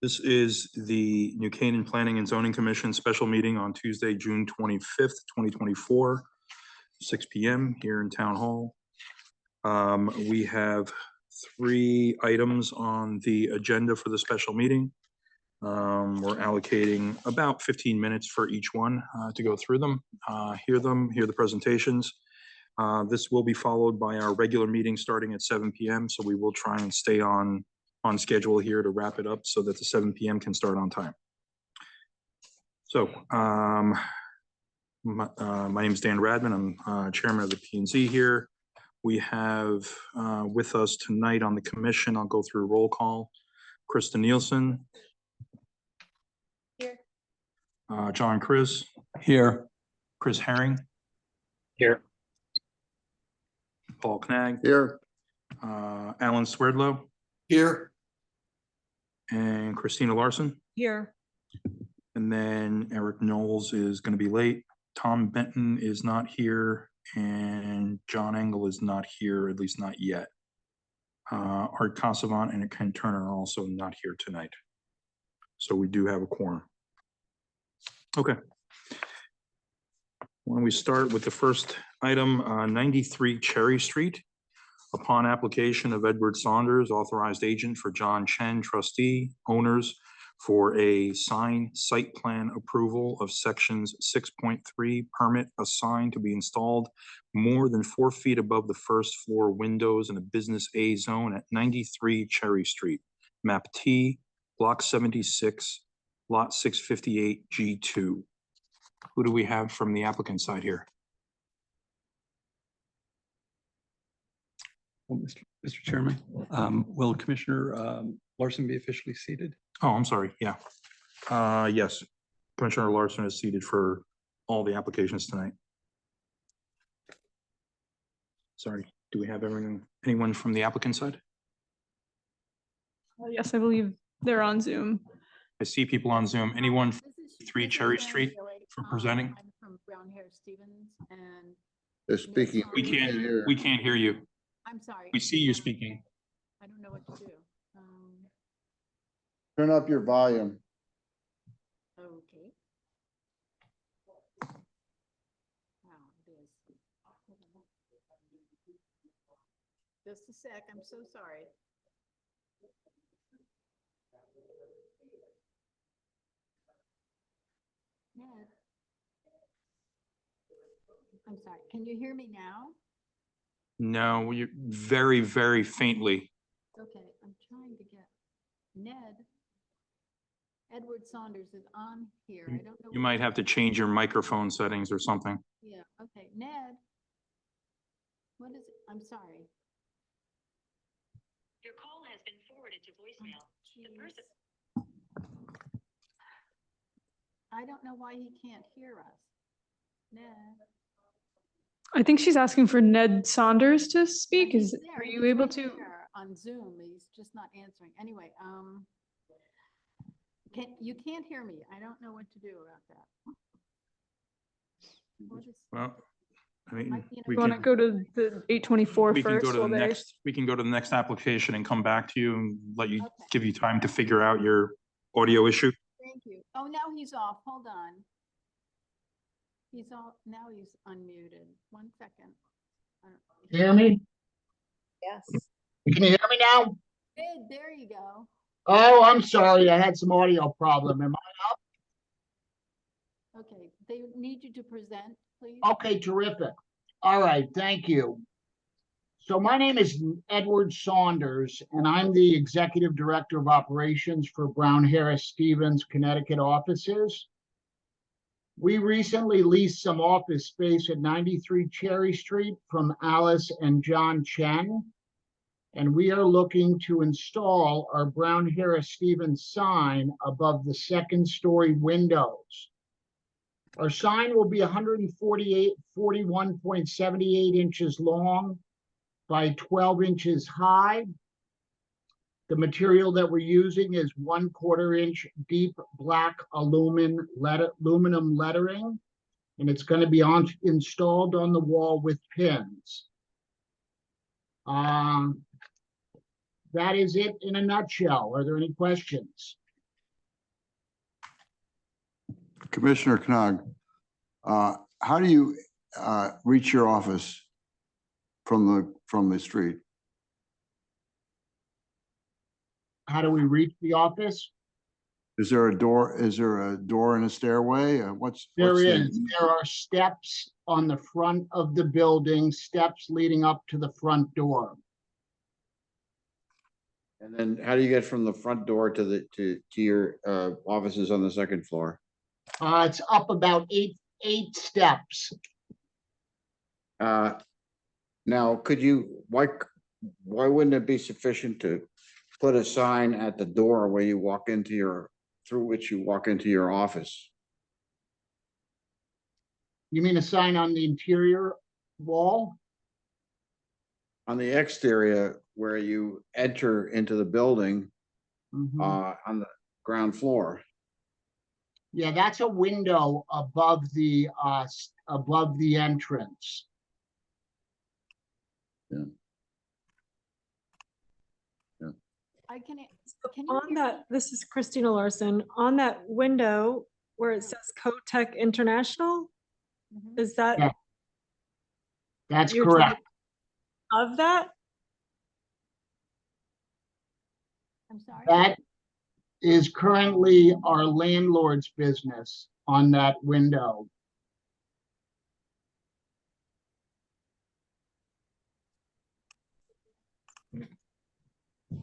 This is the New Canaan Planning and Zoning Commission special meeting on Tuesday, June 25th, 2024, 6 p.m. here in Town Hall. We have 3 items on the agenda for the special meeting. We're allocating about 15 minutes for each one to go through them, hear the presentations. This will be followed by our regular meeting starting at 7 p.m. So we will try and stay on schedule here to wrap it up so that the 7 p.m. can start on time. So my name is Dan Radman. I'm chairman of the P&Z here. We have with us tonight on the commission, I'll go through roll call. Krista Nielsen. Here. John Chris. Here. Chris Herring. Here. Paul Knag. Here. Alan Swerdlow. Here. And Christina Larson. Here. And then Eric Knowles is going to be late. Tom Benton is not here. And John Engel is not here, at least not yet. Art Casavant and Ken Turner are also not here tonight. So we do have a quorum. Okay. Why don't we start with the first item, 93 Cherry Street. Upon application of Edward Saunders, authorized agent for John Chen, trustee, owners for a sign site plan approval of sections 6.3, permit a sign to be installed more than 4 feet above the first floor windows in a business A zone at 93 Cherry Street, map T, block 76, lot 658 G2. Who do we have from the applicant side here? Well, Mr. Chairman, will Commissioner Larson be officially seated? Oh, I'm sorry. Yeah. Yes. Commissioner Larson is seated for all the applications tonight. Sorry. Do we have anyone from the applicant side? Yes, I believe they're on Zoom. I see people on Zoom. Anyone from 3 Cherry Street for presenting? I'm from Brown Hair Stevens, and They're speaking. We can't hear you. I'm sorry. We see you speaking. I don't know what to do. Turn up your volume. Okay. Wow, it is. Just a sec. I'm so sorry. Ned. I'm sorry. Can you hear me now? No, you're very, very faintly. Okay, I'm trying to get Ned. Edward Saunders is on here. I don't know. You might have to change your microphone settings or something. Yeah, okay, Ned. What is it? I'm sorry. Your call has been forwarded to voicemail. The person. I don't know why he can't hear us. Ned. I think she's asking for Ned Saunders to speak. He's there. Are you He's able right to? there on Zoom, he's just not answering. Anyway, you can't hear me. I don't know what to do about that. What is, Well, I mean, might be in a we You want to can, go to the 824 we can first? go to the while they- next, we can go to the next application and come back to you and let you, Okay. give you time to figure out your audio issue. Thank you. Oh, now he's off. Hold on. He's off. Now he's unmuted. 1 second. Hear me? Yes. Can you hear me now? Good, there you go. Oh, I'm sorry. I had some audio problem. Am Okay, they need you to present, please. I okay? Terrific. All right. Thank you. So my name is Edward Saunders, and I'm the Executive Director of Operations for Brown Harris Stevens, Connecticut offices. We recently leased some office space at 93 Cherry Street from Alice and John Chen. And we are looking to install our Brown Harris Stevens sign above the 2nd-story windows. Our sign will be 41.78 inches long by 12 inches high. The material that we're using is 1/4 inch deep black aluminum lettering, and it's going to be installed on the wall with pins. That is it in a nutshell. Are there any questions? Commissioner Knag, how do you reach your office from the street? How do we reach the office? Is there a door in a stairway? There is, there are steps on the front of the building, steps leading up to the front door. And then how do you get from the front door to your offices on the second floor? It's up about eight steps. Now, why wouldn't it be sufficient to put a sign at the door where you walk through which you walk into your office? You mean a sign on the interior wall? On the exterior where you enter into the building, Mhm. on the ground floor. Yeah, that's a window above the entrance. Can you On hear that, this is Christina Larson, on that window where it says Cotech International, Mhm. is that? Yeah. That's you're to the- correct. Of that? I'm sorry? That is currently our landlord's business on that window.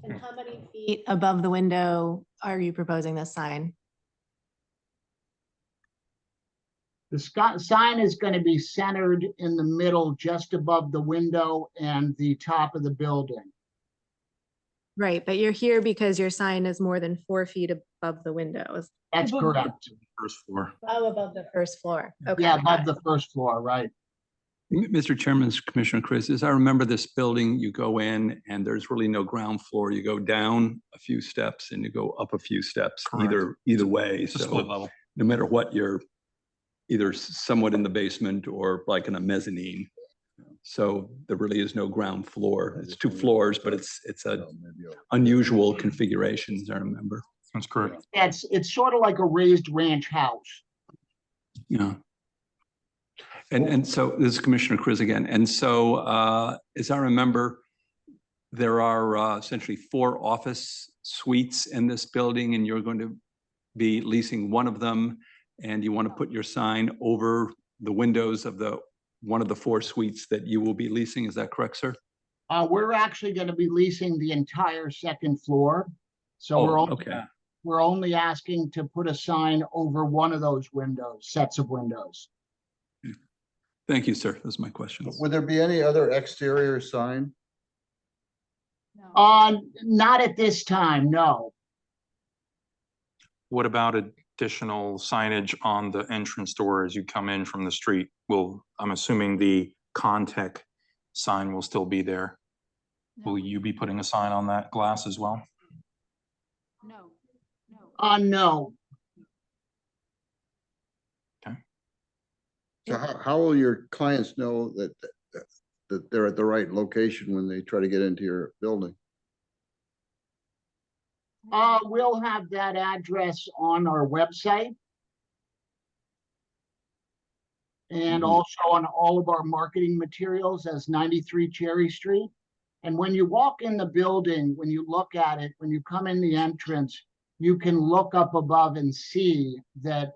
And how many feet above the window are you proposing this sign? The sign is going to be centered in the middle, just above the window and the top of the building. Right, but you're here because your sign is more than 4 feet above the windows. That's correct. First floor. Oh, above the first floor. Okay. Yeah, got above it. the first floor, right? Mr. Chairman, Commissioner Chris, as I remember this building, you go in and there's really no ground floor. You go down a few steps and you go up a few steps, Correct. either way. It's a split So level. no matter what, you're either somewhat in the basement or like in a mezzanine. So there really is no ground floor. It's 2 floors, but it's a unusual configuration, as I remember. That's correct. It's sort of like a raised ranch house. Yeah. And so this is Commissioner Chris again. And so as I remember, there are essentially 4 office suites in this building, and you're going to be leasing one of them, and you want to put your sign over the windows of one of the 4 suites that you will be leasing. Is that correct, sir? We're actually going to be leasing the entire second floor. So Okay. we're only asking to put a sign over one of those sets of windows. Thank you, sir. Those are my questions. Would there be any other exterior sign? No. Not at this time, no. What about additional signage on the entrance door as you come in from the street? I'm assuming the Contech sign will still be there. No. Will you be putting a sign on that glass as well? No. No. So how will your clients know that they're at the right location when they try to get into your building? We'll have that address on our website. And also on all of our marketing materials as 93 Cherry Street. And when you walk in the building, when you look at it, when you come in the entrance, you can look up above and see that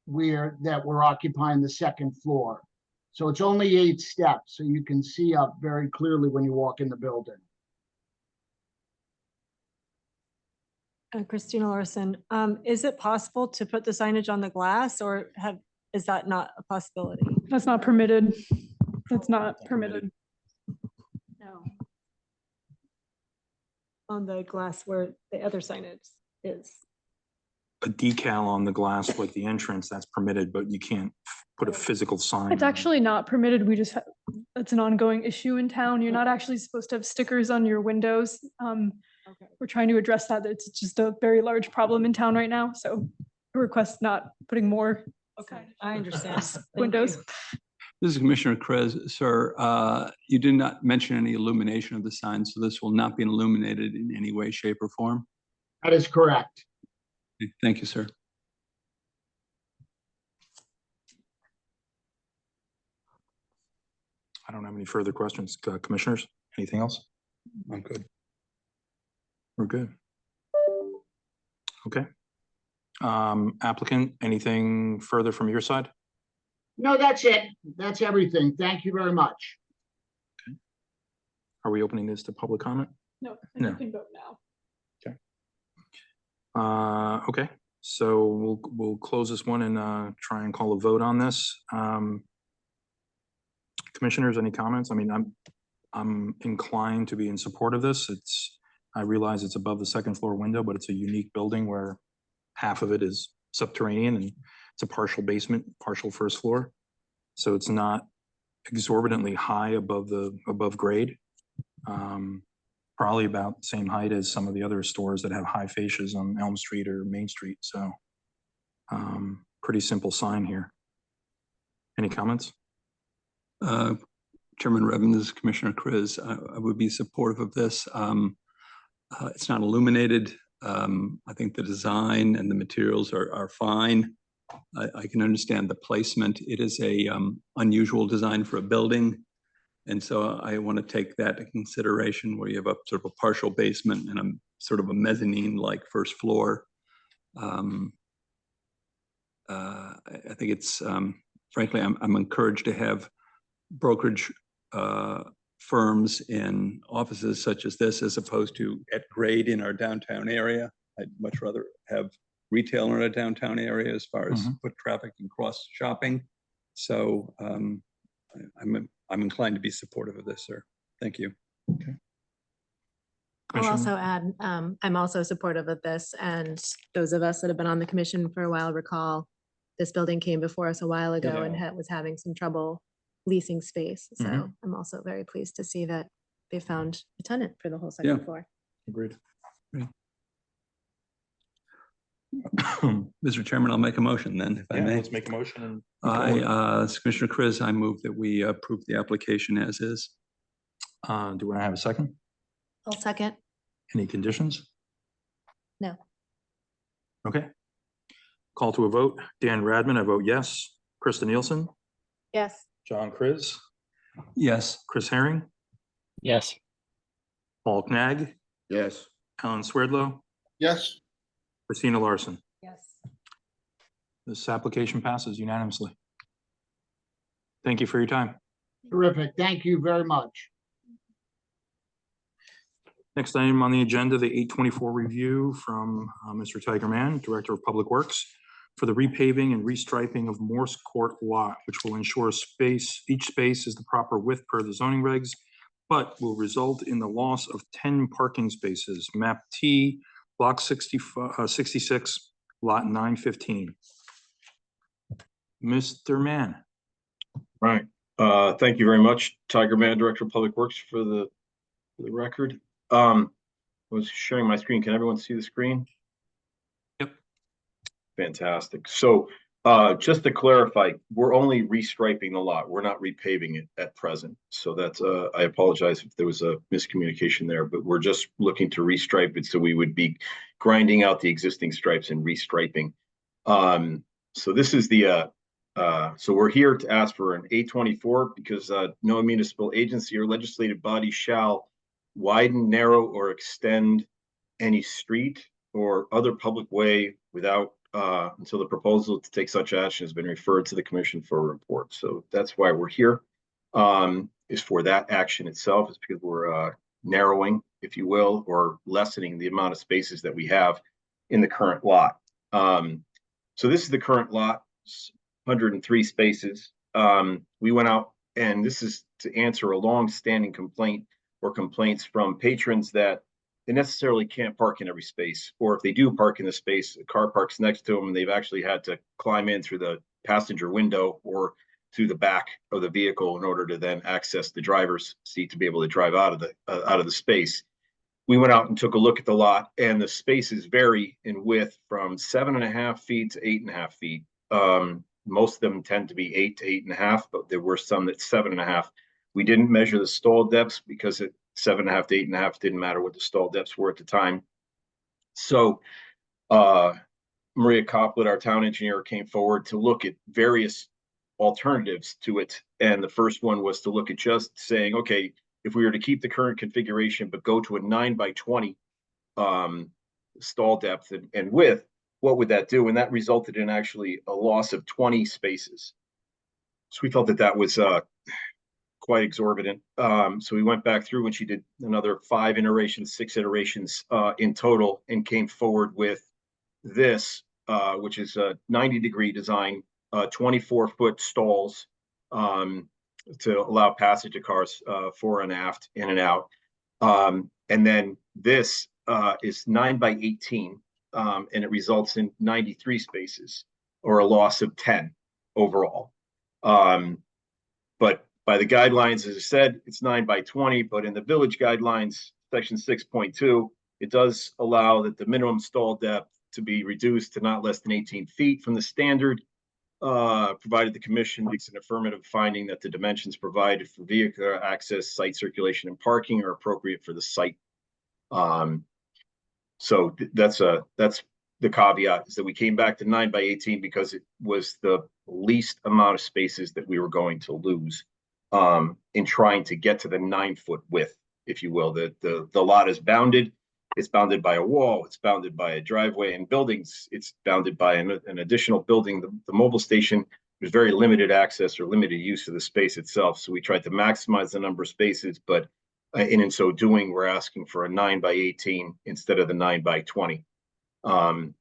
we're occupying the second floor. So it's only 8 steps, so you can see up very clearly when you walk in the building. Christina Larson, is it possible to put the signage on the glass, or is that not a possibility? That's not permitted. It's not permitted. No. On the glass where the other signage is? A decal on the glass like the entrance, that's permitted, but you can't put a physical sign. It's on it. actually not permitted. It's an ongoing issue in town. You're not actually supposed to have stickers on your windows. Okay. We're trying to address that. It's just a very large problem in town right now. So a request not putting more Okay, I understand. Thank windows. you. This is Commissioner Krez. Sir, you did not mention any illumination of the sign, so this will not be illuminated in any way, shape, or form. That is correct. Thank you, sir. don't have any further questions. Commissioners, anything else? I'm good. We're good. Okay. Applicant, anything further from your side? No, that's it. That's everything. Thank you very much. Are we opening this to public comment? No, No. you can vote now. Okay, so we'll close this one and try and call a vote on this. Commissioners, any comments? I mean, I'm inclined to be in support of this. I realize it's above the second floor window, but it's a unique building where half of it is subterranean and it's a partial basement, partial first floor. So it's not exorbitantly high above grade. Probably about the same height as some of the other stores that have high fascias on Elm Street or Main Street. So pretty simple sign here. Any comments? Chairman Revin, this is Commissioner Kriz. I would be supportive of this. It's not illuminated. I think the design and the materials are fine. I can understand the placement. It is a unusual design for a building. And so I want to take that into consideration where you have a sort of a partial basement and a sort of a mezzanine-like first floor. I think it's, frankly, I'm encouraged to have brokerage firms in offices such as this, as opposed to at grade in our downtown area. I'd much rather have retail in our downtown area as far as foot traffic and cross shopping. So I'm inclined to be supportive of this, sir. Thank you. Okay. I'll also add, I'm also supportive of this, and those of us that have been on the commission for a while recall this building came before us a while ago and was having some trouble leasing space. So I'm also very pleased to see that they found a tenant for the whole second floor. Agreed. Mr. Chairman, I'll make a motion then, if I may. Let's make a motion. Commissioner Kriz, I move that we approve the application as is. Do I have a second? I'll second. Any conditions? No. Okay. Call to a vote. Dan Radman, I vote yes. Krista Nielsen, Yes. John Kriz, Yes. Chris Herring, Yes. Paul Knag, Yes. Alan Swerdlow, Yes. Christina Larson. Yes. This application passes unanimously. Thank you for your time. Terrific. Thank you very much. Next item on the agenda, the 824 review from Mr. Tiger Mann, Director of Public Works, for the repaving and restriping of Morse Court lot, which will ensure each space is the proper width per the zoning regs, but will result in the loss of 10 parking spaces. Map T, Block 66, Lot 915. Mr. Mann. Right. Thank you very much. Tiger Mann, Director of Public Works, for the record. I was sharing my screen. Can everyone see the screen? Yep. Fantastic. So just to clarify, we're only restriping the lot. We're not repaving it at present. So that's I apologize if there was a miscommunication there, but we're just looking to restripe it. So we would be grinding out the existing stripes and restriping. So this is the so we're here to ask for an 824 because no municipal agency or legislative body shall widen, narrow, or extend any street or other public way without until the proposal to take such action has been referred to the commission for a report. So that's why we're here, is for that action itself. It's because we're narrowing, if you will, or lessening the amount of spaces that we have in the current lot. So this is the current lot, 103 spaces. We went out, and this is to answer a long-standing complaint or complaints from patrons that they necessarily can't park in every space, or if they do park in the space, a car parks next to them and they've actually had to climb in through the passenger window or through the back of the vehicle in order to then access the driver's seat to be able to drive out of the space. We went out and took a look at the lot, and the spaces vary in width from 7.5 feet to 8.5 feet. Most of them tend to be 8 to 8.5, but there were some that's 7.5. We didn't measure the stall depths because at 7.5 to 8.5 didn't matter what the stall depths were at the time. So Maria Copland, our town engineer, came forward to look at various alternatives to it. And the first one was to look at just saying, okay, if we were to keep the current configuration, but go to a 9x20 stall depth and width, what would that do? And that resulted in actually a loss of 20 spaces. So we felt that that was quite exorbitant. So we went back through and she did another 5 iterations, 6 iterations in total, and came forward with this, which is a 90-degree design, 24-foot stalls to allow passage of cars fore and aft, in and out. And then this is 9x18, and it results in 93 spaces, or a loss of 10 overall. But by the guidelines, as I said, it's 9x20, but in the village guidelines, section 6.2, it does allow that the minimum stall depth to be reduced to not less than 18 feet from the standard, provided the commission makes an affirmative finding that the dimensions provided for vehicle access, site circulation, and parking are appropriate for the site. So that's the caveat, is that we came back to 9x18 because it was the least amount of spaces that we were going to lose in trying to get to the 9-foot width, if you will. The lot is bounded. It's bounded by a wall. It's bounded by a driveway and buildings. It's bounded by an additional building. The mobile station, there's very limited access or limited use of the space itself. So we tried to maximize the number of spaces, but in so doing, we're asking for a 9x18 instead of the 9x20. And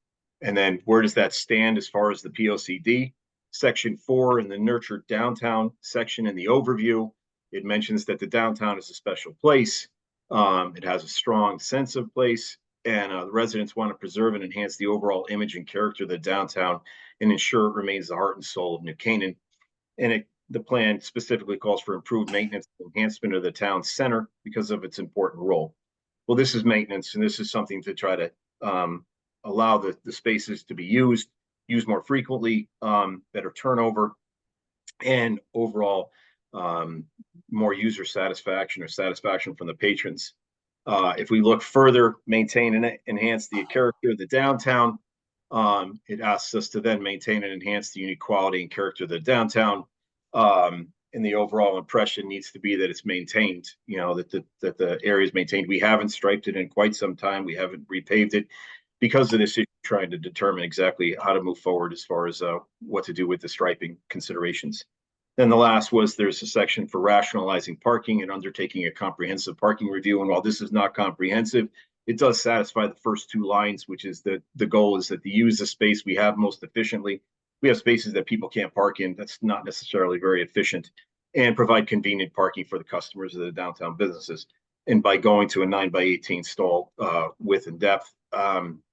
then where does that stand as far as the POCD? Section 4 in the Nurture Downtown section in the overview, it mentions that the downtown is a special place. It has a strong sense of place, and the residents want to preserve and enhance the overall image and character of the downtown and ensure it remains the heart and soul of New Canaan. And the plan specifically calls for improved maintenance and enhancement of the town center because of its important role. Well, this is maintenance, and this is something to try to allow the spaces to be used more frequently, better turnover, and overall more user satisfaction or satisfaction from the patrons. If we look further, maintain and enhance the character of the downtown, it asks us to then maintain and enhance the unique quality and character of the downtown. And the overall impression needs to be that it's maintained, you know, that the area is maintained. We haven't striped it in quite some time. We haven't repaved it because of this issue, trying to determine exactly how to move forward as far as what to do with the striping considerations. Then the last was there's a section for rationalizing parking and undertaking a comprehensive parking review. And while this is not comprehensive, it does satisfy the first 2 lines, which is that the goal is that to use the space we have most efficiently. We have spaces that people can't park in. That's not necessarily very efficient, and provide convenient parking for the customers of the downtown businesses. And by going to a 9x18 stall width and depth,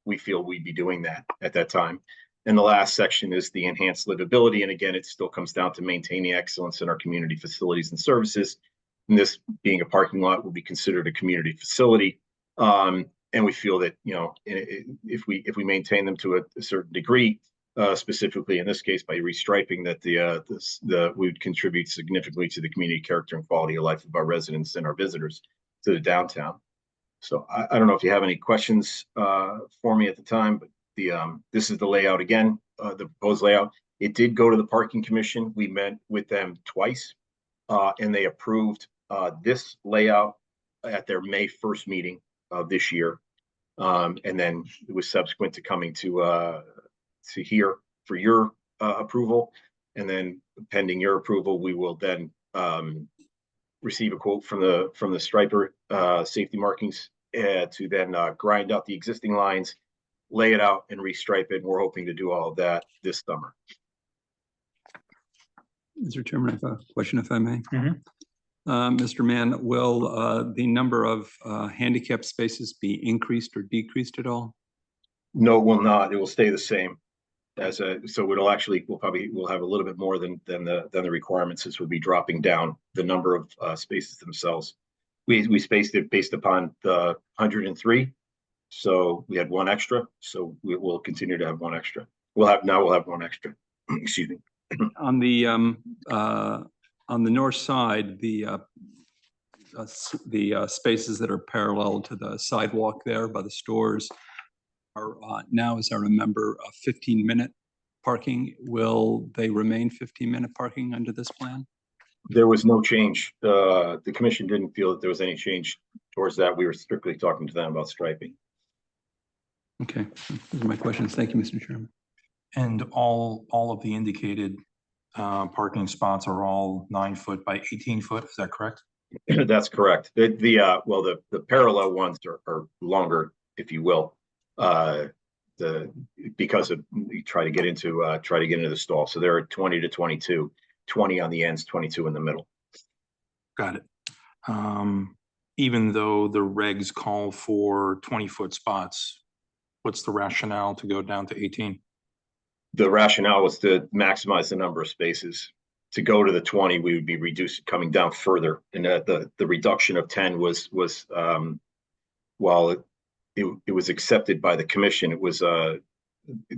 we feel we'd be doing that at that time. And the last section is the enhanced livability. And again, it still comes down to maintaining excellence in our community facilities and services. And this being a parking lot will be considered a community facility. And we feel that, you know, if we maintain them to a certain degree, specifically in this case by restriping, that we would contribute significantly to the community character and quality of life of our residents and our visitors to the downtown. So I don't know if you have any questions for me at the time, but this is the layout again, the proposed layout. It did go to the parking commission. We met with them twice, and they approved this layout at their May 1st meeting of this year. And then it was subsequent to coming to here for your approval. And then pending your approval, we will then receive a quote from the striper safety markings to then grind out the existing lines, lay it out and restripe it. And we're hoping to do all of that this summer. Mr. Chairman, I have a question, if I may. Mhm. Mr. Mann, will the number of handicap spaces be increased or decreased at all? No, it will not. It will stay the same. So it'll actually, we'll have a little bit more than the requirements. This would be dropping down the number of spaces themselves. We spaced it based upon the 103. So we had 1 extra. So we will continue to have 1 extra. We'll have 1 extra. Excuse me. On the north side, the spaces that are parallel to the sidewalk there by the stores are now, as I remember, a 15-minute parking, will they remain 15-minute parking under this plan? There was no change. The commission didn't feel that there was any change towards that. We were strictly talking to them about striping. Okay, those are my questions. Thank you, Mr. Chairman. And all of the indicated parking spots are all 9 foot by 18 foot, is that correct? That's correct. Well, the parallel ones are longer, if you will. Because of, you try to get into the stall. So there are 20 to 22, 20 on the ends, 22 in the middle. Got it. Even though the regs call for 20-foot spots, what's the rationale to go down to 18? The rationale was to maximize the number of spaces. To go to the 20, we would be coming down further. And the reduction of 10 was while it was accepted by the commission, it was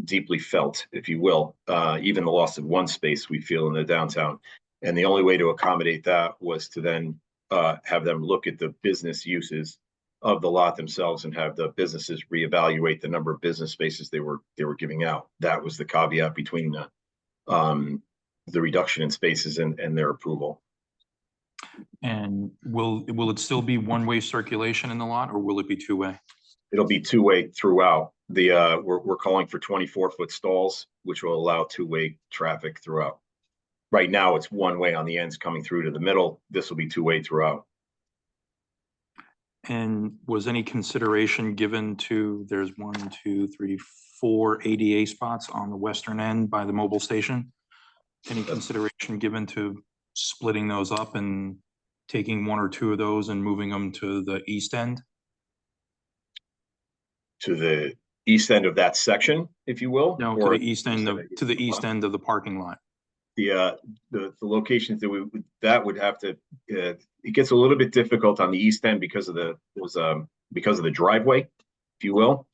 deeply felt, if you will. Even the loss of 1 space we feel in the downtown. And the only way to accommodate that was to then have them look at the business uses of the lot themselves and have the businesses reevaluate the number of business spaces they were giving out. That was the caveat between the reduction in spaces and their approval. And will it still be one-way circulation in the lot, or will it be two-way? It'll be two-way throughout. We're calling for 24-foot stalls, which will allow two-way traffic throughout. Right now, it's one-way on the ends coming through to the middle. This will be two-way throughout. And was any consideration given to, there's 1, 2, 3, 4 ADA spots on the western end by the mobile station? Any consideration given to splitting those up and taking 1 or 2 of those and moving them to the east end? To the east end of that section, if you will? No, to the east end of the parking lot. The locations that would have to, it gets a little bit difficult on the east end because of the driveway, if you will.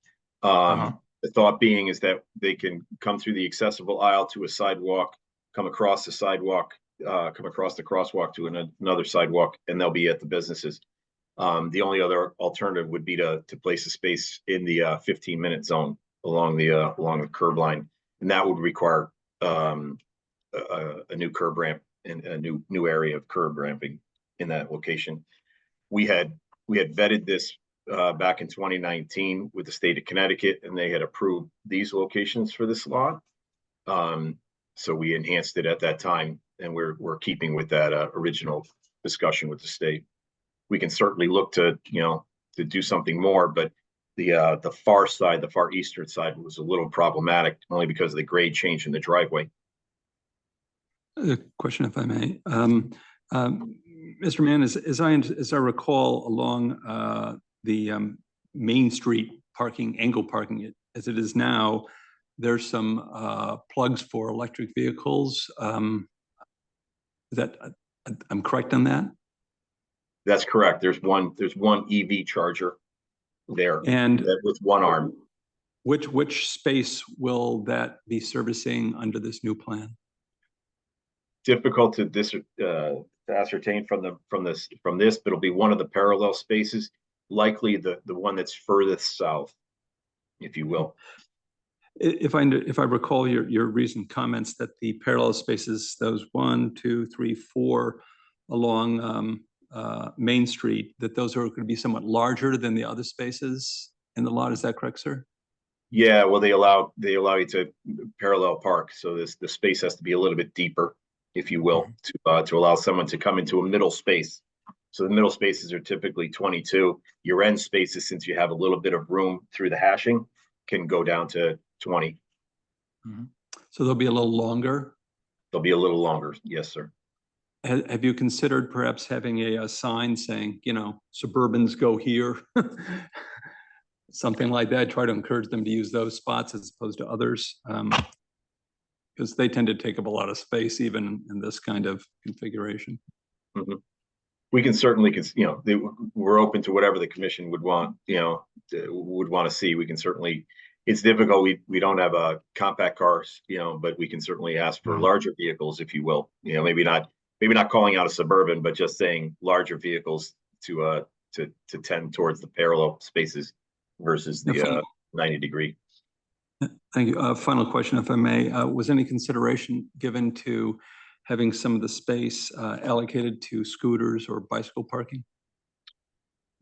The thought being is that they can come through the accessible aisle to a sidewalk, come across the sidewalk, come across the crosswalk to another sidewalk, and they'll be at the businesses. The only other alternative would be to place a space in the 15-minute zone along the curb line, and that would require a new curb ramp and a new area of curb ramping in that location. We had vetted this back in 2019 with the state of Connecticut, and they had approved these locations for this lot. So we enhanced it at that time, and we're keeping with that original discussion with the state. We can certainly look to do something more, but the far side, the far eastern side, was a little problematic only because of the grade change in the driveway. A question, if I may. Mr. Mann, as I recall, along the Main Street parking, angle parking, as it is now, there's some plugs for electric vehicles. That I'm correct on that? That's correct. There's one EV charger there, and with one arm. Which space will that be servicing under this new plan? Difficult to ascertain from this, but it'll be one of the parallel spaces, likely the one that's furthest south, if you will. If I recall your recent comments that the parallel spaces, those 1, 2, 3, 4 along Main Street, that those are going to be somewhat larger than the other spaces in the lot. Is that correct, sir? Yeah, well, they allow you to parallel park, so the space has to be a little bit deeper, if you will, to allow someone to come into a middle space. So the middle spaces are typically 22. Your end spaces, since you have a little bit of room through the hashing, can go down to 20. Mm-hmm. So they'll be a little longer? They'll be a little longer, yes, sir. Have you considered perhaps having a sign saying, Suburbans go here? Something like that, try to encourage them to use those spots as opposed to others? Because they tend to take up a lot of space even in this kind of configuration. Mm-hmm. We can certainly, we're open to whatever the commission would want, would want to see. We can certainly, it's difficult. We don't have compact cars, but we can certainly ask for larger vehicles, if you will. Maybe not calling out a Suburban, but just saying larger vehicles to tend towards the parallel spaces versus the 90-degree. Thank you. Final question, if I may. Was any consideration given to having some of the space allocated to scooters or bicycle parking?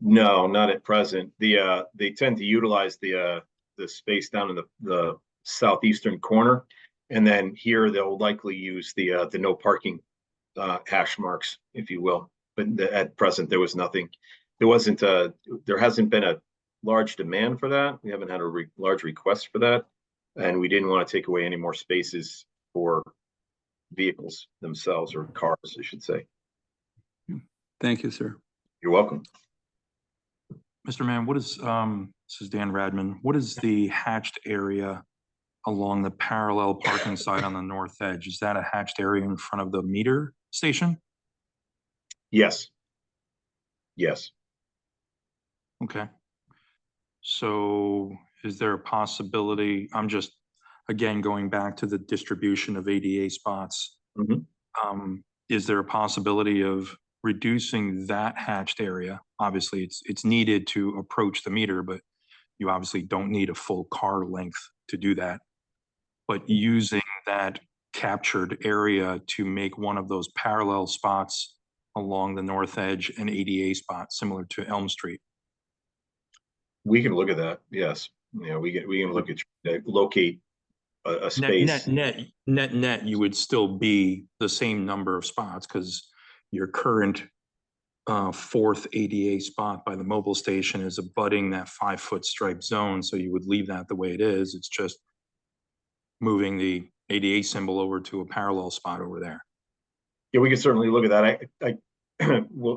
No, not at present. They tend to utilize the space down in the southeastern corner. And then here they'll likely use the no parking hash marks, if you will. But at present, there was nothing. There hasn't been a large demand for that. We haven't had a large request for that. And we didn't want to take away any more spaces for vehicles themselves, or cars, I should say. Thank you, sir. You're welcome. Mr. Mann, what is, this is Dan Radman, what is the hatched area along the parallel parking side on the north edge? Is that a hatched area in front of the meter station? Yes. Yes. Okay. So is there a possibility, I'm just, again, going back to the distribution of ADA spots. Mhm. Is there a possibility of reducing that hatched area? Obviously, it's needed to approach the meter, but you obviously don't need a full car length to do that. But using that captured area to make one of those parallel spots along the north edge an ADA spot, similar to Elm Street. We can look at that. Yes. We can look at locate a space. Net, you would still be the same number of spots because your current fourth ADA spot by the mobile station is abutting that 5-foot stripe zone. So you would leave that the way it is. It's just moving the ADA symbol over to a parallel spot over there. Yeah, we can certainly look at that.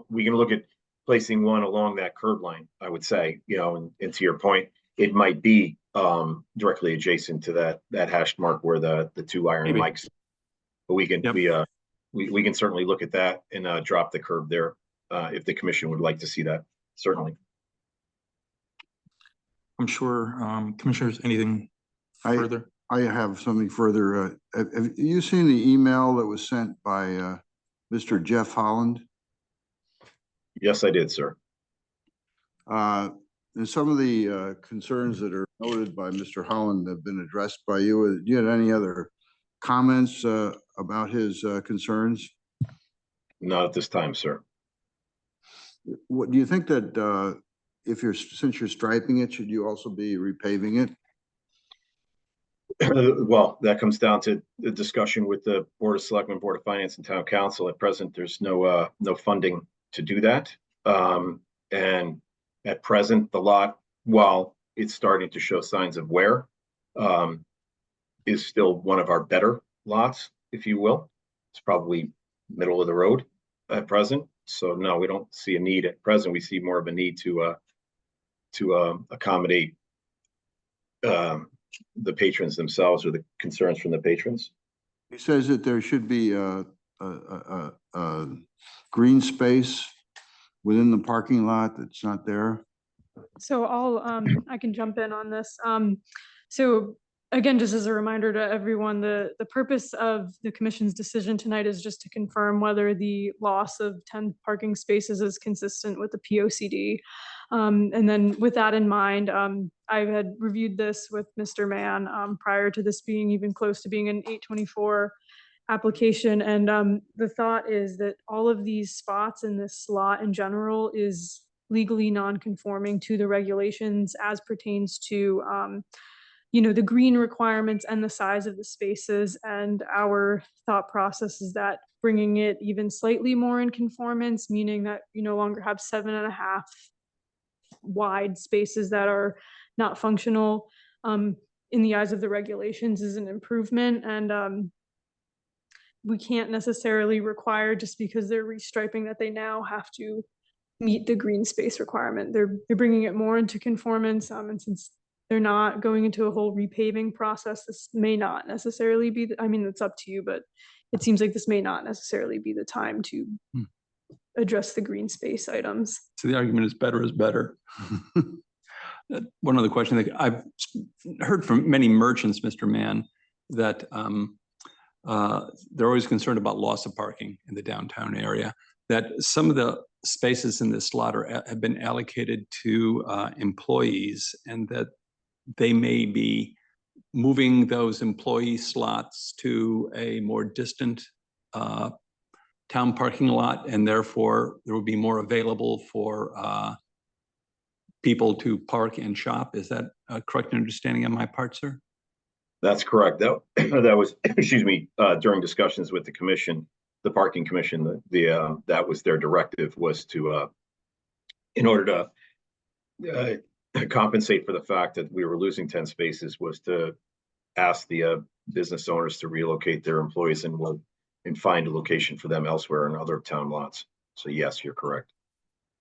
We can look at placing one along that curb line, I would say, and to your point, it might be directly adjacent to that hashed mark where the 2 iron Maybe. mics. But we can we can certainly look at that and drop the curb there if the commission would like to see that. Certainly. I'm sure, commissioners, anything further? I have something further. Have you seen the email that was sent by Mr. Jeff Holland? Yes, I did, sir. And some of the concerns that are noted by Mr. Holland have been addressed by you. Do you have any other comments about his concerns? Not at this time, sir. What do you think that since you're striping it, should you also be repaving it? Well, that comes down to the discussion with the Board of Selectmen, Board of Finance, and Town Council. At present, there's no funding to do that. And at present, the lot, while it's starting to show signs of wear, is still one of our better lots, if you will. It's probably middle of the road at present. So no, we don't see a need at present. We see more of a need to accommodate the patrons themselves, or the concerns from the patrons. He says that there should be a green space within the parking lot that's not there. So I can jump in on this. So again, just as a reminder to everyone, the purpose of the commission's decision tonight is just to confirm whether the loss of 10 parking spaces is consistent with the POCD. And then with that in mind, I had reviewed this with Mr. Mann prior to this being even close to being an 824 application. And the thought is that all of these spots in this slot in general is legally non-conforming to the regulations as pertains to the green requirements and the size of the spaces. And our thought process is that bringing it even slightly more in conformance, meaning that you no longer have 7.5 wide spaces that are not functional in the eyes of the regulations, is an improvement. And we can't necessarily require, just because they're restriping, that they now have to meet the green space requirement. They're bringing it more into conformance, and since they're not going into a whole repaving process, this may not necessarily be, I mean, it's up to you, but it seems like this may not necessarily be the time to address the green space items. So the argument is better is better. One other question that I've heard from many merchants, Mr. Mann, that they're always concerned about loss of parking in the downtown area, that some of the spaces in this slot have been allocated to employees, and that they may be moving those employee slots to a more distant town parking lot, and therefore there will be more available for people to park and shop. Is that a correct understanding on my part, sir? That's correct. That was, excuse me, during discussions with the commission, the parking commission, that was their directive, was to, in order to compensate for the fact that we were losing 10 spaces, was to ask the business owners to relocate their employees and find a location for them elsewhere in other town lots. So yes, you're correct.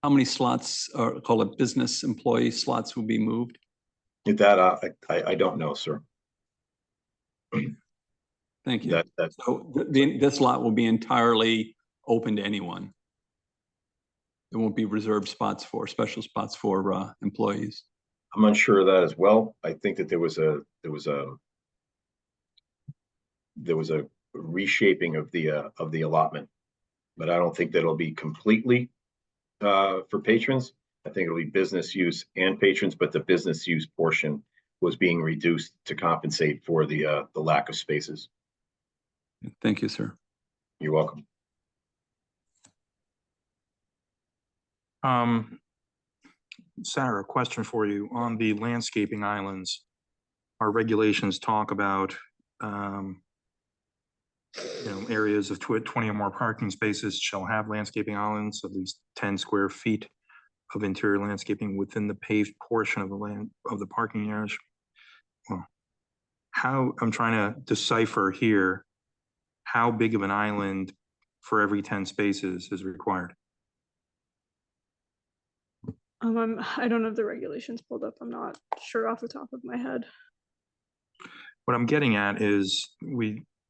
How many slots, or call it business employee slots, will be moved? That I don't know, sir. Thank you. That's So this lot will be entirely open to anyone. There won't be reserved spots for, special spots for employees. I'm unsure of that as well. I think that there was a reshaping of the allotment, but I don't think that it'll be completely for patrons. I think it'll be business use and patrons, but the business use portion was being reduced to compensate for the lack of spaces. Thank you, sir. You're welcome. Sarah, question for you. On the landscaping islands, our regulations talk about areas of 20 or more parking spaces shall have landscaping islands, at least 10 square feet of interior landscaping within the paved portion of the parking areas. Well, I'm trying to decipher here how big of an island for every 10 spaces is required. I don't have the regulations pulled up. I'm not sure off the top of my head. What I'm getting at is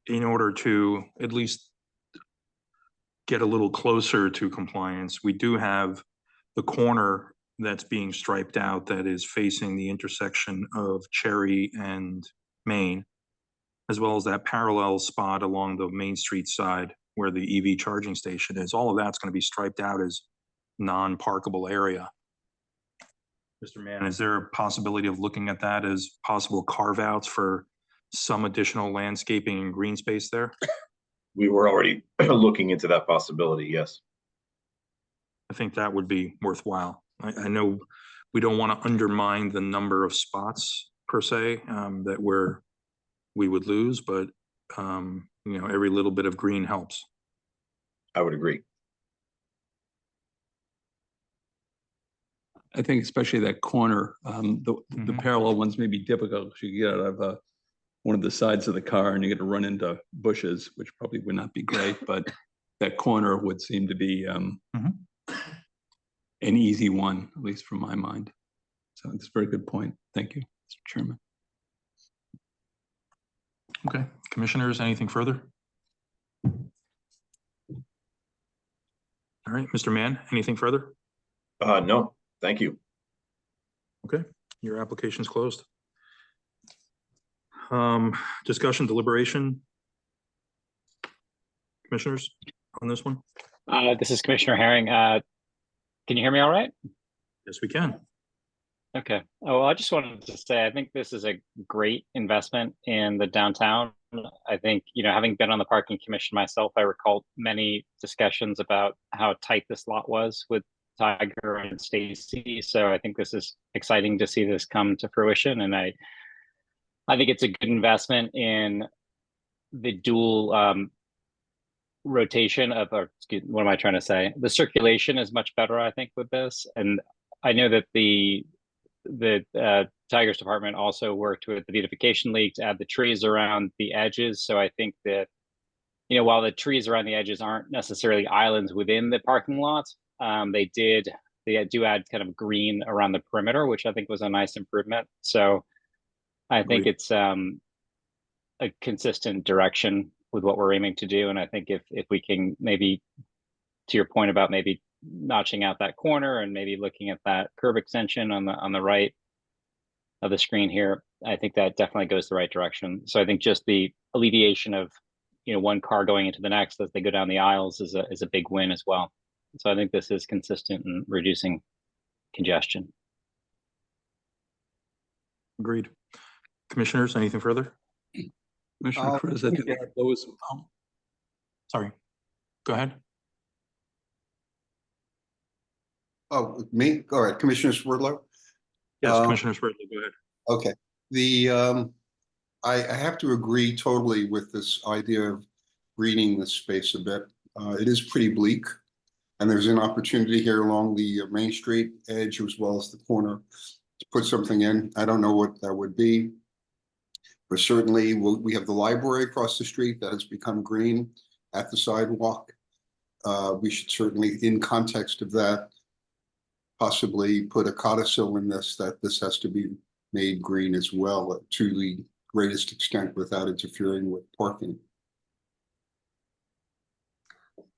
in order to at least get a little closer to compliance, we do have the corner that's being striped out that is facing the intersection of Cherry and Main, as well as that parallel spot along the Main Street side where the EV charging station is. All of that's going to be striped out as non-parkable area. Mr. Mann, is there a possibility of looking at that as possible carve-outs for some additional landscaping and green space there? We were already looking into that possibility, yes. I think that would be worthwhile. I know we don't want to undermine the number of spots per se that we would lose, but every little bit of green helps. I would agree. I think especially that corner, the parallel ones may be difficult because you get out of one of the sides of the car and you get to run into bushes, which probably would not be great, but that corner would seem to be an easy one, at least from my mind. So it's a very good point. Thank you, Mr. Chairman. Okay, commissioners, anything further? All right, Mr. Mann, anything further? No, thank you. Okay, your application's closed. Discussion, deliberation. Commissioners on this one? This is Commissioner Herring. Can you hear me all right? Yes, we can. Okay. Oh, I just wanted to say, I think this is a great investment in the downtown. I think, having been on the parking commission myself, I recall many discussions about how tight this lot was with Tiger and Stacy. So I think this is exciting to see this come to fruition. And I think it's a good investment in the dual rotation of, what am I trying to say? The circulation is much better, I think, with this. And I know that the Tigers department also worked with the beautification league to add the trees around the edges. So I think that, while the trees around the edges aren't necessarily islands within the parking lot, they do add kind of green around the perimeter, which I think was a nice improvement. So I think it's a consistent direction with what we're aiming to do. And I think if we can maybe, to your point about maybe notching out that corner and maybe looking at that curb extension on the right of the screen here, I think that definitely goes the right direction. So I think just the alleviation of, one car going into the next as they go down the aisles is a big win as well. So I think this is consistent in reducing congestion. Agreed. Commissioners, anything further? Commissioner Chris, I think those, Sorry, go ahead. Oh, me? All right, Commissioner Swerdlow? Yes, Commissioner Spurley, go ahead. Okay, I have to agree totally with this idea of greening this space a bit. It is pretty bleak. And there's an opportunity here along the Main Street edge as well as the corner to put something in. I don't know what that would be. But certainly we have the library across the street that has become green at the sidewalk. We should certainly, in context of that, possibly put a codicil in this, that this has to be made green as well to the greatest extent without interfering with parking.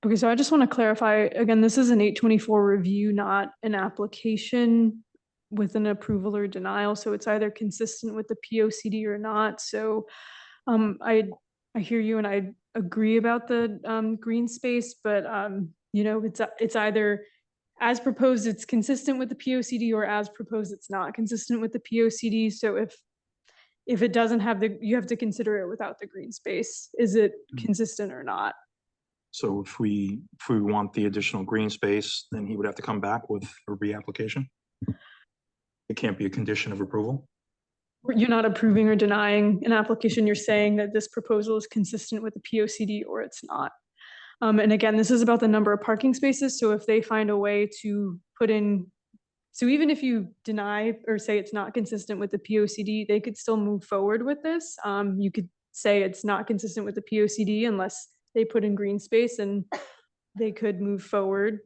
Okay, so I just want to clarify, again, this is an 824 review, not an application with an approval or denial. So it's either consistent with the POCD or not. So I hear you and I agree about the green space, but you know, it's either as proposed, it's consistent with the POCD, or as proposed, it's not consistent with the POCD. So if it doesn't have you have to consider it without the green space. Is it consistent or not? So if we want the additional green space, then he would have to come back with a reapplication. It can't be a condition of approval. You're not approving or denying an application. You're saying that this proposal is consistent with the POCD or it's not. And again, this is about the number of parking spaces. So if they find a way to put in, so even if you deny or say it's not consistent with the POCD, they could still move forward with this. You could say it's not consistent with the POCD unless they put in green space, and they could move forward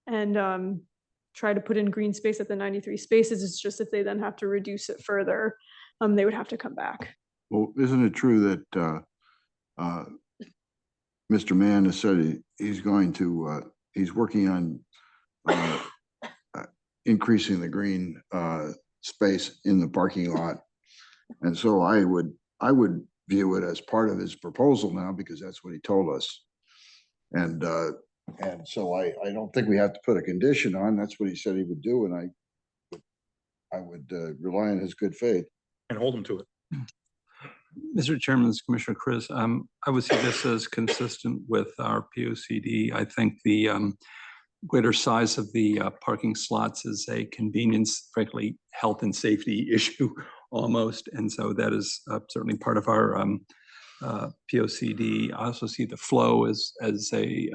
and try to put in green space at the 93 spaces. It's just if they then have to reduce it further, they would have to come back. Well, isn't it true that Mr. Mann has said he's going to, he's working on increasing the green space in the parking lot? And so I would view it as part of his proposal now, because that's what he told us. And so I don't think we have to put a condition on. That's what he said he would do, and I would rely on his good faith. And hold him to it. Mr. Chairman, this is Commissioner Chris. I would see this as consistent with our POCD. I think the greater size of the parking slots is a convenience, frankly, health and safety issue almost. And so that is certainly part of our POCD. I also see the flow as a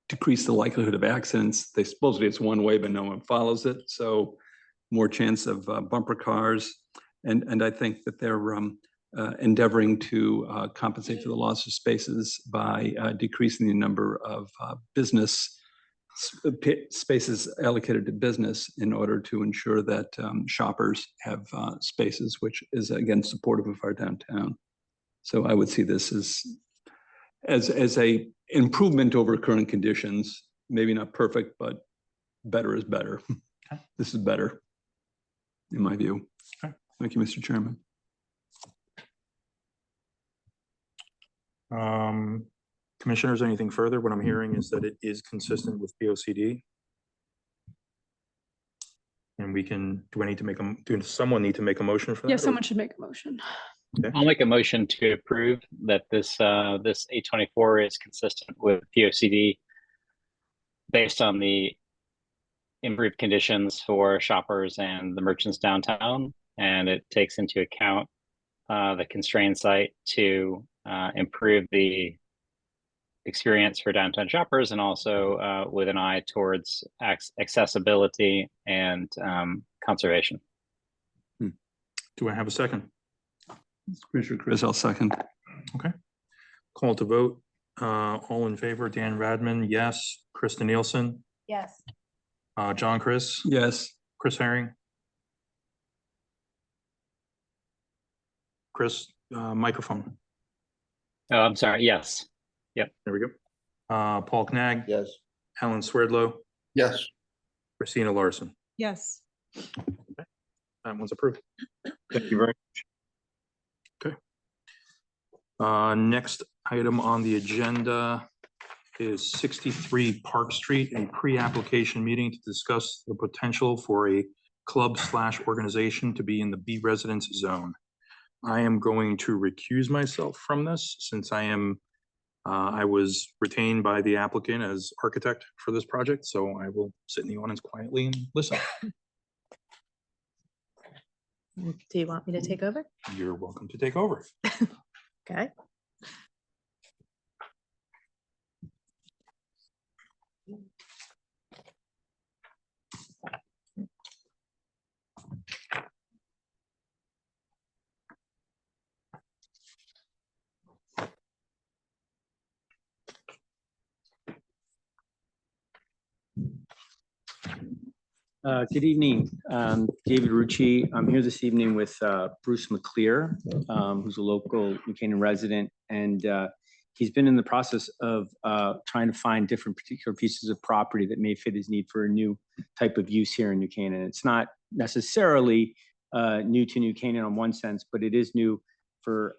decrease the likelihood of accidents. They supposedly it's one way, but no one follows it. So more chance of bumper cars. And I think that they're endeavoring to compensate for the loss of spaces by decreasing the number of business spaces allocated to business in order to ensure that shoppers have spaces, which is again supportive of our downtown. So I would see this as a improvement over current conditions. Maybe not perfect, but better is better. Okay. This is better, in my view. Okay. Thank you, Mr. Chairman. Commissioners, anything further? What I'm hearing is that it is consistent with POCD. And we can, do I need to make does someone need to make a motion for that? Yeah, or- someone should make a motion. I'll make a motion to approve that this 824 is consistent with POCD based on the improved conditions for shoppers and the merchants downtown, and it takes into account the constrained site to improve the experience for downtown shoppers, and also with an eye towards accessibility and conservation. Do I have a second? Commissioner Chris, I'll second. Okay. Call to vote. All in favor, Dan Radman, yes. Krista Nielsen, Yes. John Chris, Yes. Chris Herring. Chris, microphone. Oh, I'm sorry. Yes. There we go. Paul Knag, Yes. Alan Swerdlow, Yes. Christina Larson. Yes. That one's approved. Thank you very Next item on the agenda is 63 Park Street, a pre-application meeting to discuss the potential for a club/organization to be in the B residence zone. I am going to recuse myself from this since I was retained by the applicant as architect for this project, so I will sit in the audience quietly and listen. Do you want me to take over? You're welcome to take over. Okay. Good evening, David Rucci. I'm here this evening with Bruce McClear, who's a local New Canaan resident, and he's been in the process of trying to find different particular pieces of property that may fit his need for a new type of use here in New Canaan. It's not necessarily new to New Canaan in one sense, but it is new for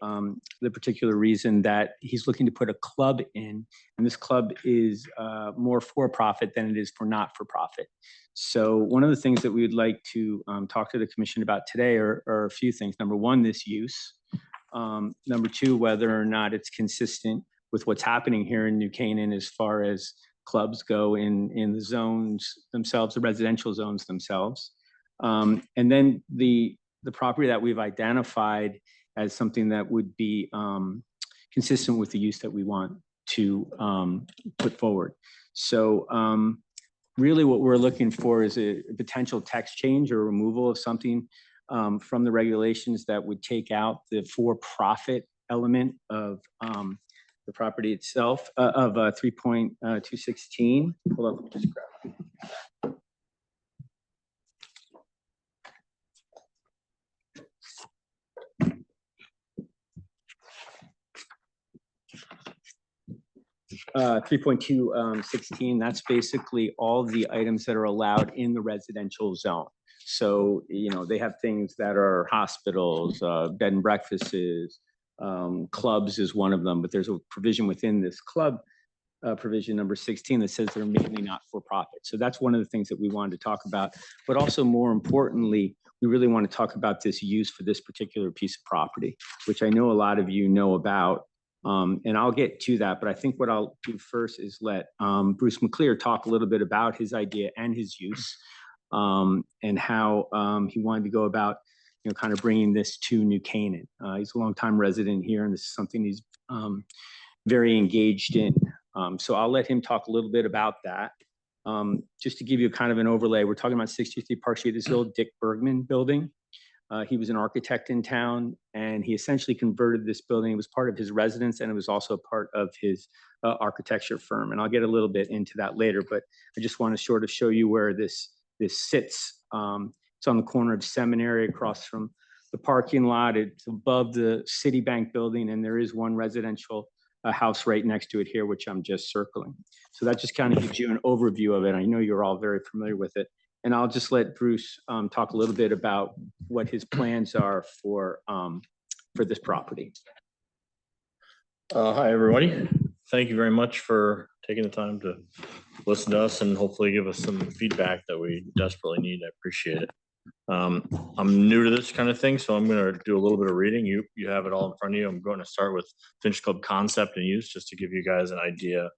the particular reason that he's looking to put a club in, and this club is more for profit than it is for not for profit. So one of the things that we would like to talk to the commission about today are a few things. Number one, this use. Number two, whether or not it's consistent with what's happening here in New Canaan as far as clubs go in the zones themselves, the residential zones themselves. And then the property that we've identified as something that would be consistent with the use that we want to put forward. So really what we're looking for is a potential text change or removal of something from the regulations that would take out the for-profit element of the property itself of 3.216. Hold on, let me just grab it. 3.216, that's basically all the items that are allowed in the residential zone. So, you know, they have things that are hospitals, bed and breakfasts, clubs is one of them, but there's a provision within this club provision number 16 that says they're mainly not for profit. So that's one of the things that we wanted to talk about. But also more importantly, we really want to talk about this use for this particular piece of property, which I know a lot of you know about. And I'll get to that, but I think what I'll do first is let Bruce McClear talk a little bit about his idea and his use, and how he wanted to go about, you know, kind of bringing this to New Canaan. He's a longtime resident here, and this is something he's very engaged in. So I'll let him talk a little bit about that. Just to give you kind of an overlay, we're talking about 63 Park Street, this old Dick Bergman building. He was an architect in town, and he essentially converted this building. It was part of his residence, and it was also part of his architecture firm. And I'll get a little bit into that later, but I just want to sort of show you where this sits. It's on the corner of Seminary across from the parking lot. It's above the Citibank building, and there is one residential house right next to it here, which I'm just circling. So that just kind of gives you an overview of it. I know you're all very familiar with it. And I'll just let Bruce talk a little bit about what his plans are for this property. Hi, everybody. Thank you very much for taking the time to listen to us and hopefully give us some feedback that we desperately need. I appreciate it. I'm new to this kind of thing, so I'm going to do a little bit of reading. You have it all in front of you. I'm going to start with Finch Club concept and use, just to give you guys an idea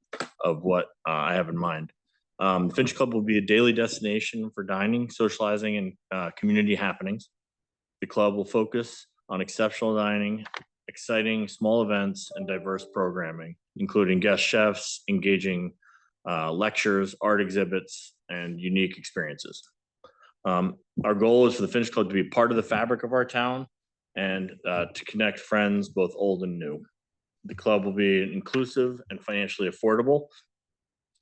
of what I have in mind. The Finch Club will be a daily destination for dining, socializing, and community happenings. The club will focus on exceptional dining, exciting small events, and diverse programming, including guest chefs, engaging lectures, art exhibits, and unique experiences. Our goal is for the Finch Club to be part of the fabric of our town and to connect friends, both old and new. The club will be inclusive and financially affordable.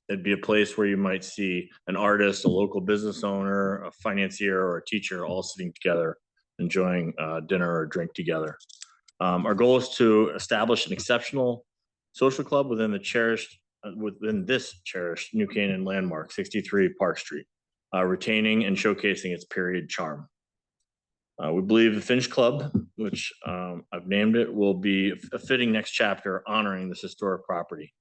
It'd be a place where you might see an artist, a local business owner, a financier, or a teacher all sitting together, enjoying dinner or drink together. Our goal is to establish an exceptional social club within this cherished New Canaan landmark, 63 Park Street, retaining and showcasing its period charm. We believe the Finch Club, which I've named it, will be a fitting next chapter honoring this historic property.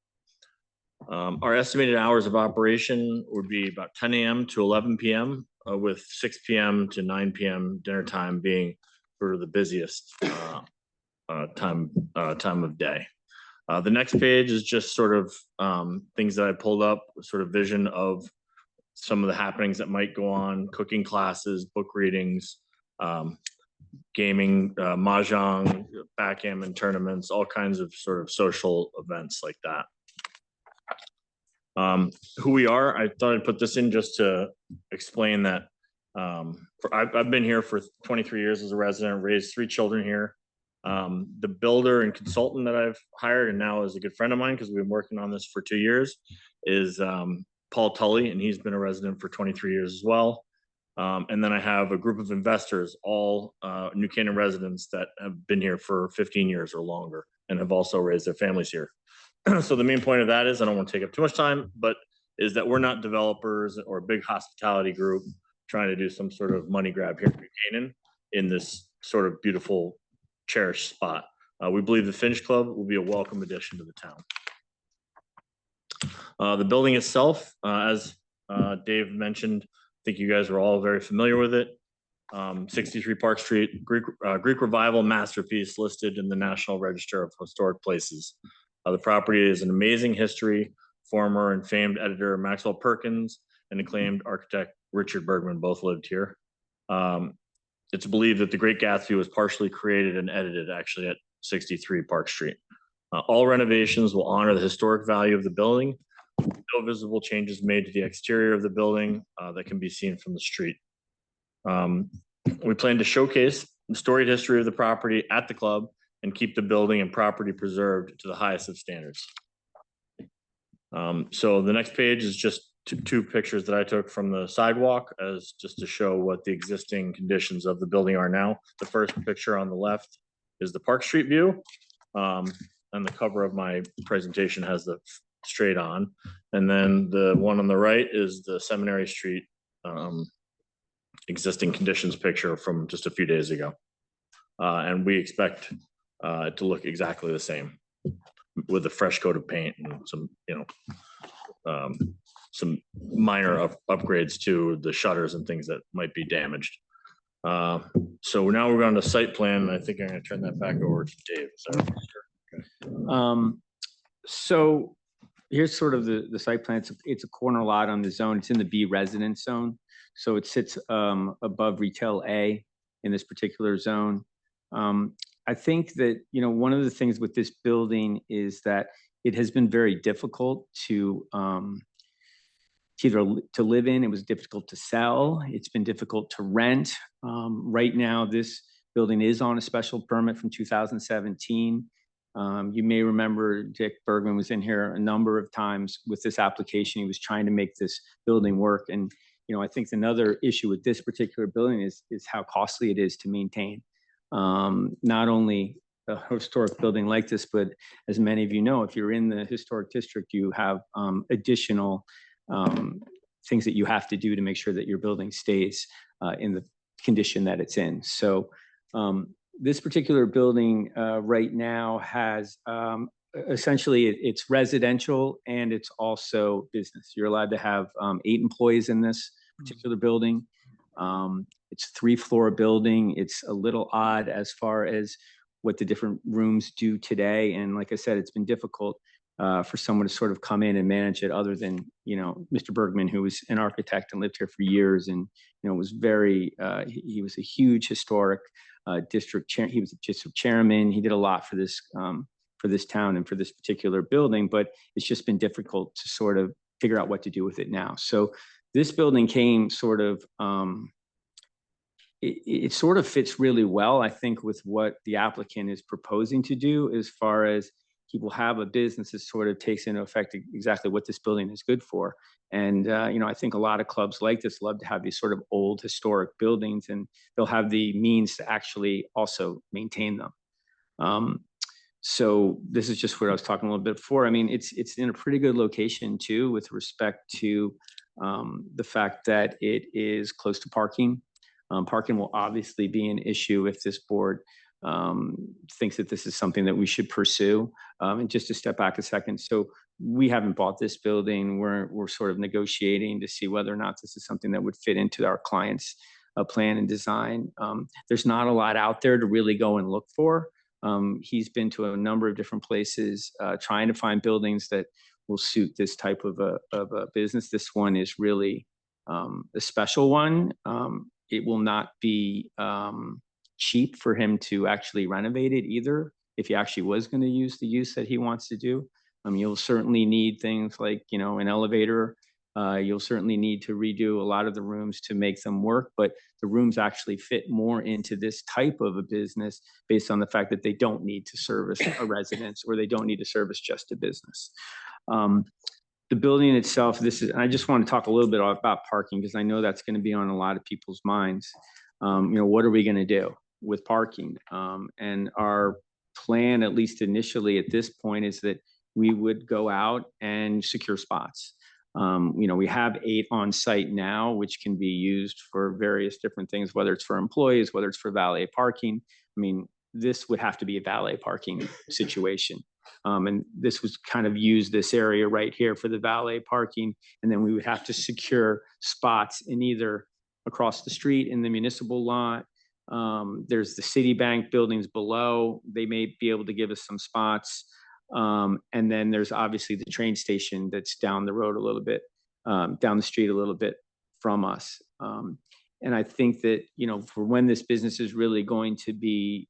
Our estimated hours of operation would be about 10 a.m. to 11 p.m. with 6 p.m. to 9 p.m. dinner time being sort of the busiest time of day. The next page is just sort of things that I pulled up, sort of vision of some of the happenings that might go on, cooking classes, book readings, gaming, mahjong, backgammon tournaments, all kinds of sort of social events like that. Who we are, I thought I'd put this in just to explain that I've been here for 23 years as a resident, raised 3 children here. The builder and consultant that I've hired and now is a good friend of mine because we've been working on this for 2 years is Paul Tully, and he's been a resident for 23 years as well. And then I have a group of investors, all New Canaan residents that have been here for 15 years or longer and have also raised their families here. So the main point of that is, I don't want to take up too much time, but is that we're not developers or a big hospitality group trying to do some sort of money grab here in New Canaan in this sort of beautiful, cherished spot. We believe the Finch Club will be a welcome addition to the town. The building itself, as Dave mentioned, I think you guys are all very familiar with it. 63 Park Street, Greek Revival masterpiece listed in the National Register of Historic Places. The property is an amazing history. Former and famed editor Maxwell Perkins and acclaimed architect Richard Bergman both lived here. It's believed that The Great Gatsby was partially created and edited actually at 63 Park Street. All renovations will honor the historic value of the building. No visible changes made to the exterior of the building that can be seen from the street. We plan to showcase the storied history of the property at the club and keep the building and property preserved to the highest of standards. So the next page is just two pictures that I took from the sidewalk as just to show what the existing conditions of the building are now. The first picture on the left is the Park Street view. And the cover of my presentation has the straight on. And then the one on the right is the Seminary Street existing conditions picture from just a few days ago. And we expect it to look exactly the same with a fresh coat of paint and some, some minor upgrades to the shutters and things that might be damaged. So now we're going to site plan, and I think I'm going to turn that back over to Dave. So here's sort of the site plan. It's a corner lot on the zone. It's in the B residence zone. So it sits above Retail A in this particular zone. I think that, one of the things with this building is that it has been very difficult to either to live in. It was difficult to sell. It's been difficult to rent. Right now, this building is on a special permit from 2017. You may remember Dick Bergman was in here a number of times with this application. He was trying to make this building work. And, I think another issue with this particular building is how costly it is to maintain. Not only a historic building like this, but as many of you know, if you're in the historic district, you have additional things that you have to do to make sure that your building stays in the condition that it's in. So this particular building right now has essentially it's residential and it's also business. You're allowed to have 8 employees in this particular building. It's a 3-floor building. It's a little odd as far as what the different rooms do today. And like I said, it's been difficult for someone to sort of come in and manage it other than, Mr. Bergman, who was an architect and lived here for years. And, was very, he was a huge historic district chair. He was a district chairman. He did a lot for this town and for this particular building, but it's just been difficult to sort of figure out what to do with it now. So this building came sort of, it sort of fits really well, I think, with what the applicant is proposing to do as far as he will have a business that sort of takes into effect exactly what this building is good for. And, I think a lot of clubs like this love to have these sort of old historic buildings, and they'll have the means to actually also maintain them. So this is just what I was talking a little bit before. I mean, it's in a pretty good location too, with respect to the fact that it is close to parking. Parking will obviously be an issue if this board thinks that this is something that we should pursue. And just to step back a second, so we haven't bought this building. We're sort of negotiating to see whether or not this is something that would fit into our client's plan and design. There's not a lot out there to really go and look for. He's been to a number of different places trying to find buildings that will suit this type of a business. This one is really a special one. It will not be cheap for him to actually renovate it either, if he actually was going to use the use that he wants to do. You'll certainly need things like, you know, an elevator. You'll certainly need to redo a lot of the rooms to make them work, but the rooms actually fit more into this type of a business based on the fact that they don't need to service a residence, or they don't need to service just a business. The building itself, I just want to talk a little bit about parking, because I know that's going to be on a lot of people's minds. You know, what are we going to do with parking? And our plan, at least initially at this point, is that we would go out and secure spots. You know, we have 8 on site now, which can be used for various different things, whether it's for employees, whether it's for valet parking. I mean, this would have to be a valet parking situation. And this was kind of use this area right here for the valet parking. And then we would have to secure spots in either across the street in the municipal lot. There's the Citibank buildings below. They may be able to give us some spots. And then there's obviously the train station that's down the road a little bit, down the street a little bit from us. And I think that, you know, for when this business is really going to be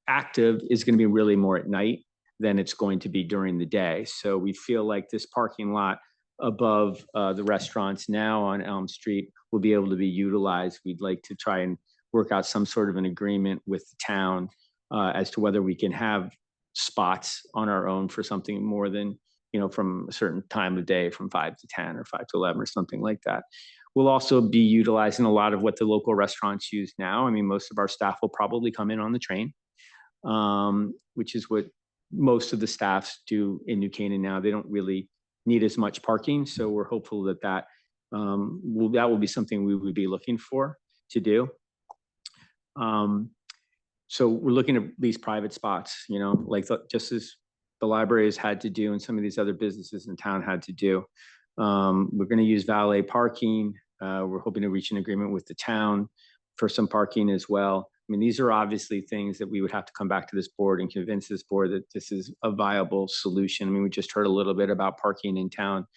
active, is going to be really more at night than it's going to be during the day. So we feel like this parking lot above the restaurants now on Elm Street will be able to be utilized. We'd like to try and work out some sort of an agreement with the town as to whether we can have spots on our own for something more than, you know, from a certain time of day, from 5 to 10 or 5 to 11 or something like that. We'll also be utilizing a lot of what the local restaurants use now. I mean, most of our staff will probably come in on the train, which is what most of the staffs do in New Canaan now. They don't really need as much parking. So we're hopeful that that will be something we would be looking for to do. So we're looking at these private spots, you know, like just as the library has had to do and some of these other businesses in town had to do. We're going to use valet parking. We're hoping to reach an agreement with the town for some parking as well. I mean, these are obviously things that we would have to come back to this board and convince this board that this is a viable solution. I mean, we just heard a little bit about parking in town.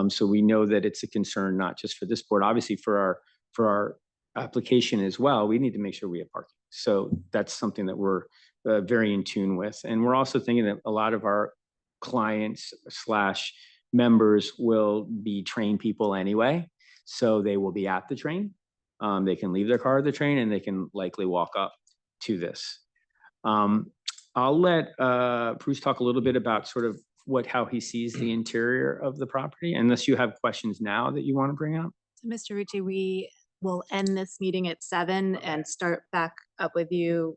So we know that it's a concern, not just for this board, obviously for our application as well. We need to make sure we have parking. So that's something that we're very in tune with. And we're also thinking that a lot of our clients / members will be train people anyway. So they will be at the train. They can leave their car at the train and they can likely walk up to this. I'll let Bruce talk a little bit about sort of how he sees the interior of the property, unless you have questions now that you want to bring up. So Mr. Ricci, we will end this meeting at 7 and start back up with you,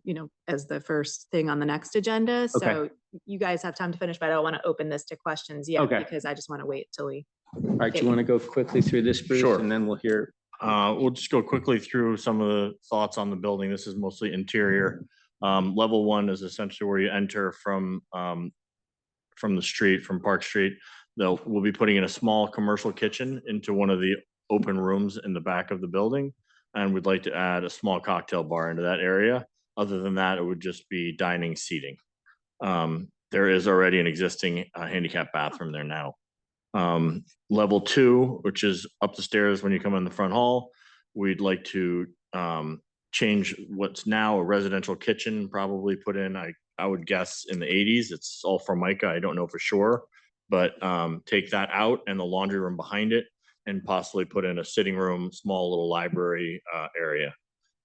you know, as the first thing on the next agenda. So Okay. you guys have time to finish, but I don't want to open this to questions yet Okay. because I just want to wait till we. All right, do you want to go quickly through this, Bruce? Sure. And then we'll hear. We'll just go quickly through some of the thoughts on the building. This is mostly interior. Level 1 is essentially where you enter from the street, from Park Street. We'll be putting in a small commercial kitchen into one of the open rooms in the back of the building. And we'd like to add a small cocktail bar into that area. Other than that, it would just be dining seating. There is already an existing handicap bathroom there now. Level 2, which is up the stairs when you come in the front hall, we'd like to change what's now a residential kitchen, probably put in, I would guess in the 80s. It's all Formica, I don't know for sure, but take that out and the laundry room behind it and possibly put in a sitting room, small little library area.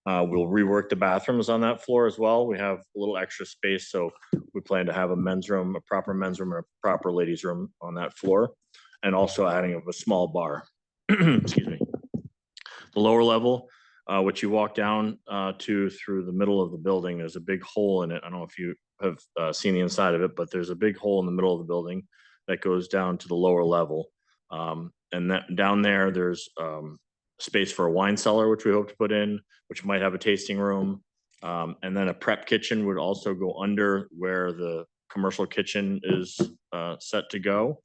We'll rework the bathrooms on that floor as well. We have a little extra space, so we plan to have a men's room, a proper men's room, and a proper ladies' room on that floor, and also adding a small bar. Excuse me. The lower level, which you walk down to through the middle of the building, there's a big hole in it. I don't know if you have seen the inside of it, but there's a big hole in the middle of the building that goes down to the lower level. And that down there, there's space for a wine cellar, which we hope to put in, which might have a tasting room. And then a prep kitchen would also go under where the commercial kitchen is set to go.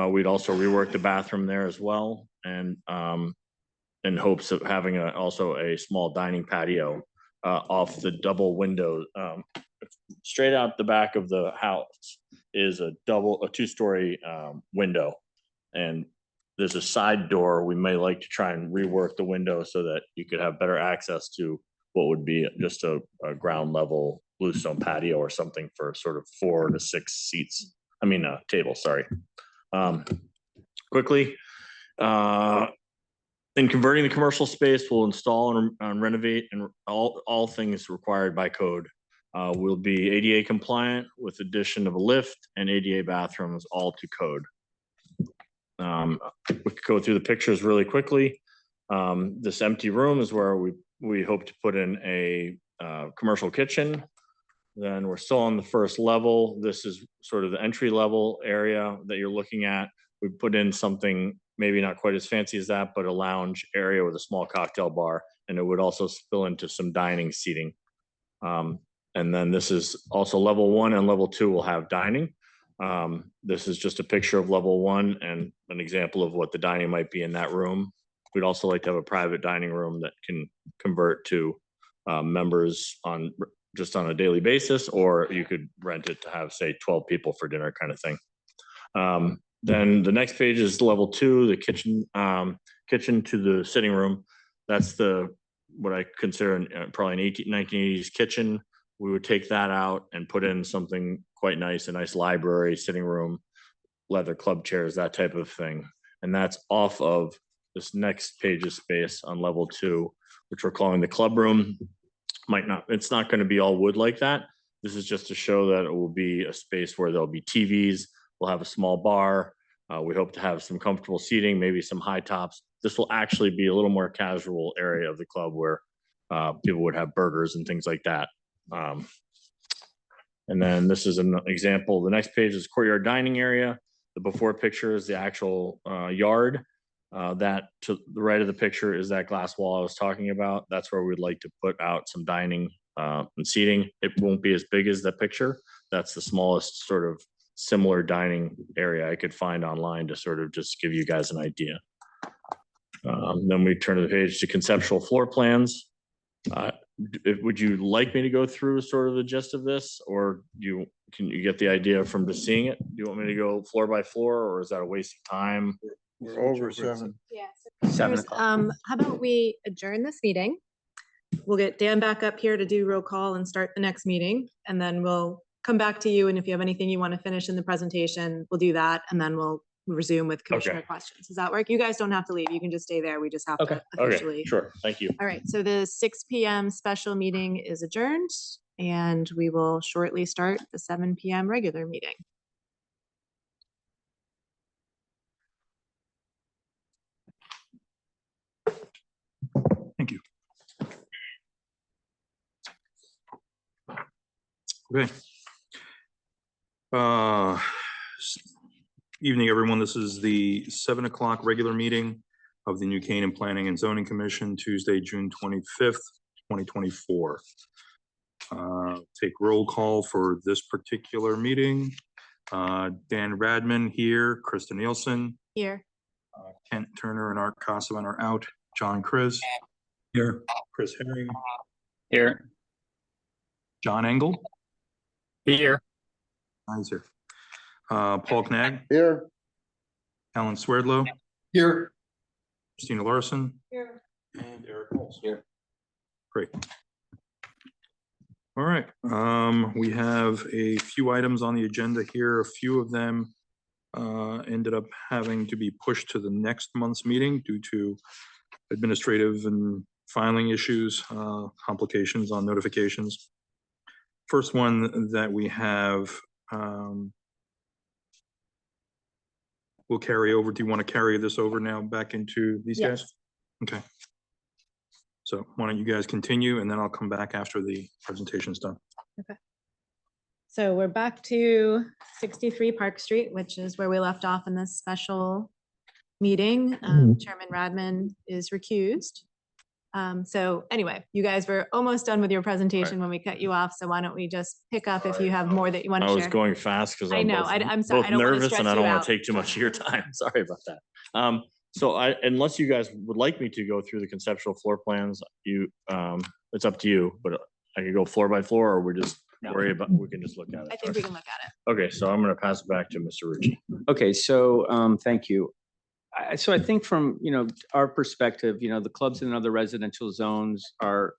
We'd also rework the bathroom there as well, and in hopes of having also a small dining patio off the double window. Straight out the back of the house is a two-story window, and there's a side door. We may like to try and rework the window so that you could have better access to what would be just a ground level bluestone patio or something for sort of 4 to 6 seats. I mean, table, sorry. Quickly, in converting the commercial space, we'll install and renovate and all things required by code. We'll be ADA compliant with addition of a lift and ADA bathrooms, all to code. We could go through the pictures really quickly. This empty room is where we hope to put in a commercial kitchen. Then we're still on the first level. This is sort of the entry level area that you're looking at. We put in something maybe not quite as fancy as that, but a lounge area with a small cocktail bar, and it would also spill into some dining seating. And then this is also level 1 and level 2 will have dining. This is just a picture of level 1 and an example of what the dining might be in that room. We'd also like to have a private dining room that can convert to members just on a daily basis, or you could rent it to have, say, 12 people for dinner kind of thing. Then the next page is level 2, the kitchen to the sitting room. That's what I consider probably an 1980s kitchen. We would take that out and put in something quite nice, a nice library, sitting room, leather club chairs, that type of thing. And that's off of this next page's space on level 2, which we're calling the club room. It's not going to be all wood like that. This is just to show that it will be a space where there'll be TVs. We'll have a small bar. We hope to have some comfortable seating, maybe some high tops. This will actually be a little more casual area of the club where people would have burgers and things like that. And then this is an example. The next page is courtyard dining area. The before picture is the actual yard. That to the right of the picture is that glass wall I was talking about. That's where we'd like to put out some dining and seating. It won't be as big as the picture. That's the smallest sort of similar dining area I could find online to sort of just give you guys an idea. Then we turn the page to conceptual floor plans. Would you like me to go through sort of the gist of this, or can you get the idea from just seeing it? Do you want me to go floor by floor, or is that a waste of time? We're over 7. Yeah. 7 o'clock. How about we adjourn this meeting? We'll get Dan back up here to do roll call and start the next meeting, and then we'll come back to you. And if you have anything you want to finish in the presentation, we'll do that, and then we'll resume with commissioner questions. Does that work? You guys don't have to leave. You can just stay there. We just have to officially. Okay, sure. Thank you. All right. So the 6 p.m. special meeting is adjourned, and we will shortly start the 7 p.m. regular meeting. Thank you. Okay. Evening, everyone. This is the 7 o'clock regular meeting of the New Canaan Planning and Zoning Commission, Tuesday, June 25th, 2024. Take roll call for this particular meeting. Dan Radman here, Krista Nielsen. Here. Kent Turner and Art Casavan are out. John Chris. Here. Chris Herring. Here. John Engel. Here. Eyes here. Paul Knag. Here. Alan Swerdlow. Here. Christina Larson. Here. And Eric Holz. Here. Great. All right. We have a few items on the agenda here. A few of them ended up having to be pushed to the next month's meeting due to administrative and filing issues, complications on notifications. First one that we have, we'll carry over. Do you want to carry this over now back into these guys? Okay. So why don't you guys continue, and then I'll come back after the presentation's done. Okay. So we're back to 63 Park Street, which is where we left off in this special meeting. Chairman Radman is recused. So anyway, you guys were almost done with your presentation when we cut you off. So why don't we just pick up if you have more that you want to I share? was going fast because I I'm know, both, I'm sorry, both I don't want to nervous stress and I you don't want out. to take too much of your time. Sorry about that. So unless you guys would like me to go through the conceptual floor plans, it's up to you, but I could go floor by floor, or we just worry about, we can just look at it. I think we can look at it. Okay, so I'm gonna pass it back to Mr. Rucci. Okay, so thank you. So I think from, our perspective, the clubs in other residential zones are,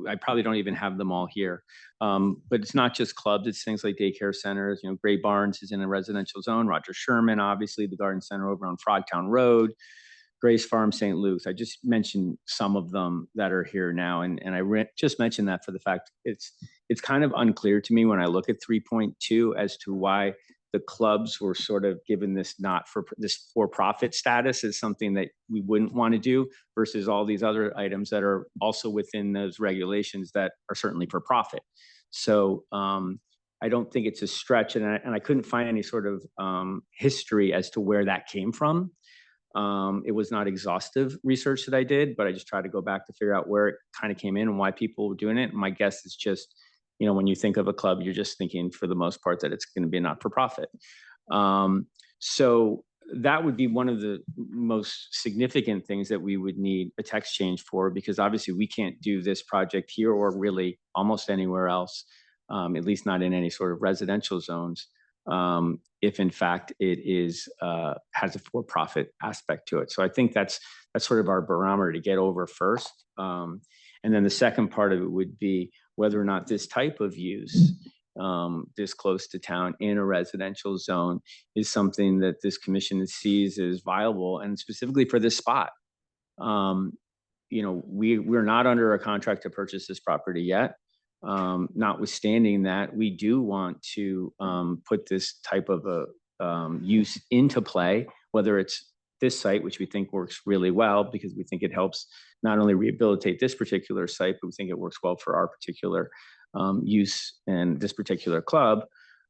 I probably don't even have them all here. But it's not just clubs, it's things like daycare centers, Gray Barnes is in a residential zone, Roger Sherman, obviously the garden center over on Frogtown Road, Grace Farm, St. Luke's. I just mentioned some of them that are here now. And I just mentioned that for the fact it's kind of unclear to me when I look at 3.2 as to why the clubs were sort of given this for-profit status as something that we wouldn't want to do versus all these other items that are also within those regulations that are certainly for profit. So I don't think it's a stretch, and I couldn't find any sort of history as to where that came from. It was not exhaustive research that I did, but I just tried to go back to figure out where it kind of came in and why people were doing it. And my guess is just, when you think of a club, you're just thinking for the most part that it's going to be not for profit. So that would be one of the most significant things that we would need a text change for, because obviously we can't do this project here or really almost anywhere else, at least not in any sort of residential zones, if in fact it is has a for-profit aspect to it. So I think that's sort of our barometer to get over first. And then the second part of it would be whether or not this type of use this close to town in a residential zone is something that this commission sees as viable, and specifically for this spot. We're not under a contract to purchase this property yet. Notwithstanding that, we do want to put this type of a use into play, whether it's this site, which we think works really well because we think it helps not only rehabilitate this particular site, but we think it works well for our particular use and this particular club,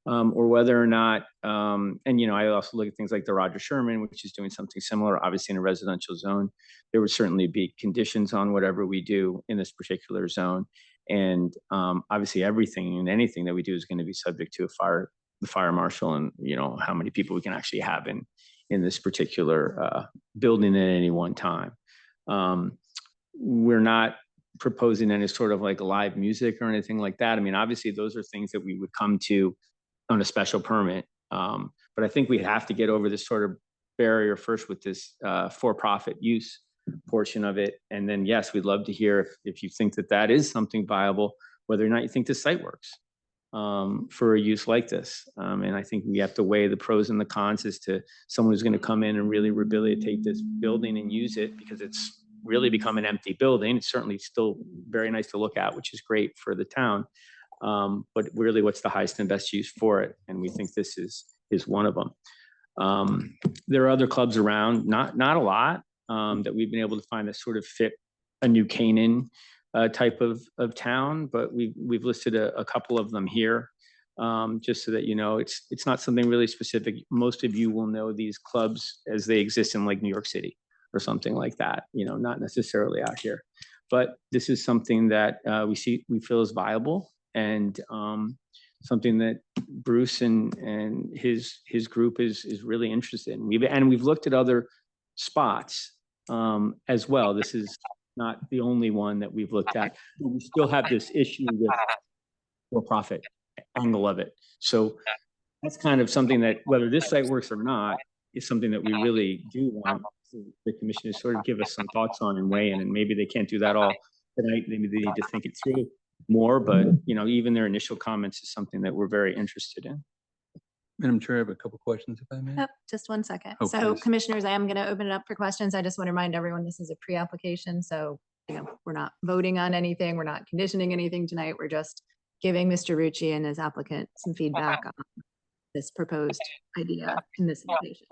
or whether or not, I also look at things like the Roger Sherman, which is doing something similar, obviously in a residential zone. There would certainly be conditions on whatever we do in this particular zone. And obviously everything and anything that we do is going to be subject to the fire marshal and, how many people we can actually have in this particular building at any one time. We're not proposing any sort of like live music or anything like that. I mean, obviously those are things that we would come to on a special permit. But I think we have to get over this sort of barrier first with this for-profit use portion of it. And then, yes, we'd love to hear if you think that is something viable, whether or not you think this site works for a use like this. And I think we have to weigh the pros and the cons as to someone who's going to come in and really rehabilitate this building and use it, because it's really become an empty building. It's certainly still very nice to look at, which is great for the town. But really, what's the highest and best use for it? And we think this is one of them. There are other clubs around, not a lot, that we've been able to find that sort of fit a New Canaan type of town, but we've listed a couple of them here, just so that it's not something really specific. Most of you will know these clubs as they exist in like New York City or something like that, not necessarily out here. But this is something that we feel is viable, and something that Bruce and his group is really interested in. We've looked at other spots as well. This is not the only one that we've looked at. But we still have this issue with for-profit angle of it. So that's kind of something that, whether this site works or not, is something that we really do want the commission to sort of give us some thoughts on and weigh in. And maybe they can't do that all tonight. Maybe they need to think it through more. But even their initial comments is something that we're very interested in. Madam Chair, I have a couple questions, if I may. Yep, just 1 second. Oh, So please. commissioners, I am going to open it up for questions. I just want to remind everyone this is a pre-application. So, we're not voting on anything. We're not conditioning anything tonight. We're just giving Mr. Rucci and his applicant some feedback on this proposed idea in this application.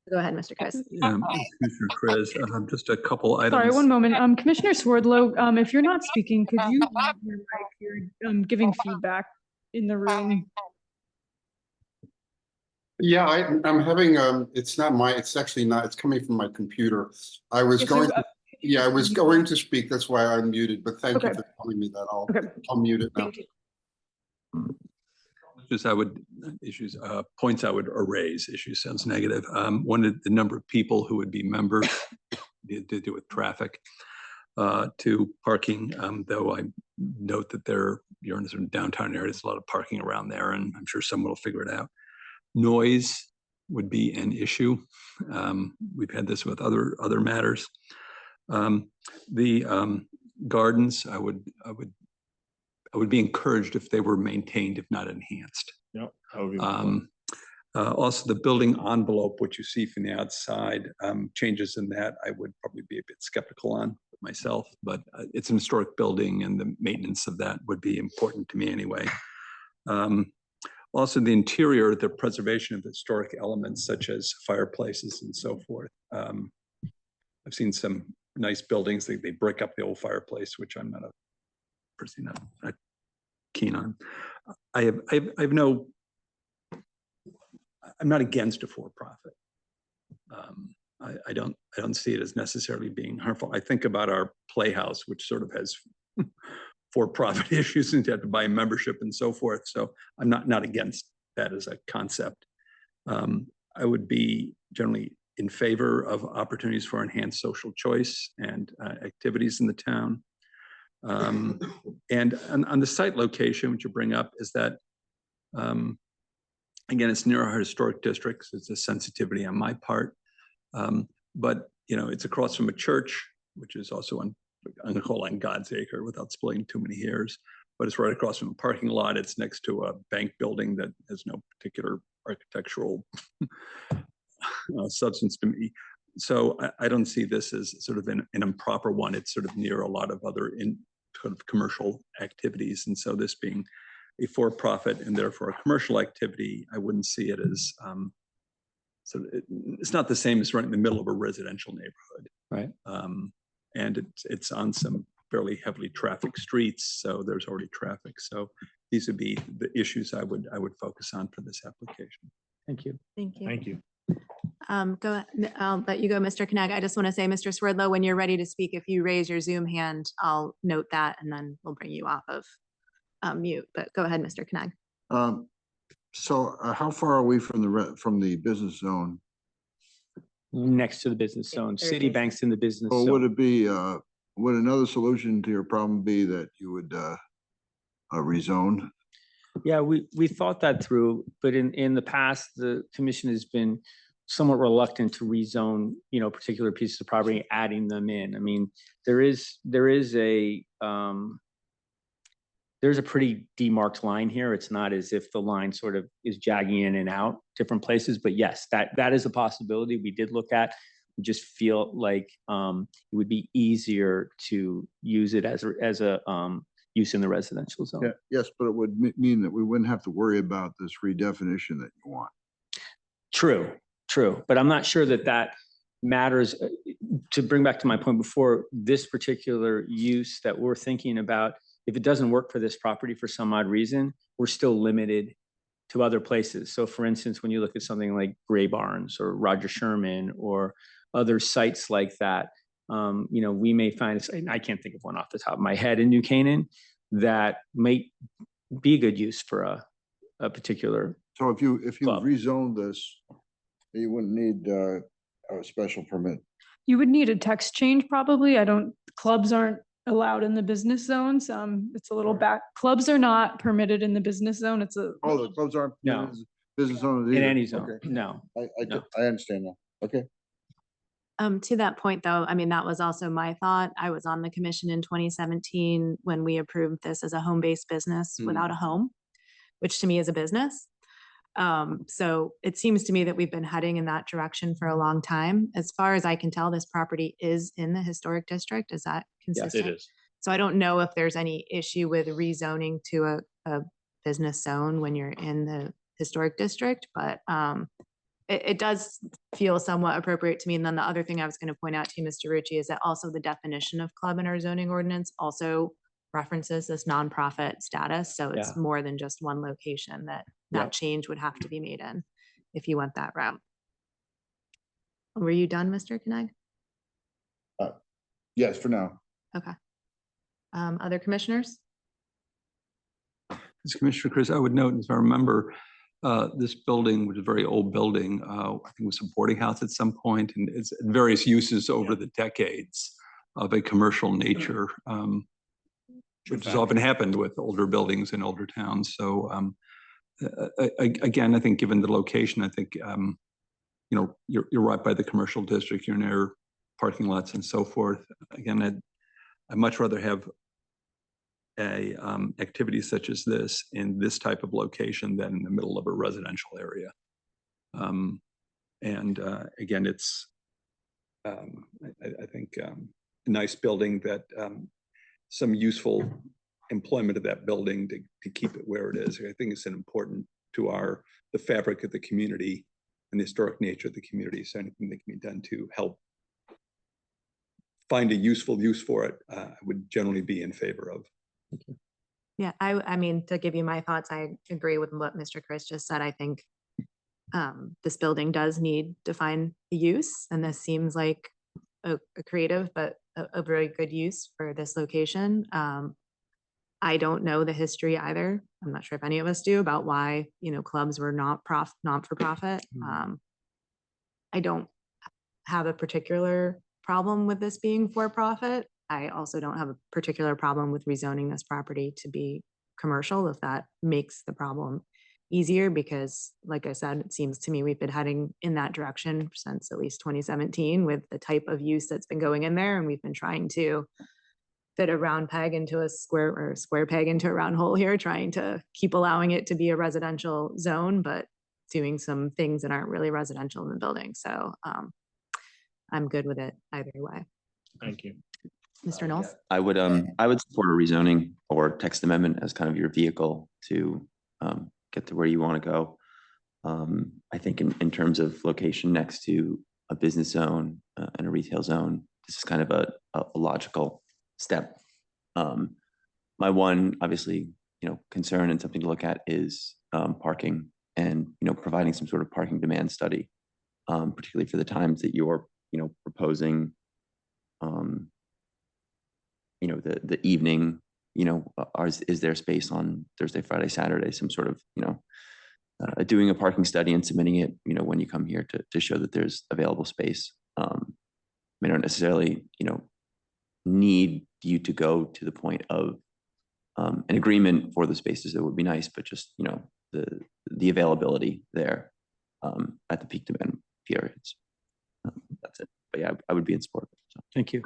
Go ahead, Mr. Chris. Commissioner Chris, just a couple items. Sorry, one moment. Commissioner Swerdlow, if you're not speaking, could you mute your mic? You're giving feedback in the room. Yeah, I'm having, it's not my, it's actually not, it's coming from my computer. I was Yeah, so, going, yeah, I was going to speak. That's why I unmuted, but thank you Okay. for telling me that. Okay. I'll mute it now. Thank you. Points I would raise, issues sounds negative. One of the number of people who would be members to do with traffic. To parking, though I note that you're in a sort of downtown area, there's a lot of parking around there, and I'm sure someone will figure it out. Noise would be an issue. We've had this with other matters. The gardens, I would be encouraged if they were maintained, if not enhanced. Yep. that would be Also, the building envelope, which you see from the outside, changes in that I would probably be a bit skeptical on myself, but it's an historic building and the maintenance of that would be important to me anyway. Also, the interior, the preservation of historic elements such as fireplaces and so forth. I've seen some nice buildings, they break up the old fireplace, which I'm not personally not keen on. I'm not against a for-profit. I don't see it as necessarily being harmful. I think about our Playhouse, which sort of has for-profit issues and you have to buy a membership and so forth. So I'm not against that as a concept. I would be generally in favor of opportunities for enhanced social choice and activities in the town. And on the site location, which you bring up, is that again, it's near our historic districts. It's a sensitivity on my part. But, it's across from a church, which is also I'm going to call on God's Acre without splitting too many hairs, but it's right across from a parking lot. It's next to a bank building that has no particular architectural substance to me. So I don't see this as sort of an improper one. It's sort of near a lot of other sort of commercial activities. And so this being a for-profit and therefore a commercial activity, I wouldn't see it as it's not the same as right in the middle of a residential neighborhood. Right. And it's on some fairly heavily trafficked streets, so there's already traffic. So these would be the issues I would focus on for this application. Thank you. Thank you. Thank you. I'll let you go, Mr. Knapp. I just want to say, Mr. Swerdlow, when you're ready to speak, if you raise your Zoom hand, I'll note that and then we'll bring you off of mute. But go ahead, Mr. Knapp. So how far are we from the business zone? Next to the business zone, Citibank's in the business Or zone. would it be, would another solution to your problem be that you would rezone? Yeah, we thought that through, but in the past, the commission has been somewhat reluctant to rezone, particular pieces of property, adding them in. I mean, there's a pretty demarked line here. It's not as if the line sort of is jagging in and out different places, but yes, that is a possibility we did look at. We just feel like it would be easier to use it as a use in the residential zone. Yeah, yes, but it would mean that we wouldn't have to worry about this redefinition that you want. True, but I'm not sure that matters. To bring back to my point before, this particular use that we're thinking about, if it doesn't work for this property for some odd reason, we're still limited to other places. So for instance, when you look at something like Gray Barnes or Roger Sherman or other sites like that, we may find, I can't think of one off the top of my head in New Canaan that might be a good use for a particular. So if you club. rezone this, you wouldn't need a special permit. You would need a text change probably. Clubs aren't allowed in the business zones. It's a little back. Clubs are not permitted in the business zone. Oh, the clubs aren't No. business zones In either. any zone, Okay. no. I understand now. Okay. To that point, though, I mean, that was also my thought. I was on the commission in 2017 when we approved this as a home-based business without a home, which to me is a business. So it seems to me that we've been heading in that direction for a long time. As far as I can tell, this property is in the historic district. Is that consistent? It is. So I don't know if there's any issue with rezoning to a business zone when you're in the historic district, but it does feel somewhat appropriate to me. And then the other thing I was going to point out to you, Mr. Rucci, is that also the definition of club in our zoning ordinance also references this nonprofit status. So it's more than just one location that change would have to be made in if you went that route. Were you done, Mr. Kenag? Yes, for now. Okay. Other commissioners? As Commissioner Chris, I would note, as I remember, this building, which is a very old building, I think was a boarding house at some point, and it's various uses over the decades of a commercial nature, which has often happened with older buildings in older towns. So again, I think given the location, I think, you're right by the commercial district, you're near parking lots and so forth. Again, I'd much rather have a activity such as this in this type of location than in the middle of a residential area. Again, it's I think a nice building that some useful employment of that building to keep it where it is. I think it's an important to the fabric of the community and the historic nature of the community. So anything that can be done to help find a useful use for it, I would generally be in favor of. Yeah, I mean, to give you my thoughts, I agree with what Mr. Chris just said. I think this building does need to find a use, and this seems like a creative but a very good use for this location. I don't know the history either. I'm not sure if any of us do, about why, clubs were not for profit. I don't have a particular problem with this being for profit. I also don't have a particular problem with rezoning this property to be commercial, if that makes the problem easier, because like I said, it seems to me we've been heading in that direction since at least 2017 with the type of use that's been going in there. And we've been trying to fit a round peg into a square, or a square peg into a round hole here, trying to keep allowing it to be a residential zone, but doing some things that aren't really residential in the building. So I'm good with it either way. Thank you. Mr. Knowles? I would support a rezoning or text amendment as kind of your vehicle to get to where you want to go. I think in terms of location next to a business zone and a retail zone, this is kind of a logical step. My one, obviously, concern and something to look at is parking, and providing some sort of parking demand study, particularly for the times that you're proposing. The evening, is there space on Thursday, Friday, Saturday, some sort of, doing a parking study and submitting it, when you come here to show that there's available space. May not necessarily, need you to go to the point of an agreement for the spaces. That would be nice, but just, the availability there at the peak demand periods. That's it. But yeah, I would be in support of it. So. Thank you.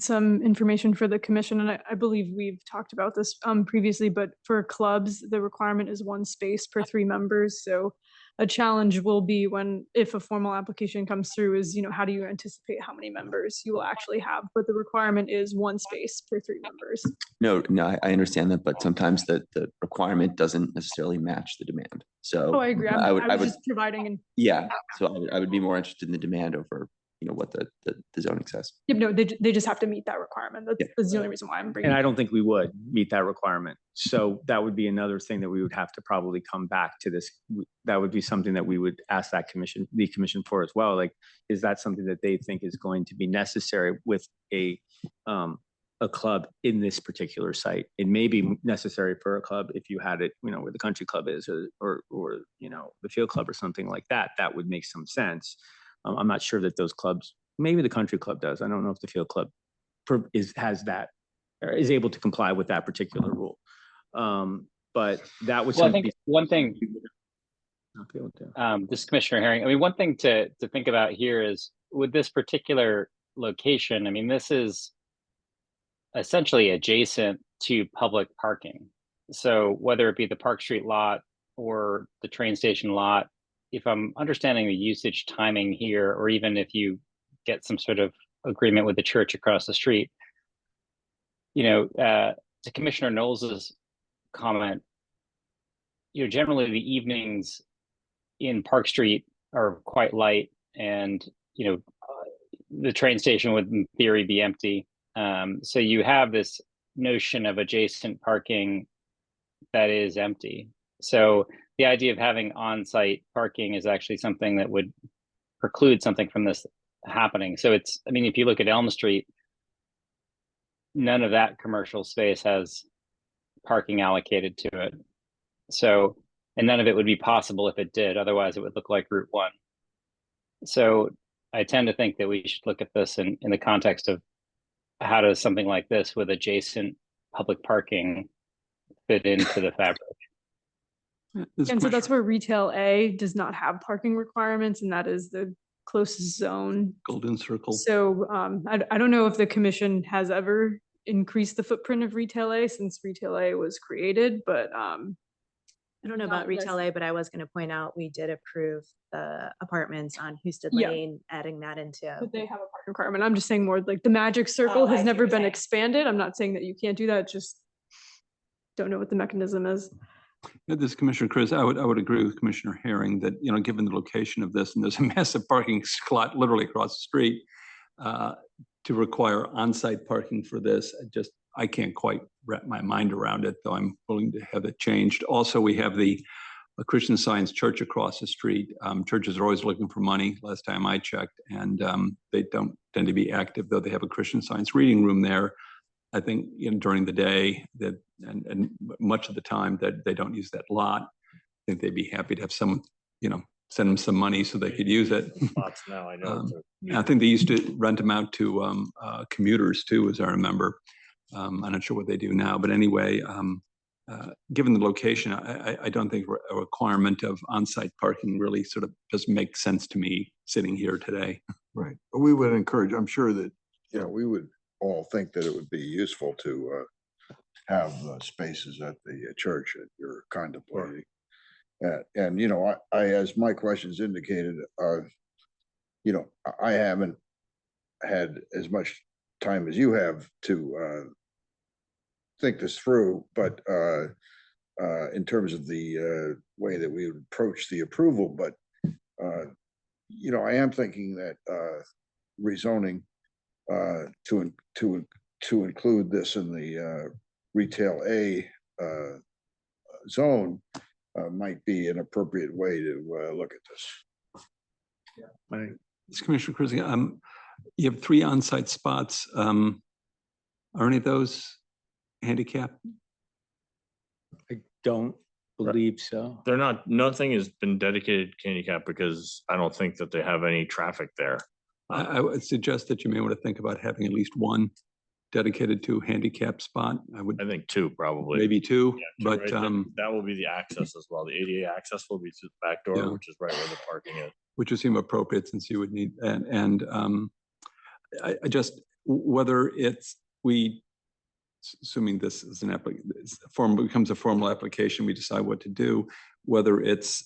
Some information for the commission, and I believe we've talked about this previously, but for clubs, the requirement is 1 space per 3 members. So a challenge will be if a formal application comes through is, how do you anticipate how many members you will actually have? But the requirement is 1 space per 3 members. No, I understand that, but sometimes the requirement doesn't necessarily match the demand. So I agree. I was just providing. Yeah, so I would be more interested in the demand over what the zoning says. Yep, no, they just have to meet that requirement. That's the only reason why I'm bringing. And I don't think we would meet that requirement. So that would be another thing that we would have to probably come back to this. That would be something that we would ask the commission for as well. Like, is that something that they think is going to be necessary with a club in this particular site? It may be necessary for a club if you had it, where the country club is, or the field club or something like that. That would make some sense. I'm not sure that those clubs, maybe the country club does. I don't know if the field club has that, or is able to comply with that particular rule. But that was I think one thing, this is Commissioner Herring. I mean, one thing to think about here is with this particular location, I mean, this is essentially adjacent to public parking. So whether it be the Park Street lot or the train station lot, if I'm understanding the usage timing here, or even if you get some sort of agreement with the church across the street, to Commissioner Knowles's comment, generally the evenings in Park Street are quite light, and the train station would in theory be empty. So you have this notion of adjacent parking that is empty. So the idea of having on-site parking is actually something that would preclude something from this happening. So it's, I mean, if you look at Elm Street, none of that commercial space has parking allocated to it. So, and none of it would be possible if it did, otherwise it would look like Route 1. So I tend to think that we should look at this in the context of how does something like this with adjacent public parking fit into the fabric? And so that's where retail A does not have parking requirements, and that is the closest zone. Golden Circle. So I don't know if the commission has ever increased the footprint of retail A since retail A was created, but I don't know about retail A, but I was going to point out, we did approve the apartments on Houston Yeah. Lane, adding that into. But they have a parking requirement. I'm just saying more like the magic circle I has see never what you're been saying. expanded. I'm not saying that you can't do that, just don't know what the mechanism is. Yeah, this Commissioner Chris, I would agree with Commissioner Herring that, you know, given the location of this, and there's a massive parking slot literally across the street, to require on-site parking for this, I can't quite wrap my mind around it, though I'm willing to have it changed. Also, we have the Christian Science Church across the street. Churches are always looking for money, last time I checked, and they don't tend to be active, though they have a Christian Science reading room there. I think, you know, during the day that and much of the time that they don't use that lot. I think they'd be happy to have someone, you know, send them some money so they could use it. Spots now, I know. I think they used to rent them out to commuters too, as I remember. I'm not sure what they do now, but anyway, given the location, I don't think a requirement of on-site parking really sort of doesn't make sense to me sitting here today. Right. But we would encourage, I'm sure that, you know, we would all think that it would be useful to have spaces at the church that you're contemplating. And, you know, I, as my questions indicated, you know, I haven't had as much time as you have to think this through, but in terms of the way that we would approach the approval, but you know, I am thinking that rezoning to include this in the retail A zone might be an appropriate way to look at this. Right. This Commissioner Chris, you have 3 on-site spots. Are any of those handicapped? I don't believe so. They're not, nothing has been dedicated to handicap because I don't think that they have any traffic there. I would suggest that you may want to think about having at least one dedicated to handicap spot. I think 2 probably. Maybe 2, Yeah, but right there. That will be the access as well. The ADA access will be through the back door, Yeah. which is right where the parking is. which would seem appropriate since you would need, and I just, whether it's, assuming this is becomes a formal application, we decide what to do, whether it's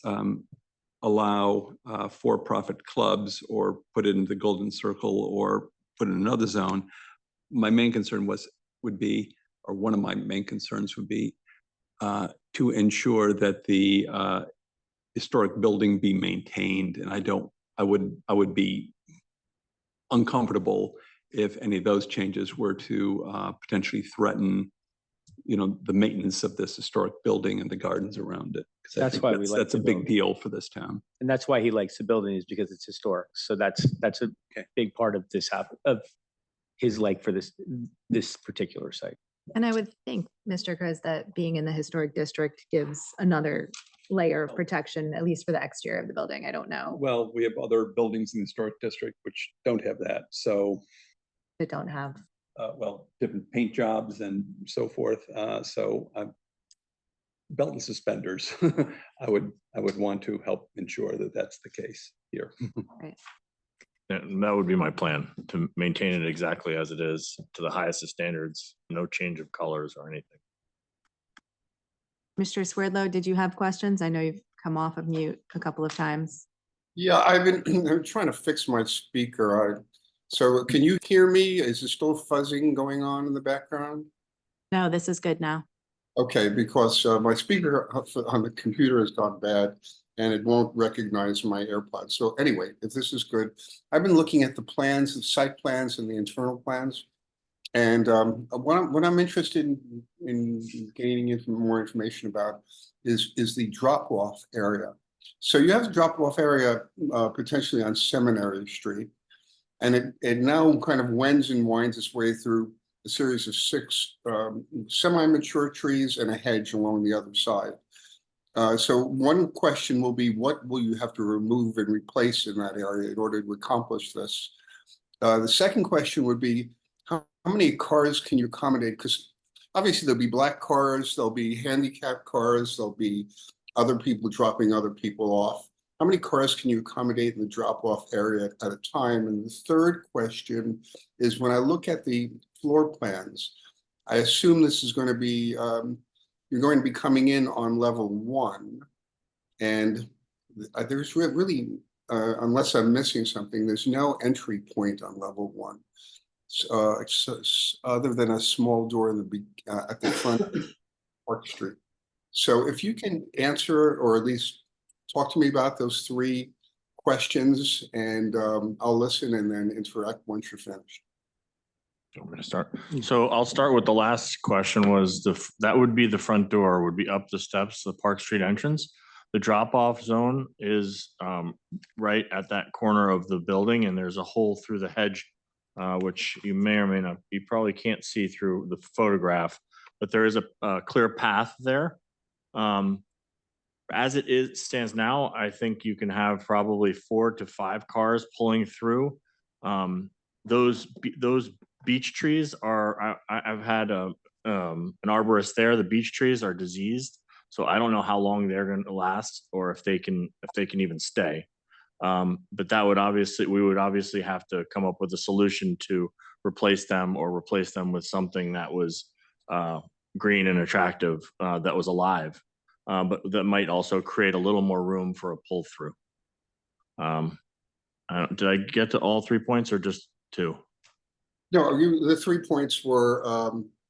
allow for-profit clubs or put it in the Golden Circle or put it in another zone. My main concern would be, or one of my main concerns would be to ensure that the historic building be maintained. And I would be uncomfortable if any of those changes were to potentially threaten, you know, the maintenance of this historic building and the gardens around it. 'Cause I That's think why we like that's a the big building. deal for this town. And that's why he likes the building, is because it's historic. So that's a big part of of his like for this particular site. And I would think, Mr. Chris, that being in the historic district gives another layer of protection, at least for the exterior of the building. I don't know. Well, we have other buildings in the historic district which don't have that. So, That don't have. well, different paint jobs and so forth. So belt and suspenders. I would want to help ensure that that's the case here. Right. And that would be my plan, to maintain it exactly as it is to the highest of standards, no change of colors or anything. Mr. Swerdlow, did you have questions? I know you've come off of mute a couple of times. Yeah, I'm trying to fix my speaker. So can you hear me? Is there still fuzzing going on in the background? No, this is good now. Okay, because my speaker on the computer has gone bad and it won't recognize my AirPods. So anyway, if this is good, I've been looking at the plans, the site plans and the internal plans. And what I'm interested in gaining more information about is the drop-off area. So you have the drop-off area potentially on Seminary Street, and it now kind of wends and winds its way through a series of 6 semi-mature trees and a hedge along the other side. So one question will be, what will you have to remove and replace in that area in order to accomplish this? The second question would be, how many cars can you accommodate? Because obviously there'll be black cars, there'll be handicapped cars, there'll be other people dropping other people off. How many cars can you accommodate in the drop-off area at a time? And the third question is, when I look at the floor plans, I assume this is going to be, you're going to be coming in on level 1. And there's really, unless I'm missing something, there's no entry point on level 1. Other than a small door in at the front of Park Street. So if you can answer, or at least talk to me about those 3 questions, and I'll listen and then interact once you're finished. I'm going to start. So I'll start with the last question. Was that would be the front door, would be up the steps, the Park Street entrance. The drop-off zone is right at that corner of the building, and there's a hole through the hedge, which you may or may not, you probably can't see through the photograph, but there is a clear path there. As it stands now, I think you can have probably 4 to 5 cars pulling through. Those beech trees are, I've had an arborist there. The beech trees are diseased, so I don't know how long they're going to last, or if they can even stay. But that would we would obviously have to come up with a solution to replace them, or replace them with something that was green and attractive, that was alive, but that might also create a little more room for a pull through. Did I get to all 3 points or just 2? No, the 3 points were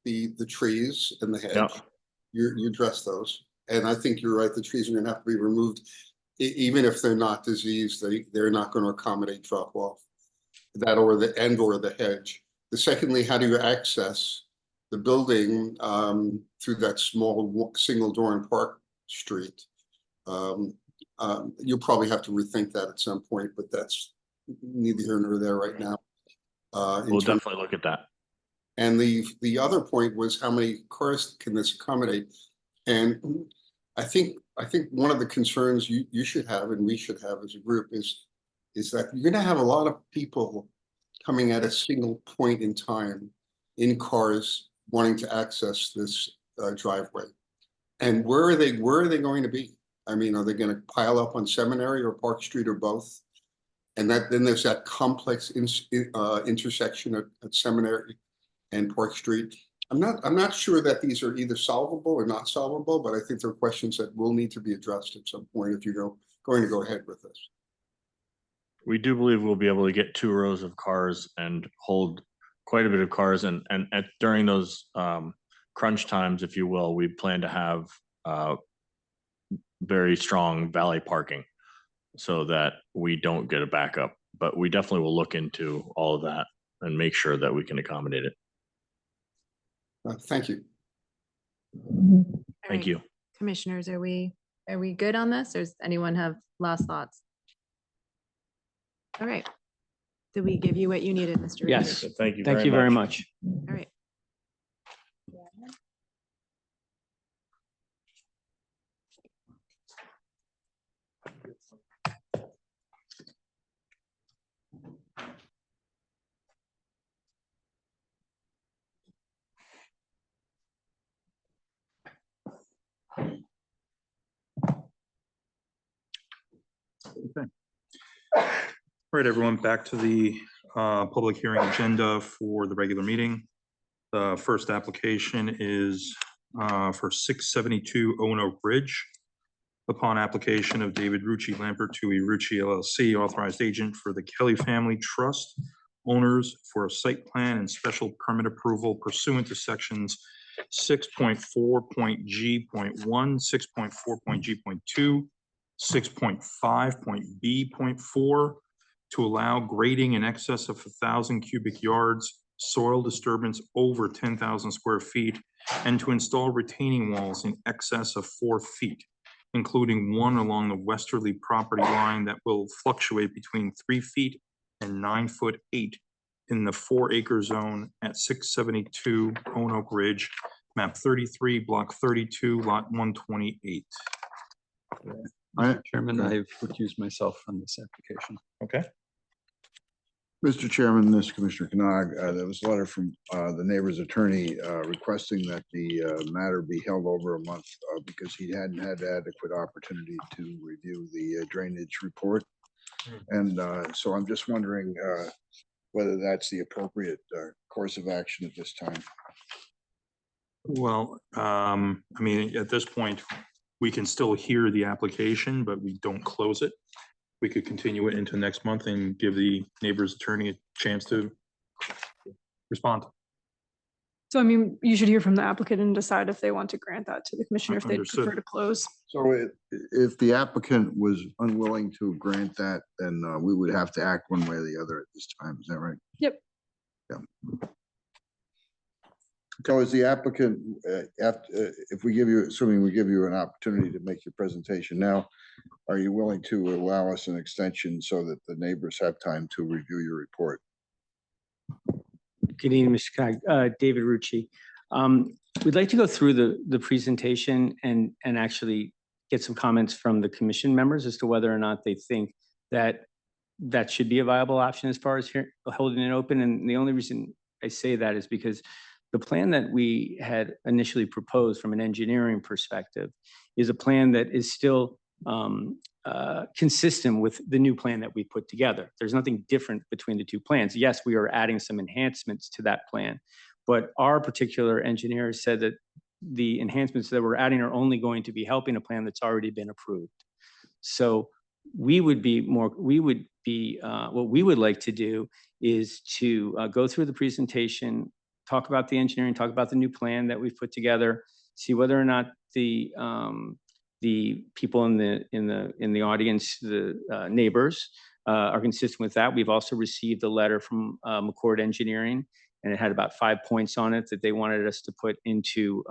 the trees and the hedge. Yep. You addressed those, and I think you're right. The trees are going to have to be removed, even if they're not diseased. They're not going to accommodate drop off. That or the hedge. Secondly, how do you access the building through that small single door in Park Street? You'll probably have to rethink that at some point, but that's neither here nor there right now. We'll definitely look at that. And the other point was, how many cars can this accommodate? And I think one of the concerns you should have, and we should have as a group, is that you're going to have a lot of people coming at a single point in time in cars wanting to access this driveway. And where are they going to be? I mean, are they going to pile up on Seminary or Park Street or both? And then there's that complex intersection at Seminary and Park Street. I'm not sure that these are either solvable or not solvable, but I think they're questions that will need to be addressed at some point if you're going to go ahead with this. We do believe we'll be able to get 2 rows of cars and hold quite a bit of cars, and during those crunch times, if you will, we plan to have very strong valet parking so that we don't get a backup. But we definitely will look into all of that and make sure that we can accommodate it. Thank you. Thank you. Commissioners, are we good on this, or does anyone have last thoughts? All right. Did we give you what you needed, Mr. Reed? Yes. Thank you. Thank you very much. All right. Okay. All right, everyone, back to the public hearing agenda for the regular meeting. The first application is for 672 Ono Bridge. Upon application of David Rucci Lampert to Rucci LLC, authorized agent for the Kelly Family Trust, owners for a site plan and special permit approval pursuant to sections 6.4.G.1, 6.4.G.2, 6.5.B.4 to allow grading in excess of 1,000 cubic yards soil disturbance over 10,000 square feet, and to install retaining walls in excess of 4 feet, including one along the westerly property line that will fluctuate between 3 feet and 9'8" in the 4-acre zone at 672 Oak Ridge, map 33, block 32, lot 128. Mr. Chairman, I've recused myself from this application. Okay. Mr. Chairman, this is Commissioner Canag. There was a letter from the neighbor's attorney requesting that the matter be held over a month because he hadn't had adequate opportunity to review the drainage report. And so I'm just wondering whether that's the appropriate course of action at this time. Well, I mean, at this point, we can still hear the application, but we don't close it. We could continue it into next month and give the neighbor's attorney a chance to respond. So I mean, you should hear from the applicant and decide if they want to grant that to the commissioner, if they'd Understood. prefer to close. So if the applicant was unwilling to grant that, then we would have to act one way or the other at this time. Is that right? Yep. Yeah. So is the applicant, if we give you, assuming we give you an opportunity to make your presentation now, are you willing to allow us an extension so that the neighbors have time to review your report? Good evening, Mr. Cog. David Rucci. We'd like to go through the presentation and actually get some comments from the commission members as to whether or not they think that that should be a viable option as far as holding it open. And the only reason I say that is because the plan that we had initially proposed from an engineering perspective is a plan that is still consistent with the new plan that we put together. There's nothing different between the two plans. Yes, we are adding some enhancements to that plan, but our particular engineer said that the enhancements that we're adding are only going to be helping a plan that's already been approved. So what we would like to do is to go through the presentation, talk about the engineering, talk about the new plan that we've put together, see whether or not the people in the audience, the neighbors, are consistent with that. We've also received a letter from McCord Engineering, and it had about 5 points on it that they wanted us to put into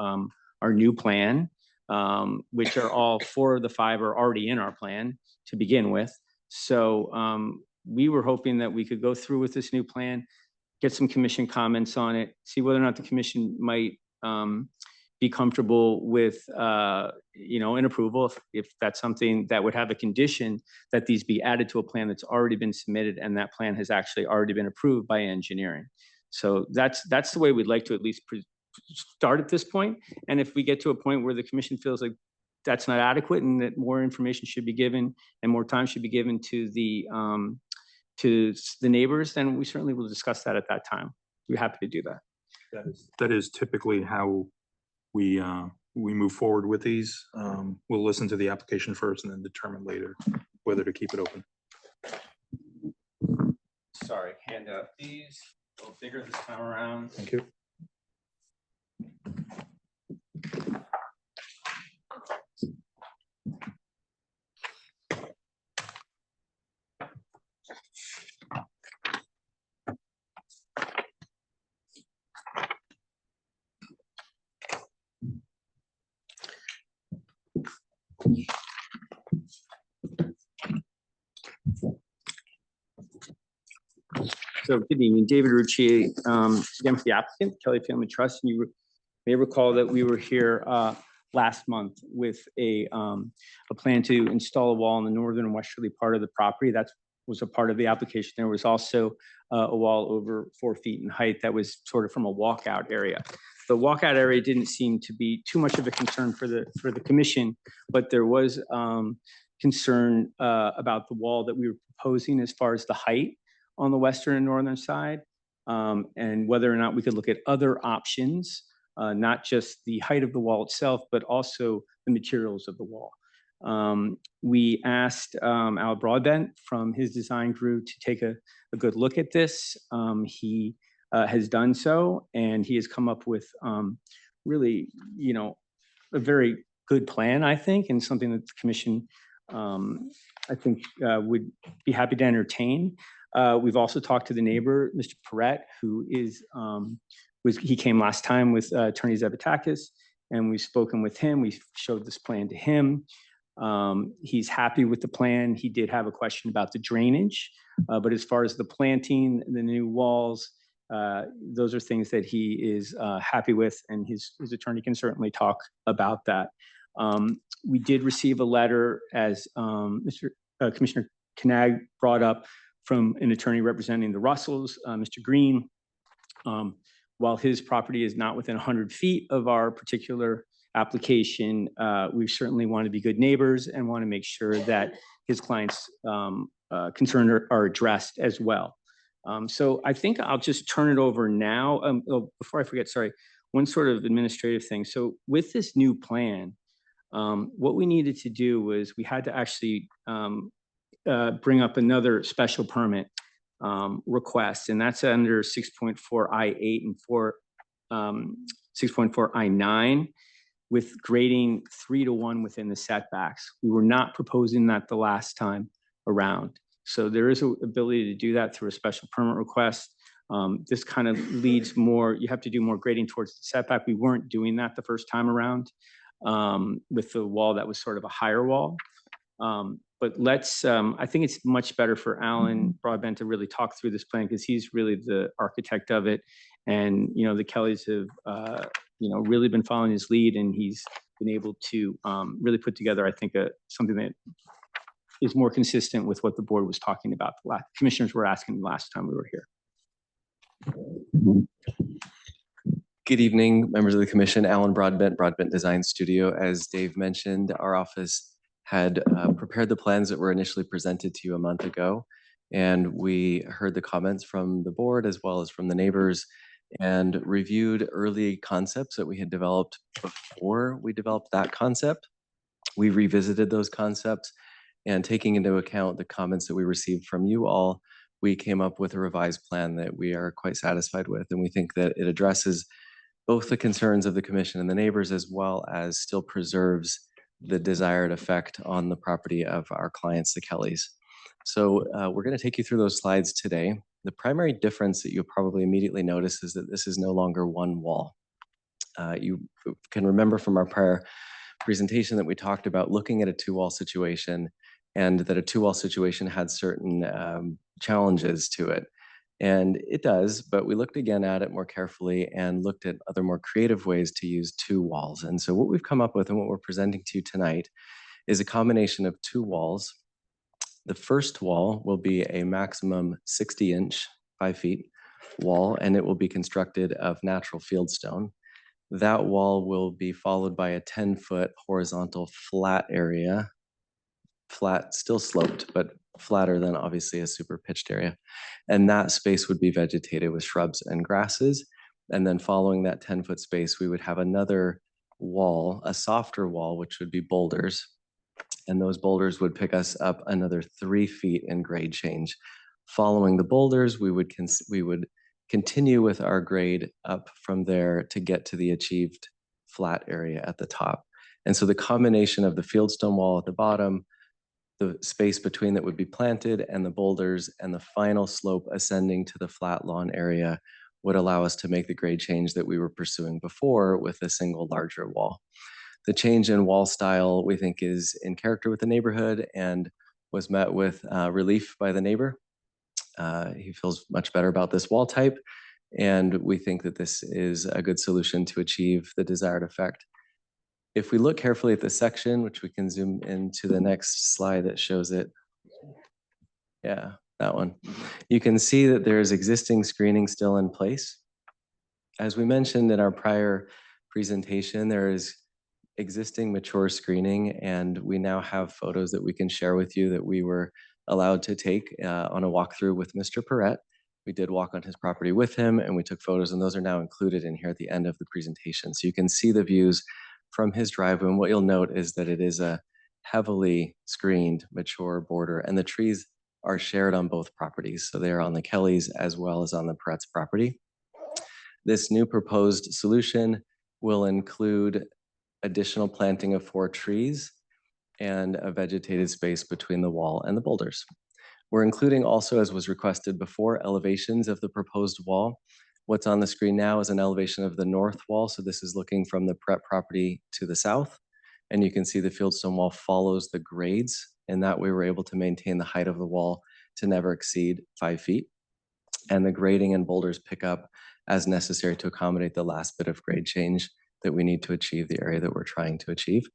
our new plan, which are all 4 of the 5 are already in our plan to begin with. So we were hoping that we could go through with this new plan, get some commission comments on it, see whether or not the commission might be comfortable with, an approval if that's something that would have a condition that these be added to a plan that's already been submitted and that plan has actually already been approved by engineering. So that's the way we'd like to at least start at this point. And if we get to a point where the commission feels like that's not adequate and that more information should be given and more time should be given to the neighbors, then we certainly will discuss that at that time. We're happy to do that. That is typically how we move forward with these. We'll listen to the application first and then determine later whether to keep it open. Sorry, hand out these, a little bigger this time around. Thank you. So good evening, David Rucci, again for the applicant, Kelly Family Trust. And you may recall that we were here last month with a plan to install a wall in the northern and westerly part of the property. That was a part of the application. There was also a wall over 4 feet in height that was sort of from a walkout area. The walkout area didn't seem to be too much of a concern for the commission, but there was concern about the wall that we were proposing as far as the height on the western and northern side, and whether or not we could look at other options, not just the height of the wall itself, but also the materials of the wall. We asked Al Broadbent from his design group to take a good look at this. He has done so, and he has come up with really, a very good plan, I think, and something that the commission, I think, would be happy to entertain. We've also talked to the neighbor, Mr. Perret, who is, he came last time with Attorney Zavatakis, and we've spoken with him. We showed this plan to him. He's happy with the plan. He did have a question about the drainage, but as far as the planting, the new walls, those are things that he is happy with, and his attorney can certainly talk about that. We did receive a letter, as Commissioner Knag brought up, from an attorney representing the Russells, Mr. Green. While his property is not within 100 feet of our particular application, we certainly want to be good neighbors and want to make sure that his clients' concerns are addressed as well. So I think I'll just turn it over now. Before I forget, sorry, one sort of administrative thing. So with this new plan, what we needed to do was we had to actually bring up another special permit request, and that's under 6.4 I-8 and 6.4 I-9 with grading 3-to-1 within the setbacks. We were not proposing that the last time around. So there is an ability to do that through a special permit request. This kind of leads more, you have to do more grading towards the setback. We weren't doing that the first time around with the wall that was sort of a higher wall. But let's, I think it's much better for Alan Broadbent to really talk through this plan because he's really the architect of it. And, you know, the Kellys have, you know, really been following his lead, and he's been able to really put together, I think, something that is more consistent with what the board was talking about. The commissioners were asking last time we were here. Good evening, members of the commission. Alan Broadbent, Broadbent Design Studio. As Dave mentioned, our office had prepared the plans that were initially presented to you a month ago, and we heard the comments from the board as well as from the neighbors and reviewed early concepts that we had developed before we developed that concept. We revisited those concepts, and taking into account the comments that we received from you all, we came up with a revised plan that we are quite satisfied with, and we think that it addresses both the concerns of the commission and the neighbors, as well as still preserves the desired effect on the property of our clients, the Kellys. So we're going to take you through those slides today. The primary difference that you'll probably immediately notice is that this is no longer one wall. You can remember from our prior presentation that we talked about looking at a two-wall situation, and that a two-wall situation had certain challenges to it. And it does, but we looked again at it more carefully and looked at other more creative ways to use two walls. And so what we've come up with and what we're presenting to you tonight is a combination of two walls. The first wall will be a maximum 60-inch, 5 feet wall, and it will be constructed of natural fieldstone. That wall will be followed by a 10-foot horizontal flat area, flat, still sloped, but flatter than obviously a super pitched area. And that space would be vegetated with shrubs and grasses. And then following that 10-foot space, we would have another wall, a softer wall, which would be boulders. And those boulders would pick us up another 3 feet in grade change. Following the boulders, we would continue with our grade up from there to get to the achieved flat area at the top. And so the combination of the fieldstone wall at the bottom, the space between that would be planted, and the boulders, and the final slope ascending to the flat lawn area would allow us to make the grade change that we were pursuing before with a single larger wall. The change in wall style, we think, is in character with the neighborhood and was met with relief by the neighbor. He feels much better about this wall type, and we think that this is a good solution to achieve the desired effect. If we look carefully at the section, which we can zoom into the next slide that shows it. Yeah, that one. You can see that there is existing screening still in place. As we mentioned in our prior presentation, there is existing mature screening, and we now have photos that we can share with you that we were allowed to take on a walkthrough with Mr. Perret. We did walk on his property with him, and we took photos, and those are now included in here at the end of the presentation. So you can see the views from his driveway, and what you'll note is that it is a heavily screened mature border, and the trees are shared on both properties. So they are on the Kellys as well as on the Perret's property. This new proposed solution will include additional planting of 4 trees and a vegetated space between the wall and the boulders. We're including also, as was requested before, elevations of the proposed wall. What's on the screen now is an elevation of the north wall. So this is looking from the Pratt property to the south. And you can see the fieldstone wall follows the grades. And that way we're able to maintain the height of the wall to never exceed 5 feet. And the grading and boulders pick up as necessary to accommodate the last bit of grade change that we need to achieve the area that we're trying to achieve.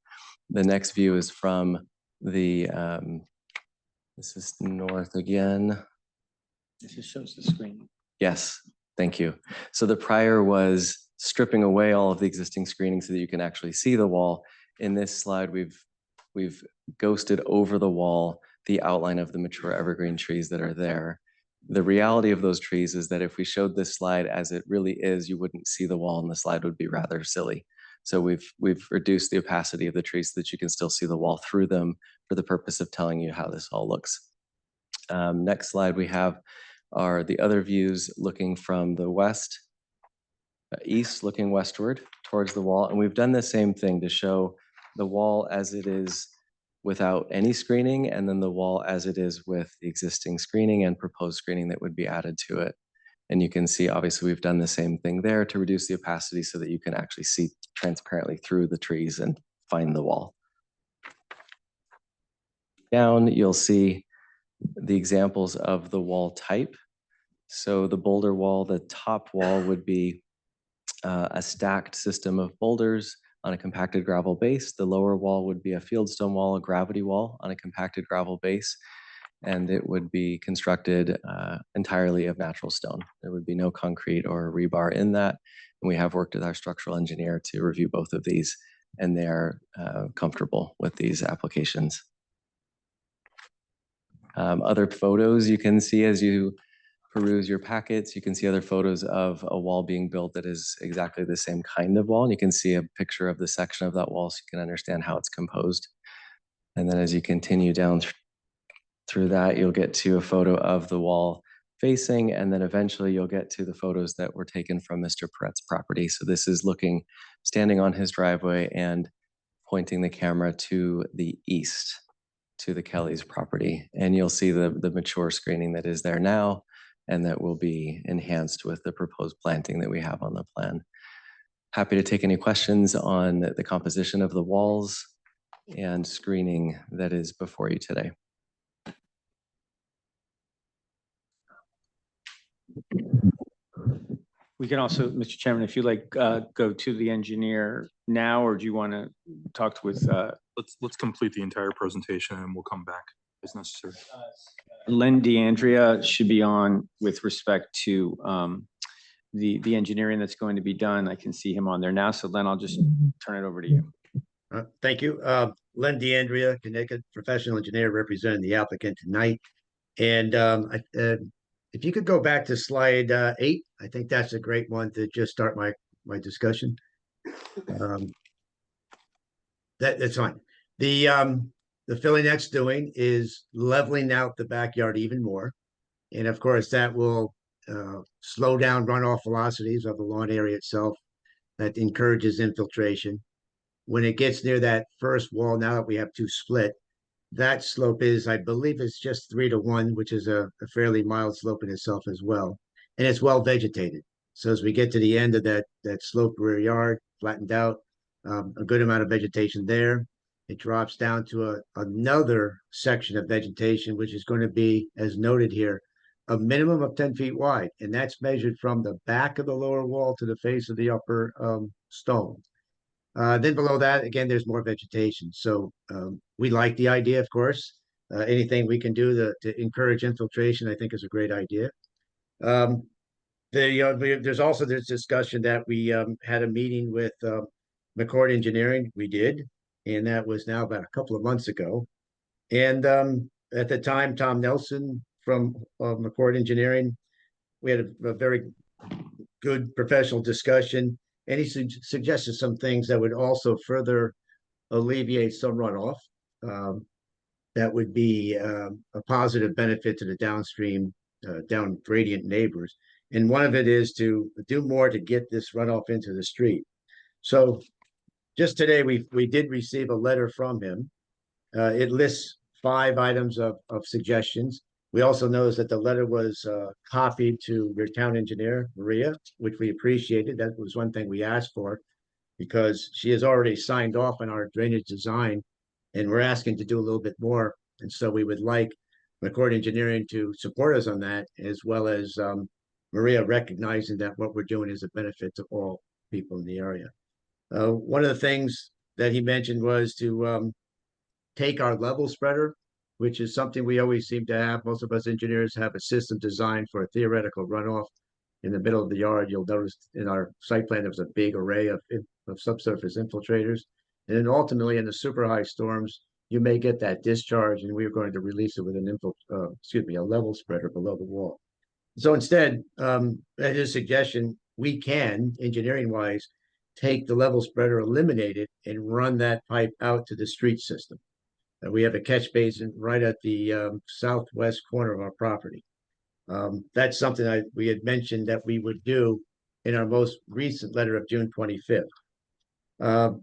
The next view is from the, this is north again. This just shows the screen. Yes, thank you. So the prior was stripping away all of the existing screening so that you can actually see the wall. In this slide, we've ghosted over the wall the outline of the mature evergreen trees that are there. The reality of those trees is that if we showed this slide as it really is, you wouldn't see the wall and the slide would be rather silly. So we've reduced the opacity of the trees so that you can still see the wall through them for the purpose of telling you how this all looks. Next slide we have are the other views looking from the west, east, looking westward towards the wall. And we've done the same thing to show the wall as it is without any screening, and then the wall as it is with the existing screening and proposed screening that would be added to it. And you can see, obviously, we've done the same thing there to reduce the opacity so that you can actually see transparently through the trees and find the wall. Down, you'll see the examples of the wall type. So the boulder wall, the top wall would be a stacked system of boulders on a compacted gravel base. The lower wall would be a fieldstone wall, a gravity wall on a compacted gravel base, and it would be constructed entirely of natural stone. There would be no concrete or rebar in that. And we have worked with our structural engineer to review both of these, and they are comfortable with these applications. Other photos you can see as you peruse your packets, you can see other photos of a wall being built that is exactly the same kind of wall. And you can see a picture of the section of that wall so you can understand how it's composed. And then as you continue down through that, you'll get to a photo of the wall facing, and then eventually you'll get to the photos that were taken from Mr. Pratt's property. So this is looking, standing on his driveway and pointing the camera to the east, to the Kelly's property. And you'll see the mature screening that is there now, and that will be enhanced with the proposed planting that we have on the plan. Happy to take any questions on the composition of the walls and screening that is before you today. We can also, Mr. Chairman, if you like, go to the engineer now, or do you want to talk with? Let's complete the entire presentation and we'll come back as necessary. Len DeAndrea should be on with respect to the engineering that's going to be done. I can see him on there now. So Len, I'll just turn it over to you. Thank you. Len DeAndrea, Connecticut professional engineer representing the applicant tonight. And if you could go back to slide 8, I think that's a great one to just start my discussion. That's fine. The filling that's doing is leveling out the backyard even more. And of course, that will slow down runoff velocities of the lawn area itself. That encourages infiltration. When it gets near that first wall, now that we have 2 split, that slope is, I believe it's just 3 to 1, which is a fairly mild slope in itself as well. And it's well vegetated. So as we get to the end of that sloped rear yard, flattened out, a good amount of vegetation there. It drops down to another section of vegetation, which is going to be, as noted here, a minimum of 10 feet wide. And that's measured from the back of the lower wall to the face of the upper stone. Then below that, again, there's more vegetation. So we like the idea, of course. Anything we can do to encourage infiltration, I think, is a great idea. There's also this discussion that we had a meeting with McCord Engineering. We did. And that was now about a couple of months ago. And at the time, Tom Nelson from McCord Engineering, we had a very good professional discussion. And he suggested some things that would also further alleviate some runoff. That would be a positive benefit to the downstream, down gradient neighbors. And one of it is to do more to get this runoff into the street. So just today, we did receive a letter from him. It lists 5 items of suggestions. We also noticed that the letter was copied to your town engineer, Maria, which we appreciated. That was one thing we asked for because she has already signed off on our drainage design and we're asking to do a little bit more. And so we would like McCord Engineering to support us on that, as well as Maria recognizing that what we're doing is a benefit to all people in the area. One of the things that he mentioned was to take our level spreader, which is something we always seem to have. Most of us engineers have a system designed for a theoretical runoff in the middle of the yard. You'll notice in our site plan, there was a big array of subsurface infiltrators. And then ultimately in the super high storms, you may get that discharge and we are going to release it with a level spreader below the wall. So instead, at his suggestion, we can, engineering wise, take the level spreader, eliminate it, and run that pipe out to the street system. We have a catch basin right at the southwest corner of our property. That's something we had mentioned that we would do in our most recent letter of June 25th.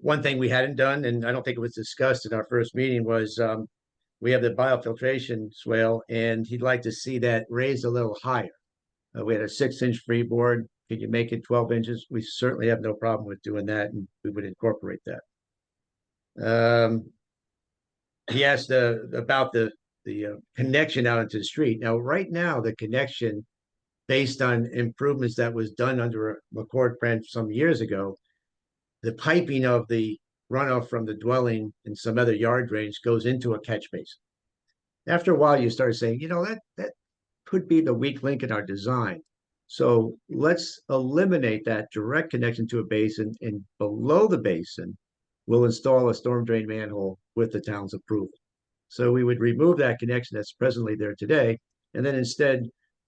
One thing we hadn't done, and I don't think it was discussed in our first meeting, was we have the biofiltration swale, and he'd like to see that raised a little higher. We had a 6-inch freeboard. Can you make it 12 inches? We certainly have no problem with doing that, and we would incorporate that. He asked about the connection out into the street. Now, right now, the connection, based on improvements that was done under a McCord plan some years ago, the piping of the runoff from the dwelling and some other yard drains goes into a catch basin. After a while, you start saying, that could be the weak link in our design. So let's eliminate that direct connection to a basin, and below the basin, we'll install a storm drain manhole with the town's approval. So we would remove that connection that's presently there today, and then instead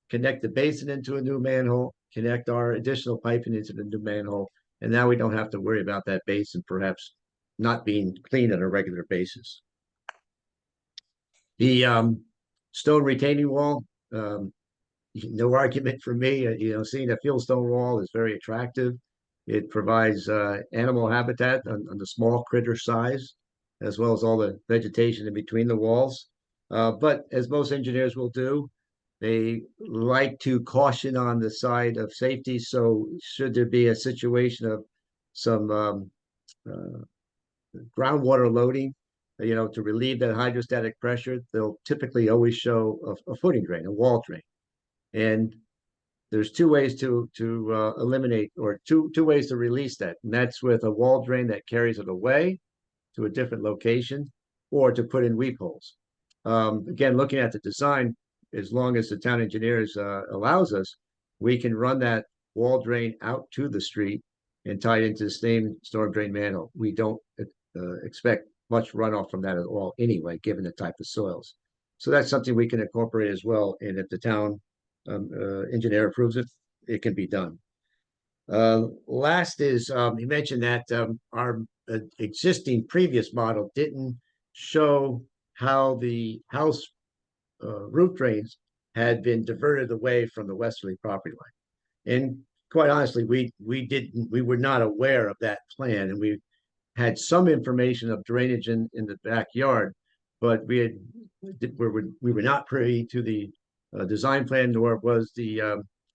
connect the basin into a new manhole, connect our additional piping into the new manhole, and now we don't have to worry about that basin perhaps not being cleaned on a regular basis. The stone retaining wall, no argument for me. Seeing a fieldstone wall is very attractive. It provides animal habitat on the small critter size, as well as all the vegetation in between the walls. But as most engineers will do, they like to caution on the side of safety. So should there be a situation of some groundwater loading, to relieve that hydrostatic pressure, they'll typically always show a footing drain, a wall drain. And there's two ways to eliminate, or two ways to release that. And that's with a wall drain that carries it away to a different location, or to put in weep holes. Again, looking at the design, as long as the town engineers allows us, we can run that wall drain out to the street and tie it into the same storm drain manhole. We don't expect much runoff from that at all anyway, given the type of soils. So that's something we can incorporate as well. And if the town engineer approves it, it can be done. Last is, he mentioned that our existing previous model didn't show how the house roof drains had been diverted away from the westerly property line. And quite honestly, we were not aware of that plan, and we had some information of drainage in the backyard, but we were not privy to the design plan, nor was the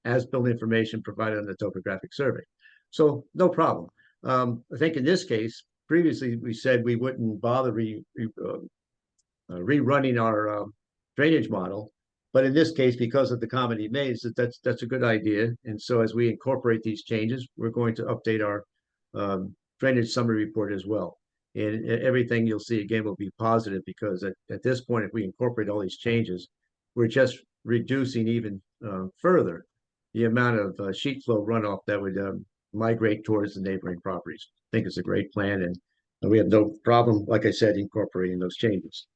as-built information provided on the topographic survey. So no problem. I think in this case, previously we said we wouldn't bother rerunning our drainage model, but in this case, because of the comment he made, that's a good idea. And so as we incorporate these changes, we're going to update our drainage summary report as well. And everything you'll see again will be positive, because at this point, if we incorporate all these changes, we're just reducing even further the amount of sheet flow runoff that would migrate towards the neighboring properties. I think it's a great plan, and we have no problem, like I said, incorporating those changes.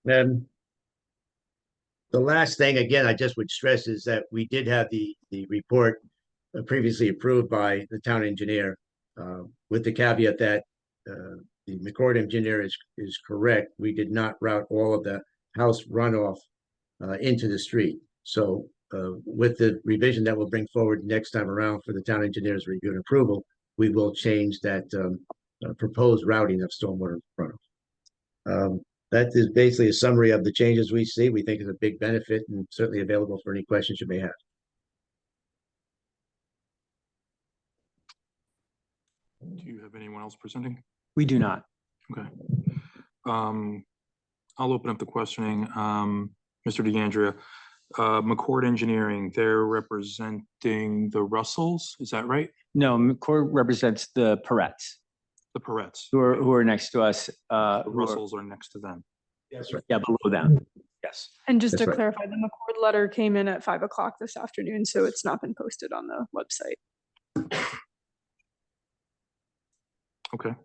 And the last thing, again, I just would stress is that we did have the report previously approved by the town engineer, with the caveat that the McCord engineer is correct. We did not route all of the house runoff into the street. So with the revision that we'll bring forward next time around for the town engineer's review and approval, we will change that proposed routing of stormwater runoff. that is basically a summary of the changes we see. We think is a big benefit and certainly available for any questions you may have. Do you have anyone else presenting? We do not. Okay. I'll open up the questioning. Mr. DeAndrea, McCord Engineering, they're representing the Russells, is that right? No, McCord represents the Peretz, The Peretz. who are next to us. The Russells are next to them. That's right. Yeah, below them. Yes. And just That's to right. clarify, the McCord letter came in at 5 o'clock this afternoon, so it's not been posted on the website. Okay.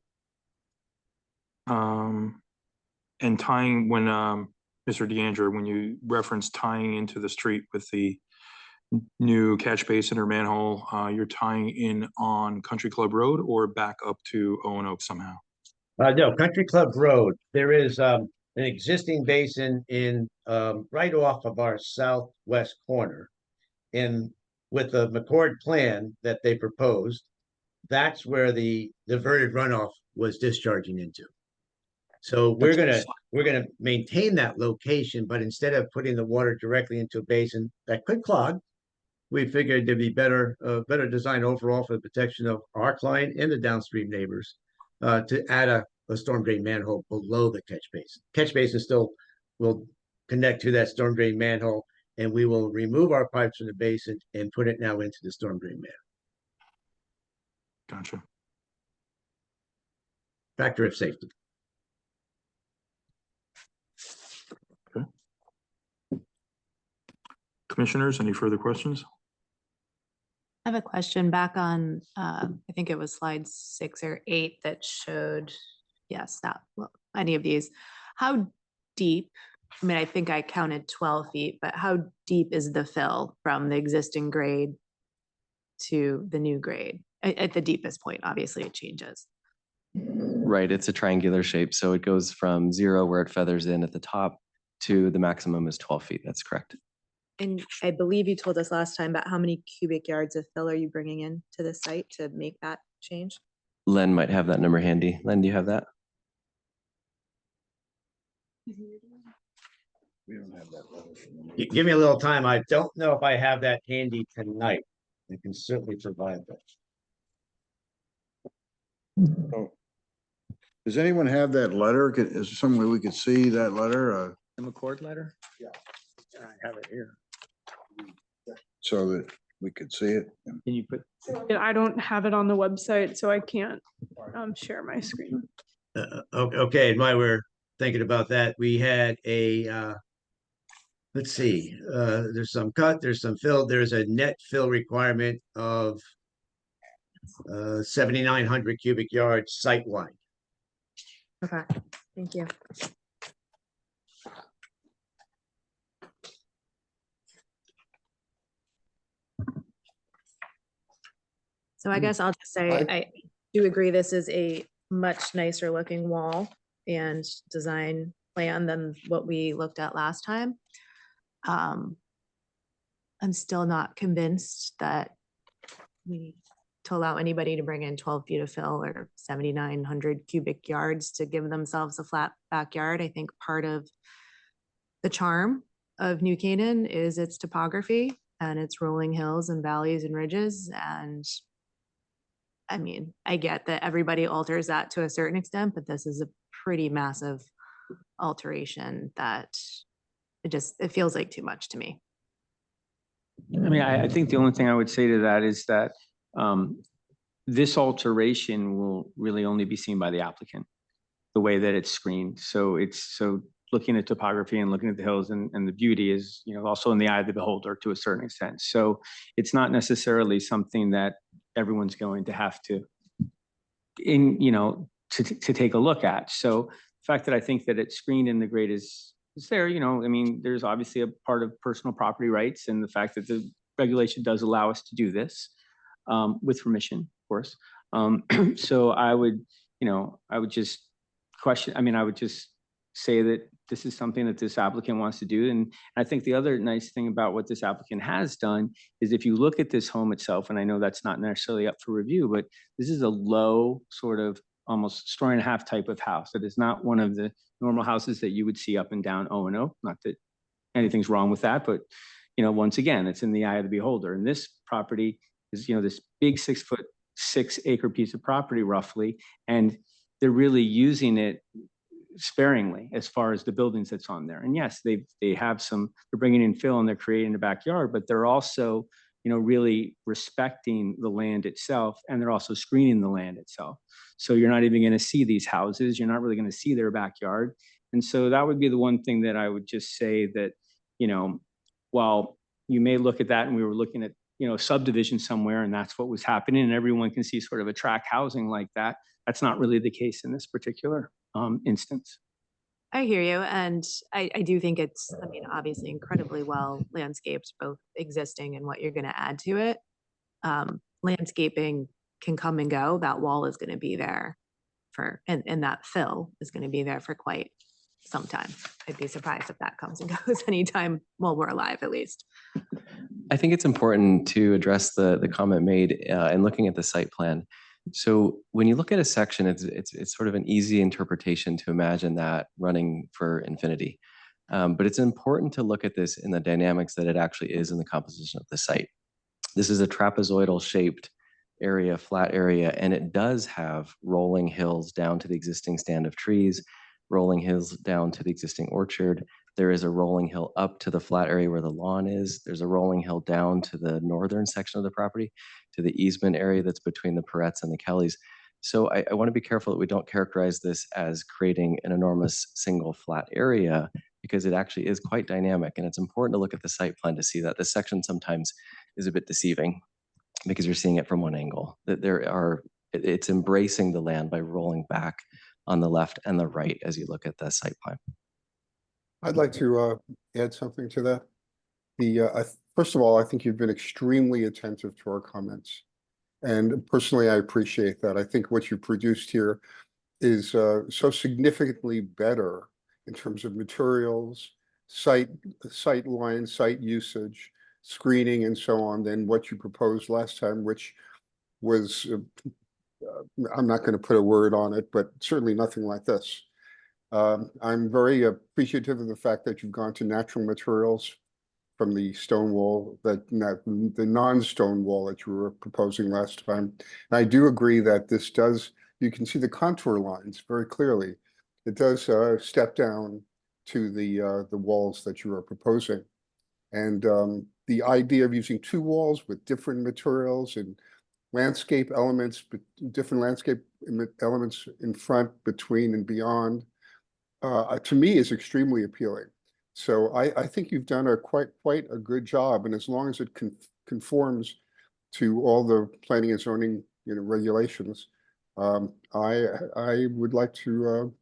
And tying, when, Mr. DeAndrea, when you reference tying into the street with the new catch basin or manhole, you're tying in on Country Club Road or back up to Owen Oak somehow? No, Country Club Road, there is an existing basin in right off of our southwest corner. And with the McCord plan that they proposed, that's where the diverted runoff was discharging into. So we're gonna maintain that location, but instead of putting the water directly into a basin that could clog, we figured there'd be better design overall for the protection of our client and the downstream neighbors to add a storm drain manhole below the catch basin. Catch basin still will connect to that storm drain manhole, and we will remove our pipes from the basin and put it now into the storm drain manhole. Gotcha. Factor of safety. Commissioners, any further questions? I have a question back on, I think it was slide 6 or 8 that showed, yes, that, well, any of these. How deep, I mean, I think I counted 12 feet, but how deep is the fill from the existing grade to the new grade? At the deepest point, obviously it changes. Right, it's a triangular shape, so it goes from 0 where it feathers in at the top to the maximum is 12 feet. That's correct. And I believe you told us last time about how many cubic yards of fill are you bringing in to the site to make that change? Len might have that number handy. Len, do you have that? We don't have that. Give me a little time. I don't know if I have that handy tonight. I can certainly provide that. Oh. Does anyone have that letter? Is there some way we could see that letter? The McCord letter? Yeah. I have it here. So that we could see it? Can you put? I don't have it on the website, so I can't share my screen. Okay, and while we're thinking about that, we had a, let's see, there's some cut, there's some fill, there's a net fill requirement of 7,900 cubic yards site-wide. Okay, thank you. So I guess I'll just say, I do agree this is a much nicer looking wall and design plan than what we looked at last time. I'm still not convinced that we need to allow anybody to bring in 12 feet of fill or 7,900 cubic yards to give themselves a flat backyard. I think part of the charm of New Canaan is its topography and its rolling hills and valleys and ridges. And I mean, I get that everybody alters that to a certain extent, but this is a pretty massive alteration that it feels like too much to me. I mean, I think the only thing I would say to that is that this alteration will really only be seen by the applicant, the way that it's screened. So looking at topography and looking at the hills and the beauty is, also in the eye of the beholder to a certain extent. So it's not necessarily something that everyone's going to have to to take a look at. So the fact that I think that it's screened in the grade is there, I mean, there's obviously a part of personal property rights and the fact that the regulation does allow us to do this with permission, of course. So I would just I would just say that this is something that this applicant wants to do. And I think the other nice thing about what this applicant has done is if you look at this home itself, and I know that's not necessarily up for review, but this is a low sort of almost story and a half type of house. It is not one of the normal houses that you would see up and down O&O. Not that anything's wrong with that, but once again, it's in the eye of the beholder. And this property is, this big 6'6" acre piece of property roughly, and they're really using it sparingly as far as the buildings that's on there. And yes, they're bringing in fill and they're creating a backyard, but they're also, really respecting the land itself, and they're also screening the land itself. So you're not even going to see these houses. You're not really going to see their backyard. And so that would be the one thing that I would just say that, while you may look at that and we were looking at, subdivision somewhere and that's what was happening and everyone can see sort of a tract housing like that, that's not really the case in this particular instance. I hear you. And I do think it's, obviously incredibly well landscaped, both existing and what you're going to add to it. Landscaping can come and go. That wall is going to be there and that fill is going to be there for quite some time. I'd be surprised if that comes and goes anytime while we're alive, at least. I think it's important to address the comment made in looking at the site plan. So when you look at a section, it's sort of an easy interpretation to imagine that running for infinity. But it's important to look at this in the dynamics that it actually is in the composition of the site. This is a trapezoidal shaped area, flat area, and it does have rolling hills down to the existing stand of trees, rolling hills down to the existing orchard. There is a rolling hill up to the flat area where the lawn is. There's a rolling hill down to the northern section of the property, to the easement area that's between the Peretz and the Kellys. So I want to be careful that we don't characterize this as creating an enormous single flat area, because it actually is quite dynamic. And it's important to look at the site plan to see that this section sometimes is a bit deceiving because you're seeing it from one angle. That it's embracing the land by rolling back on the left and the right as you look at the site plan. I'd like to add something to that. First of all, I think you've been extremely attentive to our comments. And personally, I appreciate that. I think what you produced here is so significantly better in terms of materials, site lines, site usage, screening, and so on than what you proposed last time, which was, I'm not going to put a word on it, but certainly nothing like this. I'm very appreciative of the fact that you've gone to natural materials from the stone wall, the non-stone wall that you were proposing last time. And I do agree that this does, you can see the contour lines very clearly. It does step down to the walls that you are proposing. And the idea of using two walls with different materials and landscape elements, different landscape elements in front, between, and beyond, to me is extremely appealing. So I think you've done quite a good job, and as long as it conforms to all the planning and zoning regulations, I would like to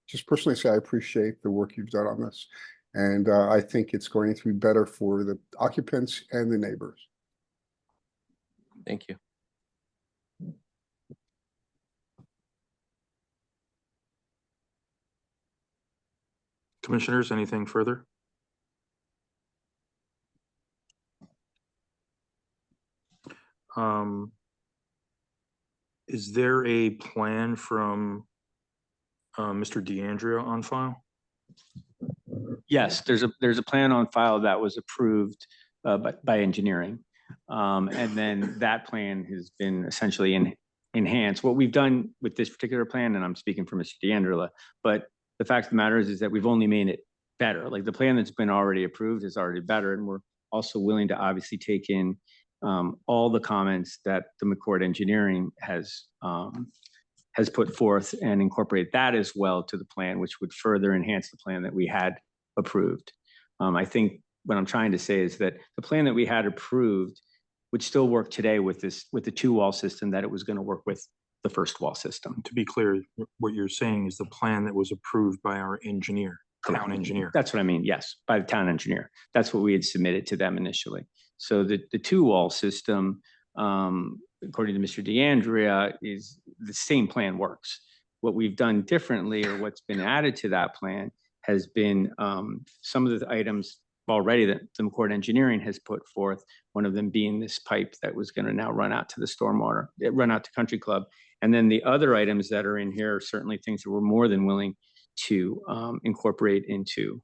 just personally say I appreciate the work you've done on this, and I think it's going to be better for the occupants and the neighbors. Thank you. Commissioners, anything further? Is there a plan from Mr. DeAndrea on file? Yes, there's a plan on file that was approved by engineering. And then that plan has been essentially enhanced. What we've done with this particular plan, and I'm speaking for Mr. DeAndrea, but the fact of the matter is that we've only made it better. Like the plan that's been already approved is already better. And we're also willing to obviously take in all the comments that the McCord Engineering has put forth and incorporate that as well to the plan, which would further enhance the plan that we had approved. I think what I'm trying to say is that the plan that we had approved would still work today with the two wall system that it was going to work with the first wall system. To be clear, what you're saying is the plan that was approved by our engineer, town engineer. That's what I mean. Yes, by the town engineer. That's what we had submitted to them initially. So the two wall system, according to Mr. DeAndrea, is the same plan works. What we've done differently, or what's been added to that plan, has been some of the items already that the McCord Engineering has put forth, one of them being this pipe that was going to now run out to the stormwater, run out to Country Club. And then the other items that are in here are certainly things that we're more than willing to incorporate into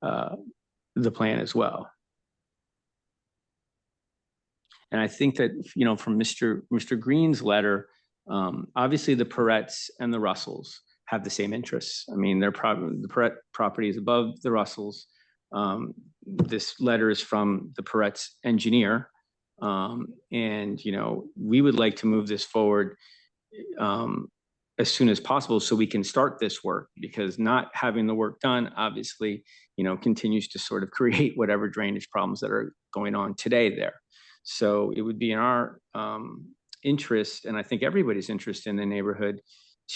the plan as well. And I think that, you know, from Mr. Green's letter, obviously the Peretts and the Russells have the same interests. I mean, the Perrett property is above the Russells. This letter is from the Peretts engineer. And, you know, we would like to move this forward as soon as possible so we can start this work, because not having the work done, obviously, you know, continues to sort of create whatever drainage problems that are going on today there. So it would be in our interest, and I think everybody's interest in the neighborhood,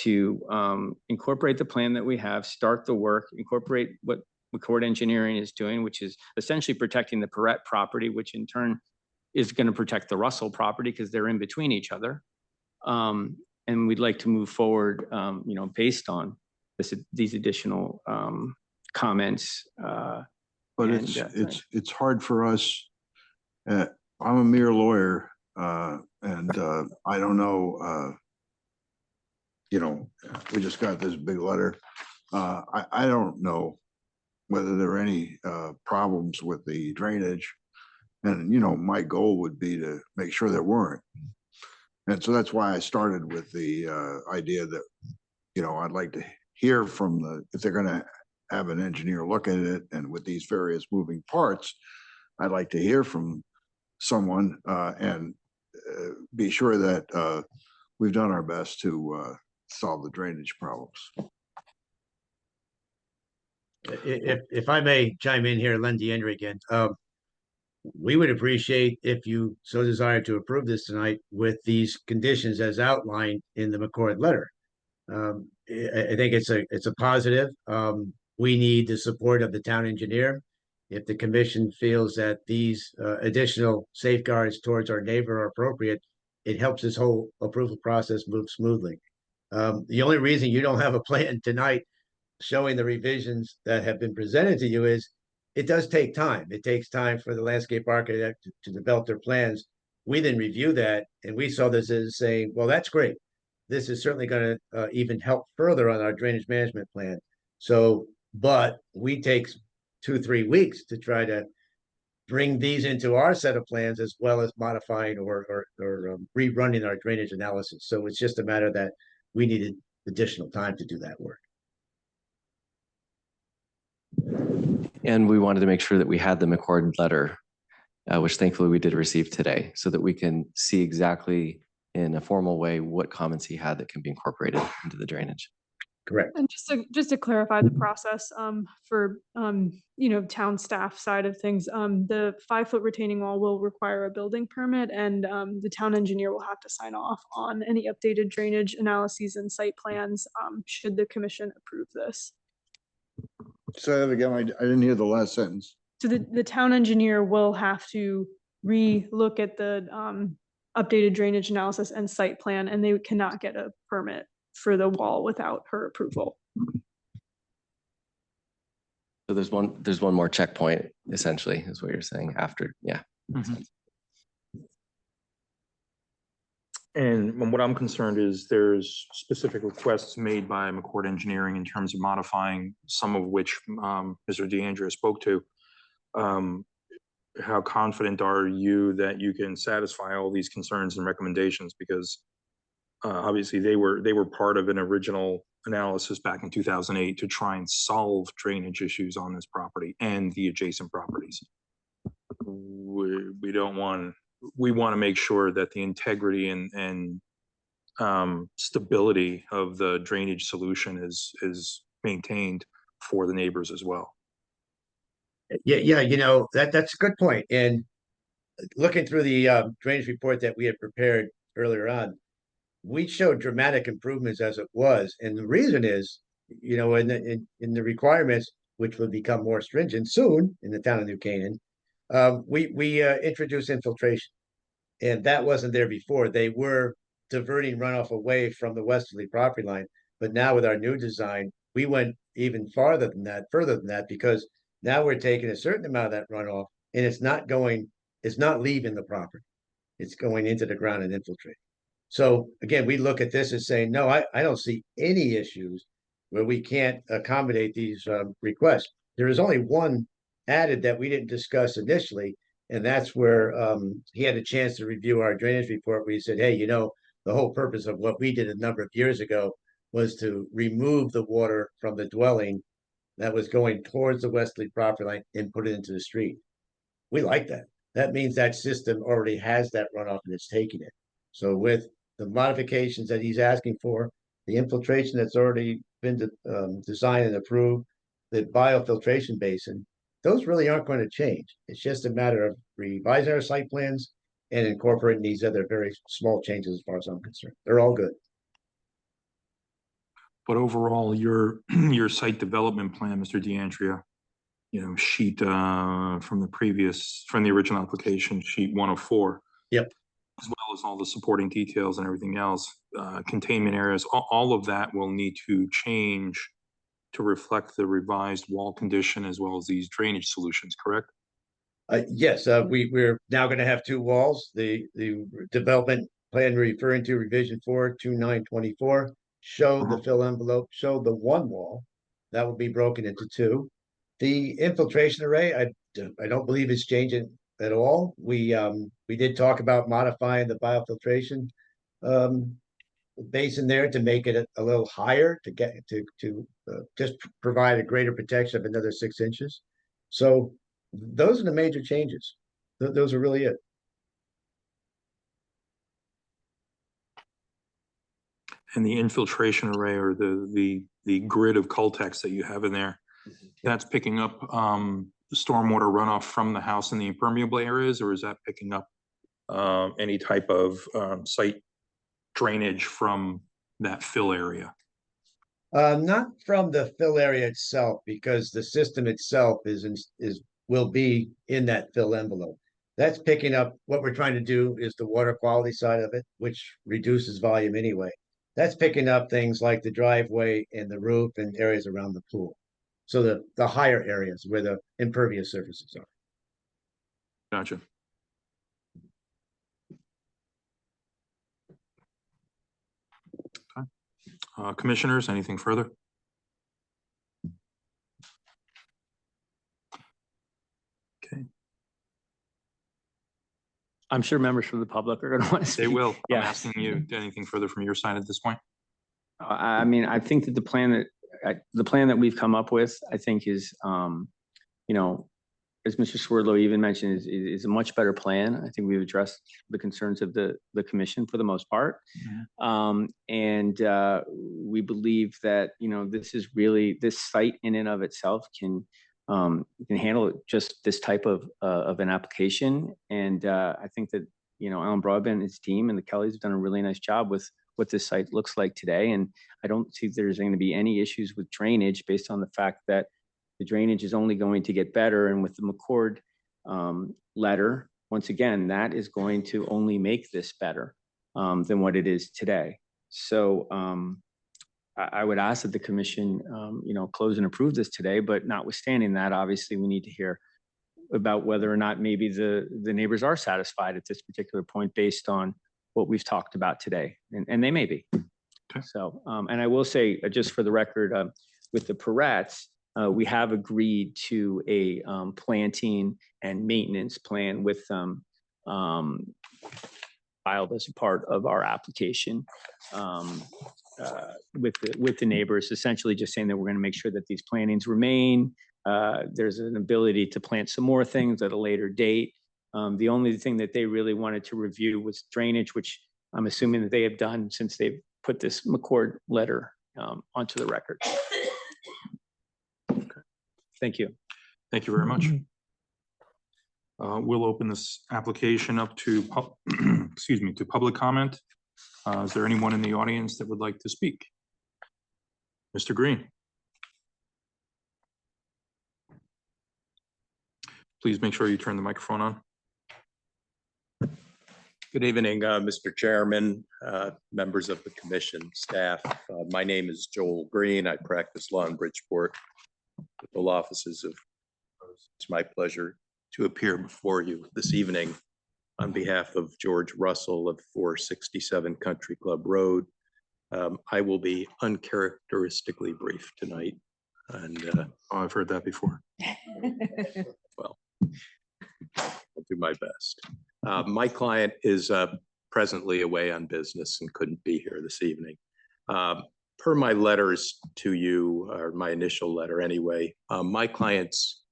to incorporate the plan that we have, start the work, incorporate what McCord Engineering is doing, which is essentially protecting the Perrett property, which in turn is going to protect the Russell property because they're in between each other. And we'd like to move forward, you know, based on these additional comments. But it's hard for us. I'm a mere lawyer, and I don't know. You know, we just got this big letter. I don't know whether there are any problems with the drainage, and you know, my goal would be to make sure there weren't. And so that's why I started with the idea that, you know, I'd like to hear from if they're going to have an engineer look at it, and with these various moving parts, I'd like to hear from someone and be sure that we've done our best to solve the drainage problems. If I may chime in here, Len DeAndre again, we would appreciate if you so desire to approve this tonight with these conditions as outlined in the McCord letter. I think it's a positive. We need the support of the town engineer. If the commission feels that these additional safeguards towards our neighbor are appropriate, it helps this whole approval process move smoothly. The only reason you don't have a plan tonight showing the revisions that have been presented to you is it does take time. It takes time for the landscape architect to develop their plans. We then review that, and we saw this as saying, well, that's great. This is certainly going to even help further on our drainage management plan. So, but we take 2-3 weeks to try to bring these into our set of plans, as well as modifying or rerunning our drainage analysis. So it's just a matter that we needed additional time to do that work. And we wanted to make sure that we had the McCord letter, which thankfully we did receive today, so that we can see exactly in a formal way what comments he had that can be incorporated into the drainage. Correct. And just to clarify the process for you know, town staff side of things, the 5-foot retaining wall will require a building permit, and the town engineer will have to sign off on any updated drainage analyses and site plans should the commission approve this. Say that again. I didn't hear the last sentence. So the town engineer will have to re-look at the updated drainage analysis and site plan, and they cannot get a permit for the wall without her approval. So there's one more checkpoint, essentially, is what you're saying after, yeah. Mm-hmm. And what I'm concerned is there's specific requests made by McCord Engineering in terms of modifying, some of which Mr. DeAndrea spoke to. How confident are you that you can satisfy all these concerns and recommendations? Because obviously they were part of an original analysis back in 2008 to try and solve drainage issues on this property and the adjacent properties. We want to make sure that the integrity and stability of the drainage solution is maintained for the neighbors as well. Yeah, you know, that's a good point. And looking through the drainage report that we had prepared earlier on, we showed dramatic improvements as it was. And the reason is, you know, in the requirements, which will become more stringent soon in the town of New Canaan, we introduced infiltration. And that wasn't there before. They were diverting runoff away from the westerly property line. But now with our new design, we went even further than that, because now we're taking a certain amount of that runoff, and it's not leaving the property. It's going into the ground and infiltrating. So again, we look at this as saying, no, I don't see any issues where we can't accommodate these requests. There is only one added that we didn't discuss initially, and that's where he had a chance to review our drainage report where he said, hey, you know, the whole purpose of what we did a number of years ago was to remove the water from the dwelling that was going towards the westerly property line and put it into the street. We like that. That means that system already has that runoff and it's taking it. So with the modifications that he's asking for, the infiltration that's already been designed and approved, the biofiltration basin, those really aren't going to change. It's just a matter of revising our site plans and incorporating these other very small changes as far as I'm concerned. They're all good. But overall, your site development plan, Mr. DeAndrea, you know, sheet from the original application, sheet 104. Yep. As well as all the supporting details and everything else, containment areas, all of that will need to change to reflect the revised wall condition as well as these drainage solutions, correct? Yes, we're now going to have two walls. The development plan referring to revision 42924 showed the fill envelope, showed the one wall that will be broken into two. The infiltration array, I don't believe it's changing at all. We did talk about modifying the biofiltration basin there to make it a little higher to get to just provide a greater protection of another 6 inches. So those are the major changes. Those are really it. And the infiltration array or the grid of Cultex that you have in there, that's picking up stormwater runoff from the house in the impermeable areas, or is that picking up any type of site drainage from that fill area? Not from the fill area itself, because the system itself will be in that fill envelope. That's picking up, what we're trying to do is the water quality side of it, which reduces volume anyway. That's picking up things like the driveway and the roof and areas around the pool. So the higher areas where the impervious surfaces are. Gotcha. Okay. Commissioners, anything further? Okay. I'm sure members from the public are going to want to speak. They will. I'm Yeah. asking you, anything further from your side at this point? I mean, I think that the plan that we've come up with, I think is, you know, as Mr. Swerdlow even mentioned, is a much better plan. I think we've addressed the concerns of the commission for the most part. And we believe that, you know, this site in and of itself can handle just this type of an application. And I think that, you know, Alan Broadbent and his team and the Kellys have done a really nice job with what this site looks like today. And I don't see there's going to be any issues with drainage based on the fact that the drainage is only going to get better. And with the McCord letter, once again, that is going to only make this better than what it is today. So I would ask that the commission, you know, close and approve this today, but notwithstanding that, obviously we need to hear about whether or not maybe the neighbors are satisfied at this particular point based on what we've talked about today, and they may be. Okay. So, and I will say, just for the record, with the Perettes, we have agreed to a planting and maintenance plan with them filed as a part of our application with the neighbors, essentially just saying that we're going to make sure that these plantings remain. There's an ability to plant some more things at a later date. The only thing that they really wanted to review was drainage, which I'm assuming that they have done since they've put this McCord letter onto the record. Okay. Thank you. Thank you very much. We'll open this application up to public comment. Is there anyone in the audience that would like to speak? Mr. Green. Please make sure you turn the microphone on. Good evening, Mr. Chairman, members of the commission, staff. My name is Joel Green. I practice law in Bridgeport with the law offices of. It's my pleasure to appear before you this evening on behalf of George Russell of 467 Country Club Road. I will be uncharacteristically brief tonight, and Oh, I've heard that before. well, I'll do my best. My client is presently away on business and couldn't be here this evening. Per my letters to you, or my initial letter anyway, my client's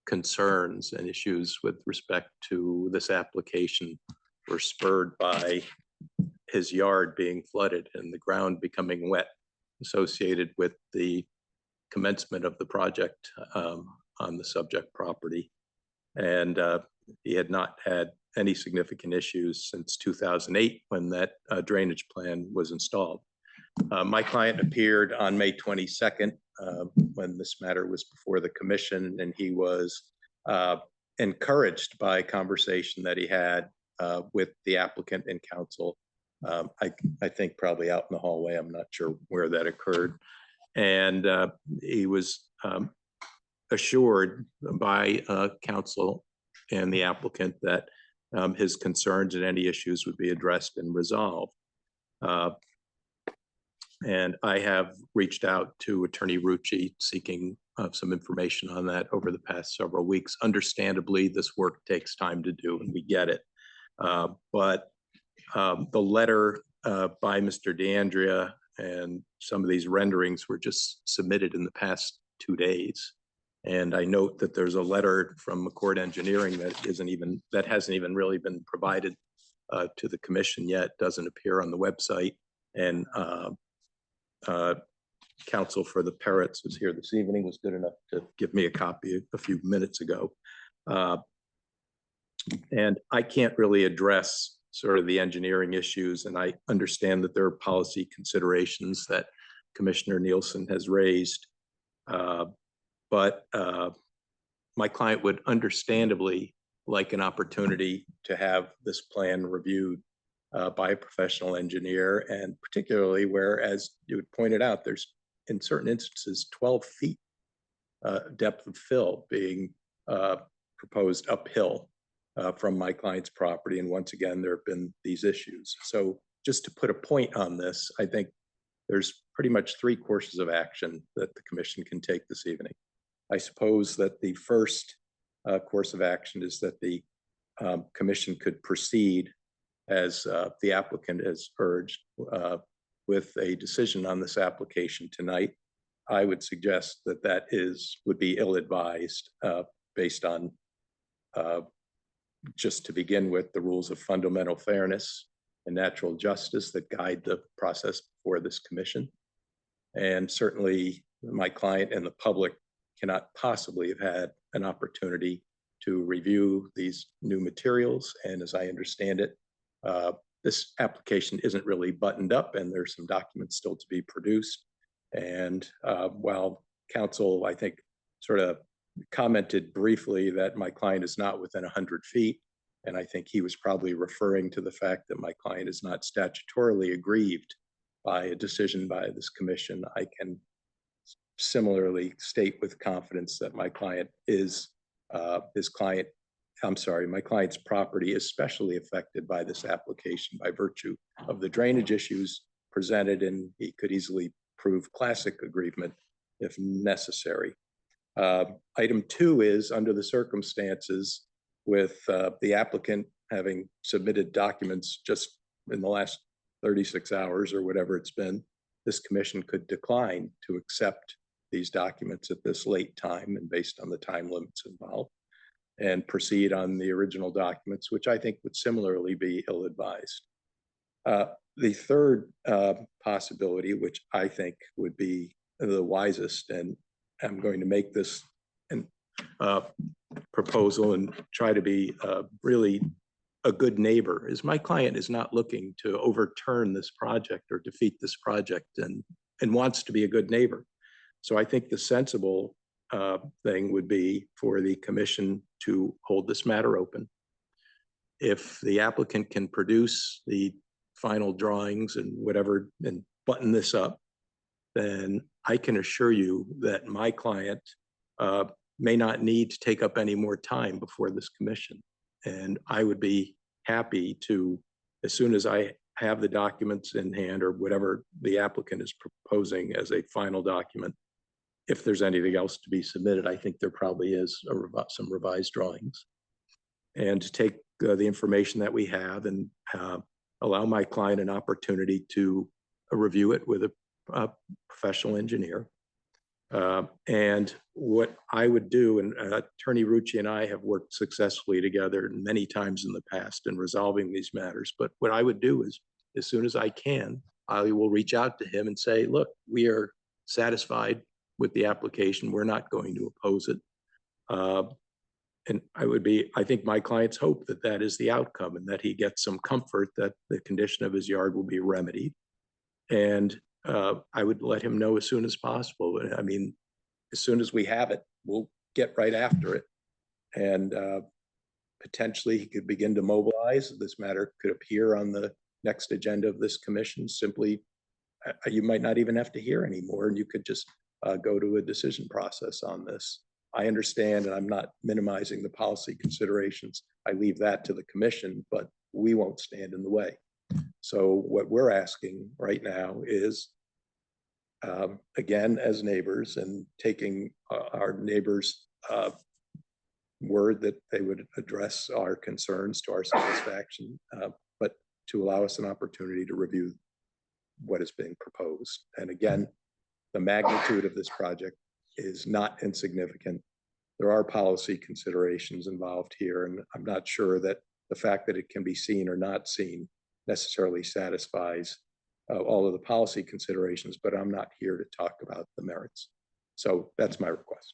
concerns and issues with respect to this application were spurred by his yard being flooded and the ground becoming wet associated with the commencement of the project on the subject property. And he had not had any significant issues since 2008 when that drainage plan was installed. My client appeared on May 22nd when this matter was before the commission, and he was encouraged by a conversation that he had with the applicant and counsel. I think probably out in the hallway. I'm not sure where that occurred. And he was assured by counsel and the applicant that his concerns and any issues would be addressed and resolved. And I have reached out to Attorney Rucci seeking some information on that over the past several weeks. Understandably, this work takes time to do, and we get it. But the letter by Mr. DeAndrea and some of these renderings were just submitted in the past 2 days. And I note that there's a letter from McCord Engineering that hasn't even really been provided to the commission yet, doesn't appear on the website. And counsel for the Parrots was here this evening, was good enough to give me a copy a few minutes ago. And I can't really address sort of the engineering issues, and I understand that there are policy considerations that Commissioner Nielsen has raised. But my client would understandably like an opportunity to have this plan reviewed by a professional engineer, and particularly where, as you had pointed out, there's in certain instances 12 feet depth of fill being proposed uphill from my client's property. And once again, there have been these issues. So just to put a point on this, I think there's pretty much 3 courses of action that the commission can take this evening. I suppose that the first course of action is that the commission could proceed as the applicant has urged with a decision on this application tonight. I would suggest that that would be ill-advised based on just to begin with the rules of fundamental fairness and natural justice that guide the process before this commission. And certainly my client and the public cannot possibly have had an opportunity to review these new materials. And as I understand it, this application isn't really buttoned up, and there's some documents still to be produced. And while counsel, I think, sort of commented briefly that my client is not within 100 feet, and I think he was probably referring to the fact that my client is not statutorily aggrieved by a decision by this commission, I can similarly state with confidence that my client is my client's property is especially affected by this application by virtue of the drainage issues presented, and he could easily prove classic aggrievement if necessary. Item 2 is, under the circumstances with the applicant having submitted documents just in the last 36 hours or whatever it's been, this commission could decline to accept these documents at this late time and based on the time limits involved, and proceed on the original documents, which I think would similarly be ill-advised. The third possibility, which I think would be the wisest, and I'm going to make this proposal and try to be really a good neighbor, is my client is not looking to overturn this project or defeat this project and wants to be a good neighbor. So I think the sensible thing would be for the commission to hold this matter open. If the applicant can produce the final drawings and whatever and button this up, then I can assure you that my client may not need to take up any more time before this commission. And I would be happy to, as soon as I have the documents in hand or whatever the applicant is proposing as a final document, if there's anything else to be submitted, I think there probably is some revised drawings. And to take the information that we have and allow my client an opportunity to review it with a professional engineer. And what I would do, and Attorney Rucci and I have worked successfully together many times in the past in resolving these matters, but what I would do is, as soon as I can, I will reach out to him and say, look, we are satisfied with the application. We're not going to oppose it. And I think my clients hope that that is the outcome and that he gets some comfort that the condition of his yard will be remedied. And I would let him know as soon as possible. I mean, as soon as we have it, we'll get right after it. And potentially he could begin to mobilize. This matter could appear on the next agenda of this commission. Simply, you might not even have to hear anymore, and you could just go to a decision process on this. I understand, and I'm not minimizing the policy considerations. I leave that to the commission, but we won't stand in the way. So what we're asking right now is, again, as neighbors, and taking our neighbors' word that they would address our concerns to our satisfaction, but to allow us an opportunity to review what is being proposed. And again, the magnitude of this project is not insignificant. There are policy considerations involved here, and I'm not sure that the fact that it can be seen or not seen necessarily satisfies all of the policy considerations, but I'm not here to talk about the merits. So that's my request.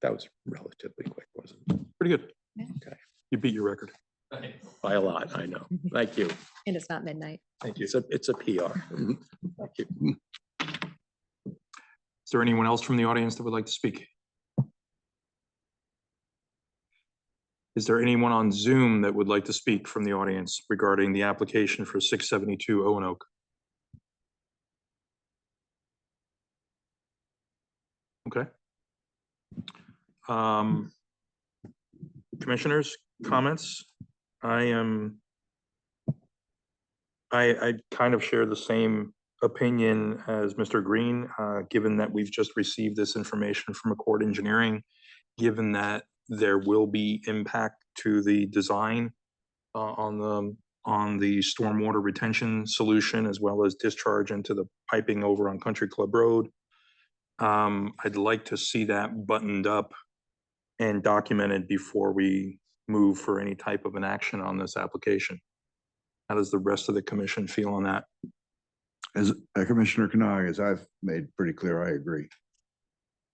That was relatively quick, wasn't it? Pretty good. Okay. You beat your record. By a lot, I know. Thank you. And it's not midnight. Thank you. It's a PR. Thank you. Is there anyone else from the audience that would like to speak? Is there anyone on Zoom that would like to speak from the audience regarding the application for 672 Owen Oak? Okay. Commissioners, comments? I kind of share the same opinion as Mr. Green, given that we've just received this information from Accord Engineering, given that there will be impact to the design on the stormwater retention solution, as well as discharge into the piping over on Country Club Road. I'd like to see that buttoned up and documented before we move for any type of an action on this application. How does the rest of the commission feel on that? As Commissioner Canag, as I've made pretty clear, I agree.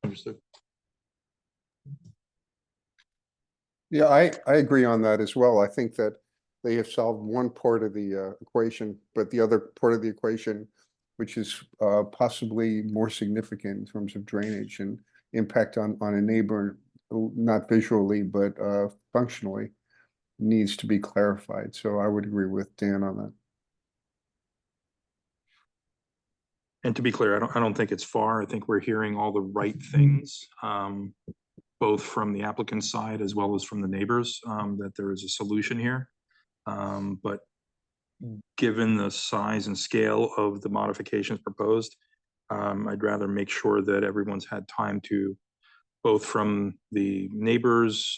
Understood. Yeah, I agree on that as well. I think that they have solved one part of the equation, but the other part of the equation, which is possibly more significant in terms of drainage and impact on a neighbor, not visually, but functionally, needs to be clarified. So I would agree with Dan on that. And to be clear, I don't think it's far. I think we're hearing all the right things, both from the applicant's side as well as from the neighbors, that there is a solution here. But given the size and scale of the modifications proposed, I'd rather make sure that everyone's had time to, both from the neighbors,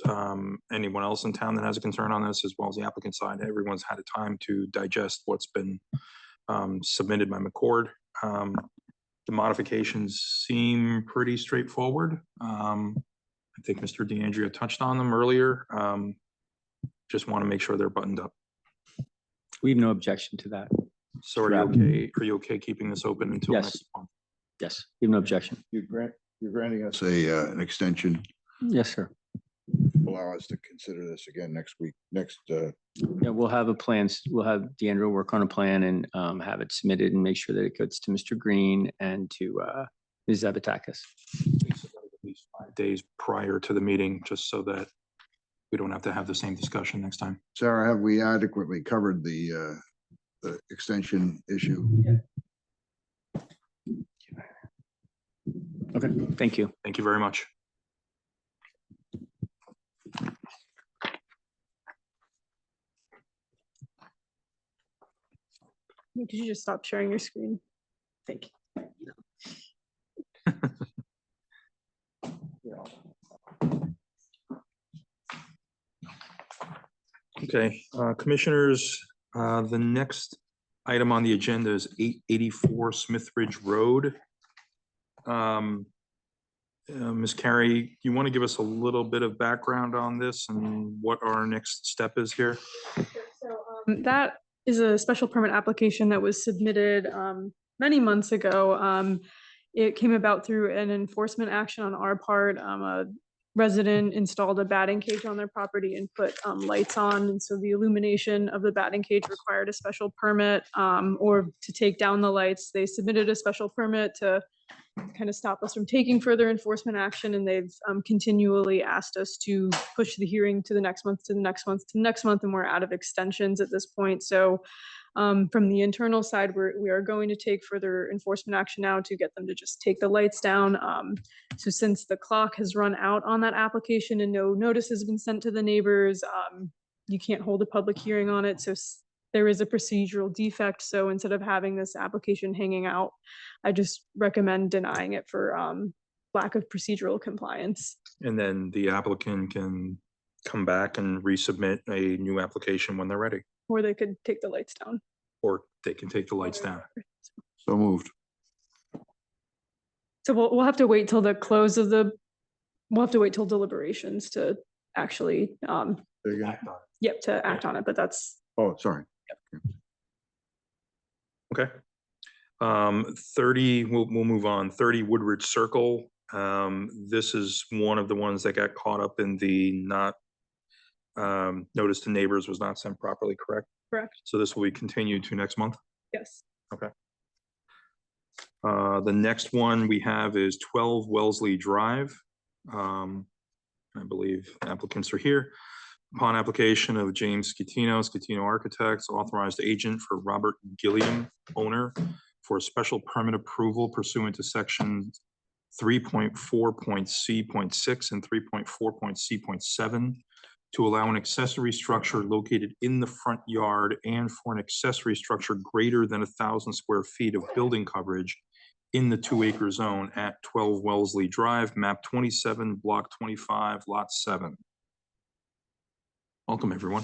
anyone else in town that has a concern on this, as well as the applicant side, everyone's had a time to digest what's been submitted by McCord. The modifications seem pretty straightforward. I think Mr. DeAndrea touched on them earlier. Just want to make sure they're buttoned up. We have no objection to that. So are you okay? Are you okay keeping this open until Yes. next month? Yes, we have no objection. You're granting us an extension, Yes, sir. allow us to consider this again next week, Yeah, we'll have a plan. We'll have Deandra work on a plan and have it submitted and make sure that it goes to Mr. Green and to Ms. Zavatakis. At least 5 days prior to the meeting, just so that we don't have to have the same discussion next time. Sarah, have we adequately covered the extension issue? Okay, thank you. Thank you very much. Could you just stop sharing your screen? Thank you. Okay, commissioners, the next item on the agenda is 884 Smith Ridge Road. Ms. Carey, you want to give us a little bit of background on this and what our next step is here? That is a special permit application that was submitted many months ago. It came about through an enforcement action on our part. A resident installed a batting cage on their property and put lights on. And so the illumination of the batting cage required a special permit, or to take down the lights. They submitted a special permit to kind of stop us from taking further enforcement action. And they've continually asked us to push the hearing to the next month, to the next month, to the next month. And we're out of extensions at this point. So from the internal side, we are going to take further enforcement action now to get them to just take the lights down. So since the clock has run out on that application and no notice has been sent to the neighbors, you can't hold a public hearing on it. So there is a procedural defect. So instead of having this application hanging out, I just recommend denying it for lack of procedural compliance. And then the applicant can come back and resubmit a new application when they're ready, Or they could take the lights down. or they can take the lights down. So moved. So we'll have to wait till the close of we'll have to wait till deliberations to actually, There you go. yep, to act on it, but that's. Oh, sorry. Okay. 30, we'll move on. 30 Woodridge Circle. This is one of the ones that got caught up in the not notice to neighbors was not sent properly, correct? Correct. So this will be continued to next month? Yes. Okay. The next one we have is 12 Wellesley Drive. I believe applicants are here. Upon application of James Scatino Architects, authorized agent for Robert Gilliam, owner, for a special permit approval pursuant to section 3.4.C.6 and 3.4.C.7 to allow an accessory structure located in the front yard and for an accessory structure greater than 1,000 square feet of building coverage in the 2-acre zone at 12 Wellesley Drive, map 27, block 25, lot 7. Welcome, everyone.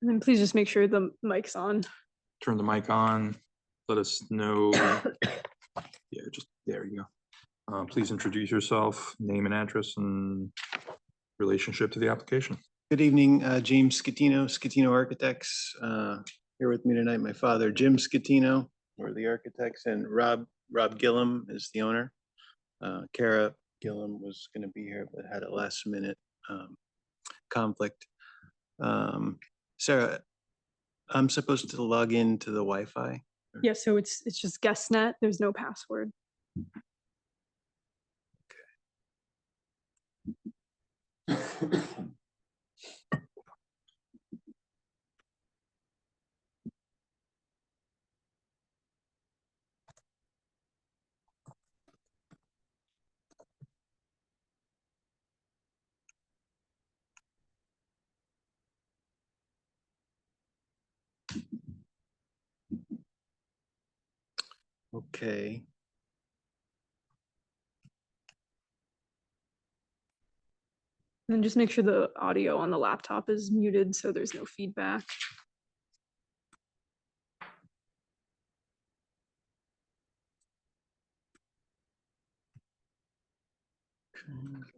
And then please just make sure the mic's on. Turn the mic on. Let us know. Yeah, just there you go. Please introduce yourself, name and address, and relationship to the application. Good evening, James Scatino Architects. Here with me tonight, my father, Jim Scatino, we're the architects, and Rob Gillum is the owner. Kara Gillum was going to be here, but had a last minute conflict. Sarah, I'm supposed to log into the Wi-Fi? Yeah, so it's just GuestNet. There's no password. Okay. And then just make sure the audio on the laptop is muted so there's no feedback.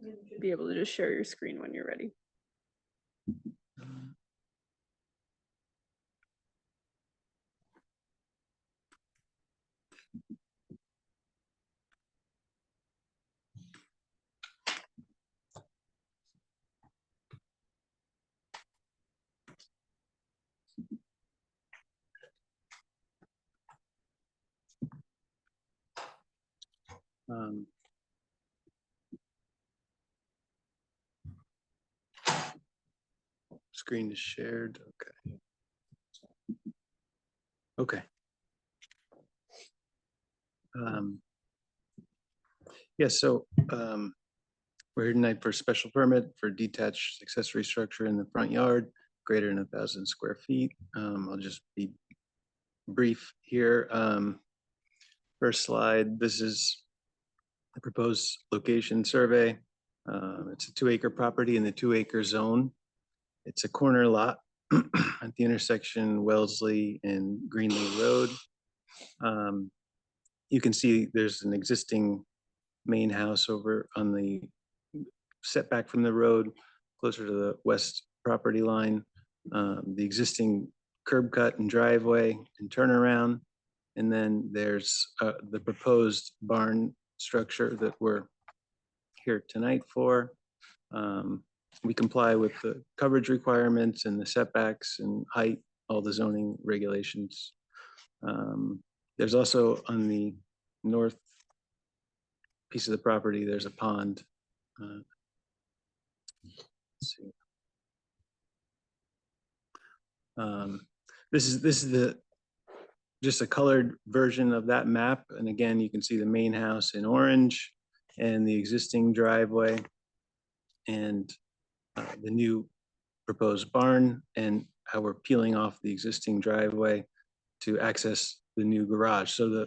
You should be able to just share your screen when you're ready. Screen is shared. Okay. Okay. Yes, so we're here tonight for a special permit for detached accessory structure in the front yard, greater than 1,000 square feet. I'll just be brief here. First slide, this is the proposed location survey. It's a 2-acre property in the 2-acre zone. It's a corner lot at the intersection Wellesley and Greenlee Road. You can see there's an existing main house over on the setback from the road, closer to the west property line. The existing curb cut and driveway and turnaround. And then there's the proposed barn structure that we're here tonight for. We comply with the coverage requirements and the setbacks and height, all the zoning regulations. There's also on the north piece of the property, there's a pond. Let's see. This is the just a colored version of that map. And again, you can see the main house in orange and the existing driveway and the new proposed barn and how we're peeling off the existing driveway to access the new garage. So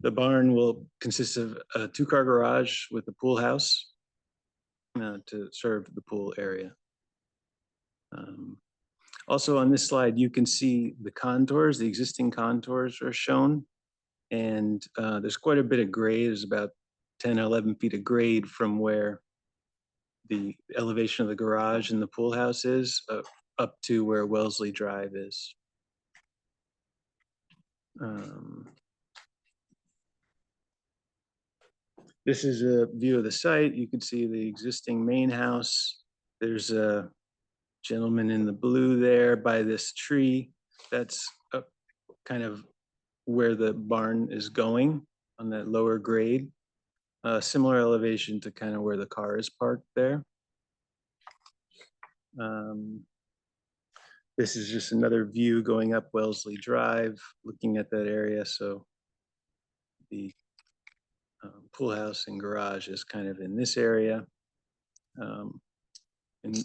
the barn will consist of a 2-car garage with a pool house to serve the pool area. Also on this slide, you can see the contours, the existing contours are shown. And there's quite a bit of grade. There's about 10 or 11 feet of grade from where the elevation of the garage and the pool house is up to where Wellesley Drive is. This is a view of the site. You can see the existing main house. There's a gentleman in the blue there by this tree. That's kind of where the barn is going on that lower grade. Similar elevation to kind of where the car is parked there. This is just another view going up Wellesley Drive, looking at that area. So the pool house and garage is kind of in this area. And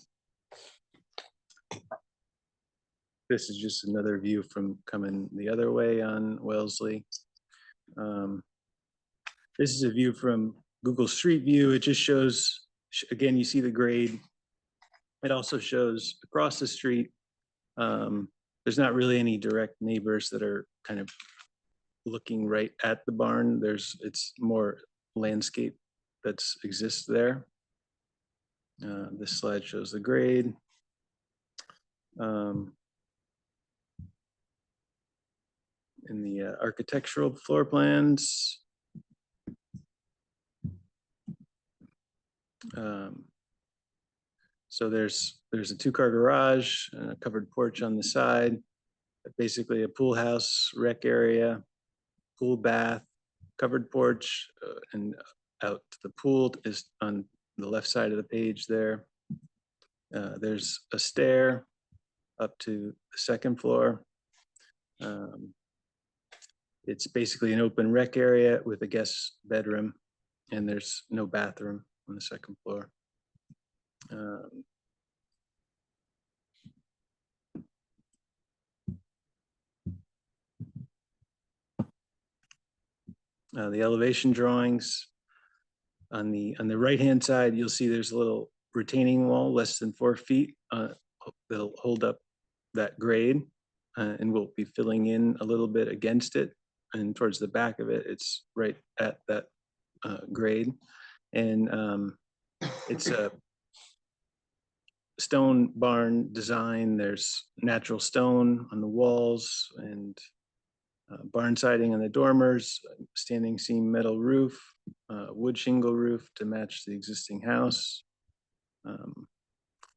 this is just another view from coming the other way on Wellesley. This is a view from Google Street View. It just shows, again, you see the grade. It also shows across the street. There's not really any direct neighbors that are kind of looking right at the barn. It's more landscape that exists there. This slide shows the grade. In the architectural floor plans. So there's a 2-car garage and a covered porch on the side, basically a pool house, rec area, pool bath, covered porch, and out to the pool is on the left side of the page there. There's a stair up to the 2nd floor. It's basically an open rec area with a guest bedroom, and there's no bathroom on the 2nd floor. The elevation drawings on the right-hand side, you'll see there's a little retaining wall less than 4 feet. That'll hold up that grade, and we'll be filling in a little bit against it. And towards the back of it, it's right at that grade. And it's a stone barn design. There's natural stone on the walls and barn siding on the dormers, standing seam metal roof, wood shingle roof to match the existing house.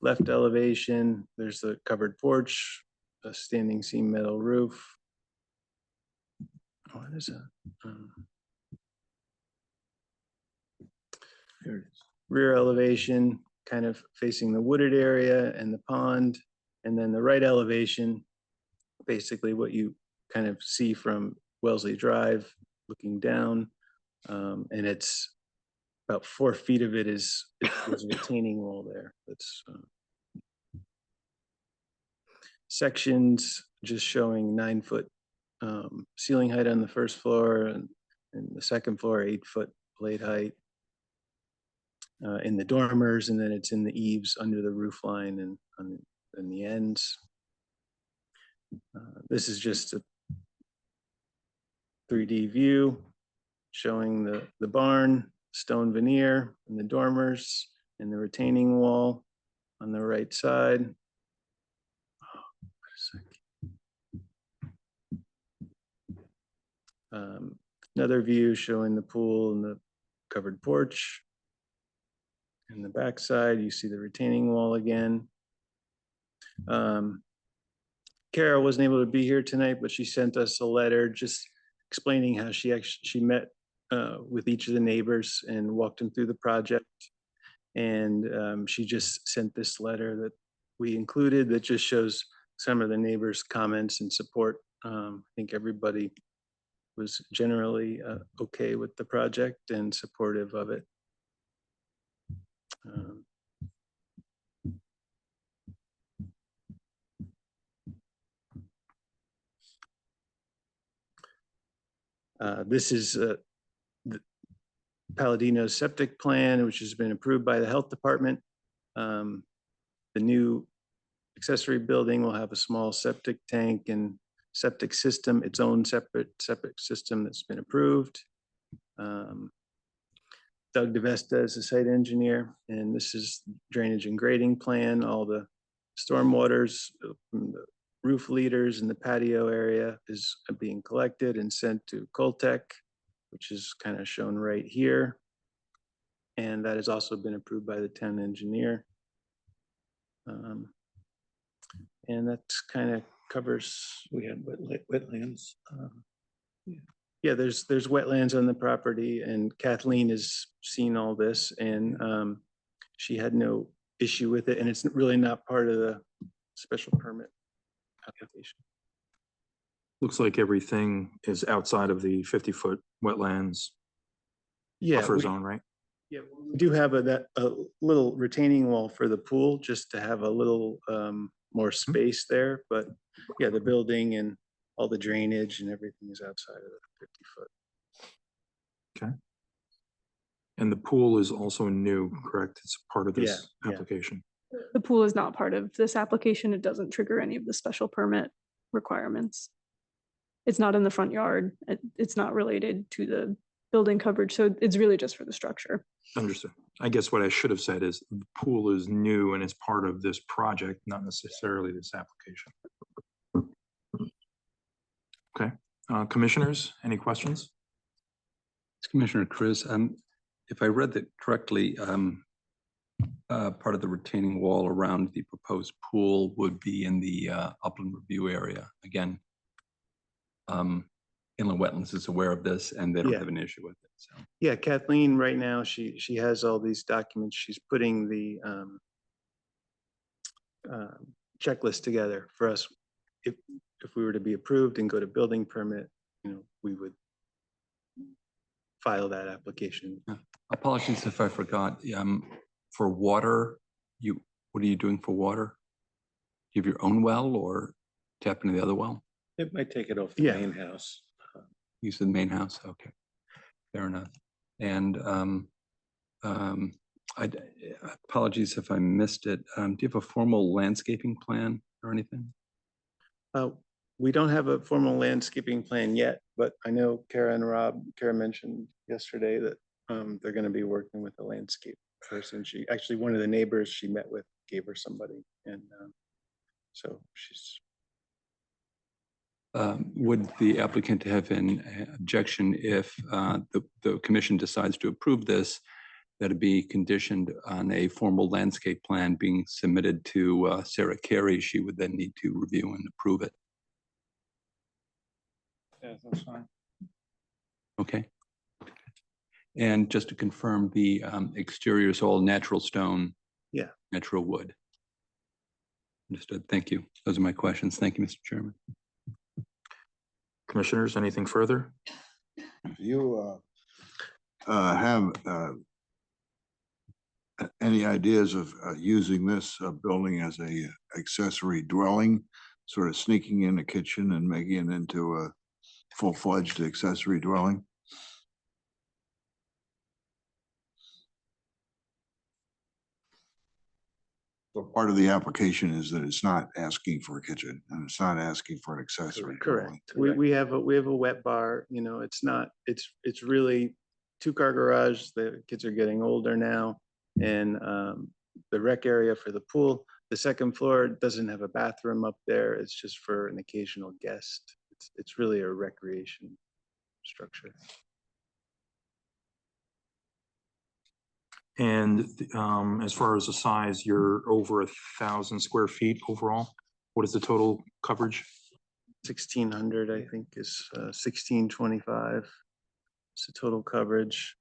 Left elevation, there's the covered porch, a standing seam metal roof. What is that? Here it is. Rear elevation, kind of facing the wooded area and the pond. And then the right elevation, basically what you kind of see from Wellesley Drive looking down. And it's about 4 feet of it is a retaining wall there. That's sections just showing 9-foot ceiling height on the first floor and the second floor, 8-foot blade height in the dormers, and then it's in the eaves under the roof line and in the ends. This is just a 3D view showing the barn, stone veneer, and the dormers, and the retaining wall on the right side. Another view showing the pool and the covered porch. In the backside, you see the retaining wall again. Kara wasn't able to be here tonight, but she sent us a letter just explaining how she met with each of the neighbors and walked them through the project. And she just sent this letter that we included that just shows some of the neighbors' comments and support. I think everybody was generally okay with the project and supportive of it. This is the Palladino's septic plan, which has been approved by the health department. The new accessory building will have a small septic tank and septic system, its own separate septic system that's been approved. Doug DeVesta is the site engineer, and this is drainage and grading plan. All the storm waters from the roof leaders in the patio area is being collected and sent to Coltech, which is kind of shown right here. And that has also been approved by the town engineer. And that's kind of covers. We had wetlands. Yeah, there's wetlands on the property, and Kathleen has seen all this, and she had no issue with it, and it's really not part of the special permit application. Looks like everything is outside of the 50-foot wetlands buffer zone, right? Yeah, we do have a little retaining wall for the pool, just to have a little more space there, but yeah, the building and all the drainage and everything is outside of the 50-foot. Okay. And the pool is also new, correct? It's part of this application. The pool is not part of this application. It doesn't trigger any of the special permit requirements. It's not in the front yard. It's not related to the building coverage. So it's really just for the structure. Understood. I guess what I should have said is the pool is new and it's part of this project, not necessarily this application. Okay. Commissioners, any questions? Commissioner Chris, if I read that correctly, part of the retaining wall around the proposed pool would be in the upland review area. Again, Inland Wetlands is aware of this and they don't have an issue with it. So. Yeah, Kathleen, right now, she has all these documents. She's putting the checklist together for us. If we were to be approved and go to building permit, we would file that application. Apologies if I forgot. For water, what are you doing for water? Do you have your own well or tap into the other well? It might take it off the main house. Use the main house. Okay, fair enough. And apologies if I missed it. Do you have a formal landscaping plan or anything? We don't have a formal landscaping plan yet, but I know Kara and Rob. Kara mentioned yesterday that they're going to be working with a landscape person. She actually, one of the neighbors she met with gave her somebody, and so she's. Would the applicant have an objection if the commission decides to approve this, that it be conditioned on a formal landscape plan being submitted to Sarah Carey? She would then need to review and approve it. Yeah, that's fine. Okay. And just to confirm, the exterior is all natural stone? Yeah. Natural wood. Understood. Thank you. Those are my questions. Thank you, Mr. Chairman. Commissioners, anything further? If you have any ideas of using this building as a accessory dwelling, sort of sneaking in a kitchen and making it into a full-fledged accessory dwelling? So part of the application is that it's not asking for a kitchen and it's not asking for an accessory dwelling. Correct. We have a wet bar, you know, it's not, it's really two-car garage. The kids are getting older now. And the rec area for the pool. The second floor doesn't have a bathroom up there. It's just for an occasional guest. It's really a recreation structure. And as far as the size, you're over 1,000 square feet overall. What is the total coverage? 1,600, I think, is 1,625. It's the total coverage.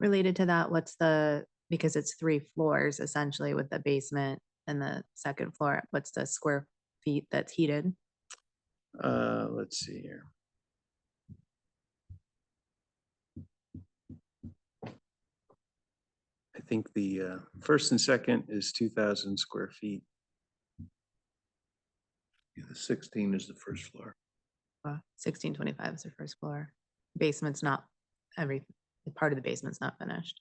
Related to that, what's the, because it's 3 floors essentially with the basement and the second floor, what's the square feet that's heated? Let's see here. I think the first and second is 2,000 square feet. Yeah, the 16 is the first floor. 1625 is the first floor. Basement's not, every part of the basement's not finished.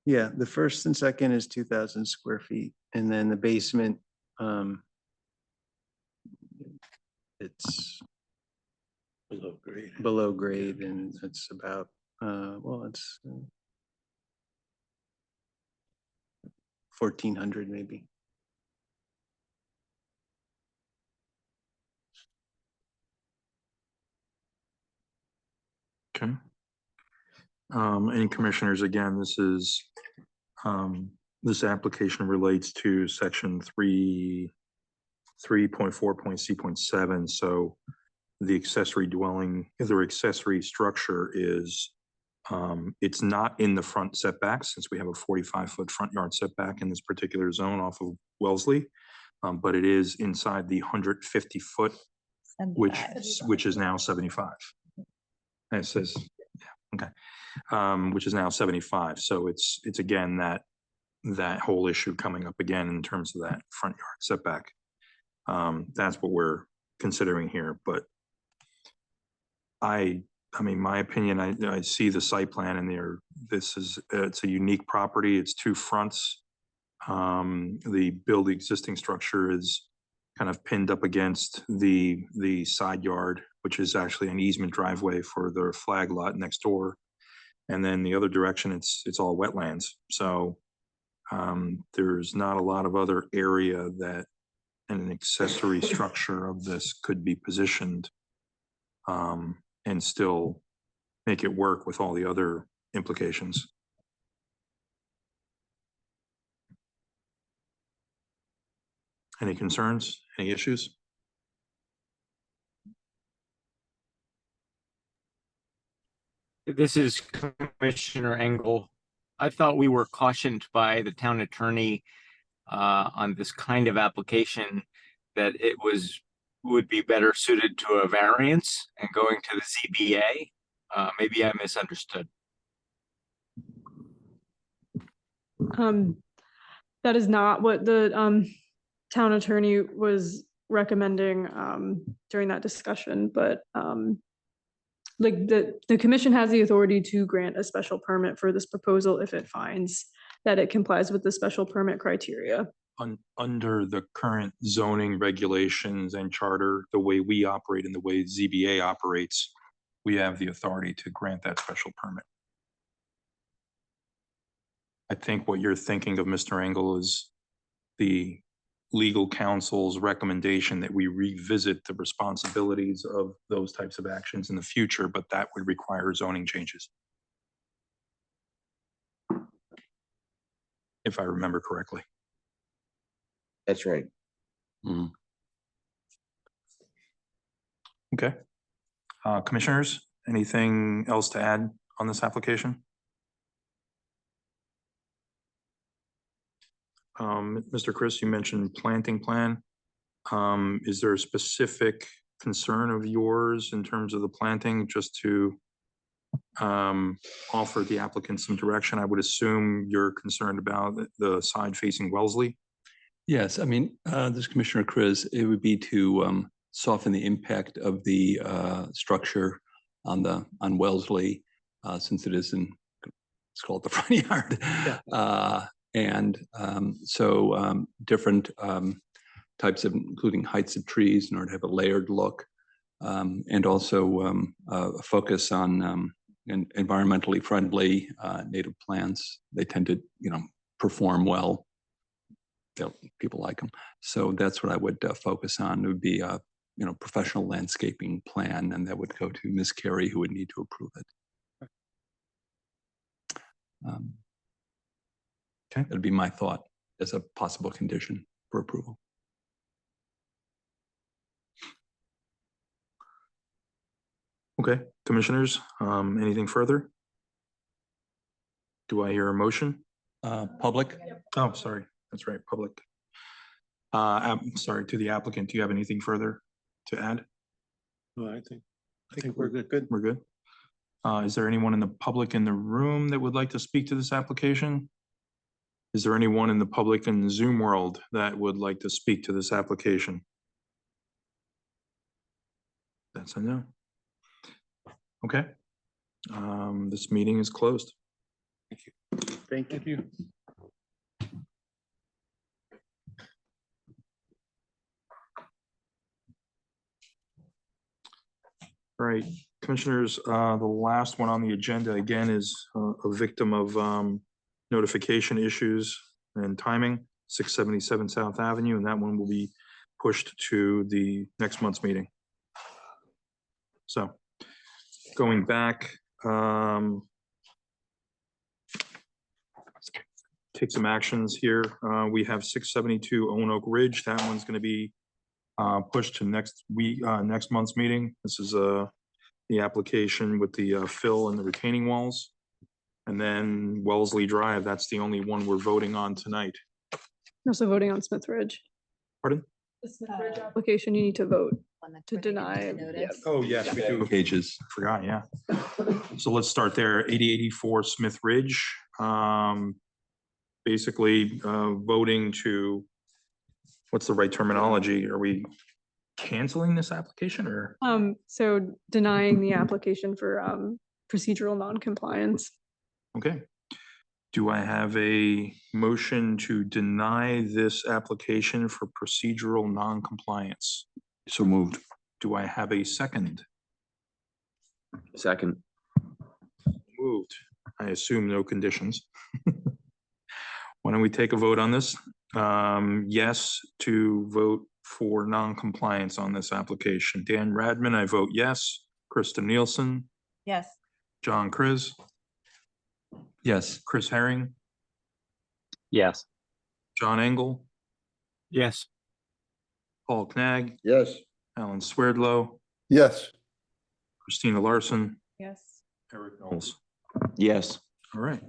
Yeah, the first and second is 2,000 square feet, and then the basement, it's below grade, and it's about, well, it's 1,400 maybe. Okay. Any commissioners, again, this is, this application relates to section 3.4.c.7. So the accessory dwelling, the accessory structure is, it's not in the front setback, since we have a 45-foot front yard setback in this particular zone off of Wellesley. But it is inside the 150-foot, which is now 75. And it says, yeah, okay. Which is now 75. So it's again that whole issue coming up again in terms of that front yard setback. That's what we're considering here. But I mean, my opinion, I see the site plan and it's a unique property. It's 2 fronts. The existing structure is kind of pinned up against the side yard, which is actually an easement driveway for the flag lot next door. And then the other direction, it's all wetlands. So there's not a lot of other area that an accessory structure of this could be positioned and still make it work with all the other implications. Any concerns, any issues? This is Commissioner Engel. I thought we were cautioned by the town attorney on this kind of application that it would be better suited to a variance and going to the ZBA. Maybe I misunderstood. That is not what the town attorney was recommending during that discussion, but like the commission has the authority to grant a special permit for this proposal if it finds that it complies with the special permit criteria. Under the current zoning regulations and charter, the way we operate and the way ZBA operates, we have the authority to grant that special permit. I think what you're thinking of, Mr. Engel, is the legal counsel's recommendation that we revisit the responsibilities of those types of actions in the future, but that would require zoning changes. If I remember correctly. That's right. Okay. Commissioners, anything else to add on this application? Mr. Chris, you mentioned planting plan. Is there a specific concern of yours in terms of the planting, just to offer the applicant some direction? I would assume you're concerned about the side facing Wellesley. Yes, I mean, this Commissioner Chris, it would be to soften the impact of the structure on Wellesley, since it is let's call it the front yard. So different types of, including heights of trees in order to have a layered look, and also a focus on environmentally friendly native plants. They tend to, perform well. People like them. So that's what I would focus on. It would be a, professional landscaping plan, and that would go to Ms. Carey, who would need to approve it. Okay, that'd be my thought as a possible condition for approval. Okay, commissioners, anything further? Do I hear a motion? Public? Oh, sorry. That's right, public. I'm sorry, to the applicant, do you have anything further to add? No, I think we're good. We're good. Is there anyone in the public in the room that would like to speak to this application? Is there anyone in the public in the Zoom world that would like to speak to this application? That's a no. Okay. This meeting is closed. Thank you. Thank you. All right, commissioners, the last one on the agenda again is a victim of notification issues and timing, 677 South Avenue, and that one will be pushed to the next month's meeting. So going back, take some actions here. We have 672 Owen Oak Ridge. That one's going to be pushed to next week, next month's meeting. This is the application with the fill and the retaining walls. And then Wellesley Drive, that's the only one we're voting on tonight. We're also voting on Smith Ridge. Pardon? The Smith Ridge application, you need to vote to deny. Oh, yes, we do. Pages. Forgot, yeah. So let's start there. 8084 Smith Ridge. Basically voting to, what's the right terminology? Are we canceling this application or? So denying the application for procedural non-compliance. Okay. Do I have a motion to deny this application for procedural non-compliance? So moved. Do I have a second? Second. Moved. I assume no conditions. Why don't we take a vote on this? Yes to vote for non-compliance on this application. Dan Radman, I vote yes. Krista Nielsen, Yes. John Chris, Yes. Chris Herring, Yes. John Engel, Yes. Paul Knag, Yes. Alan Swerdlow, Yes. Christina Larson, Yes. Eric Knowles. Yes. All right.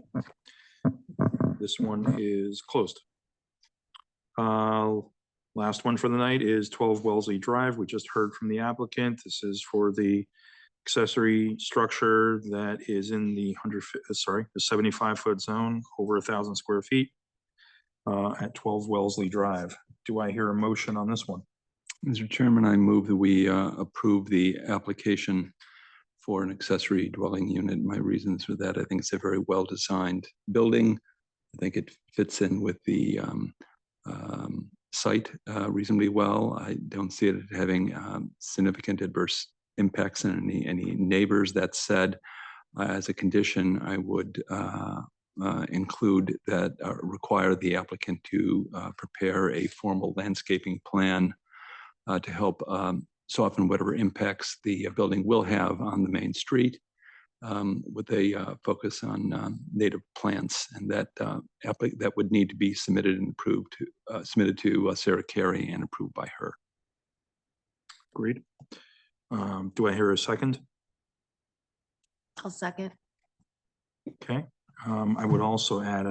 This one is closed. Last one for the night is 12 Wellesley Drive. We just heard from the applicant. This is for the accessory structure that is in the the 75-foot zone, over 1,000 square feet at 12 Wellesley Drive. Do I hear a motion on this one? Mr. Chairman, I move that we approve the application for an accessory dwelling unit. My reasons for that, I think it's a very well-designed building. I think it fits in with the site reasonably well. I don't see it having significant adverse impacts on any neighbors. That said, as a condition, I would include that require the applicant to prepare a formal landscaping plan to help soften whatever impacts the building will have on the main street, with a focus on native plants, and that that would need to be submitted and approved to submitted to Sarah Carey and approved by her. Agreed. Do I hear a second? I'll second. Okay. I would also add,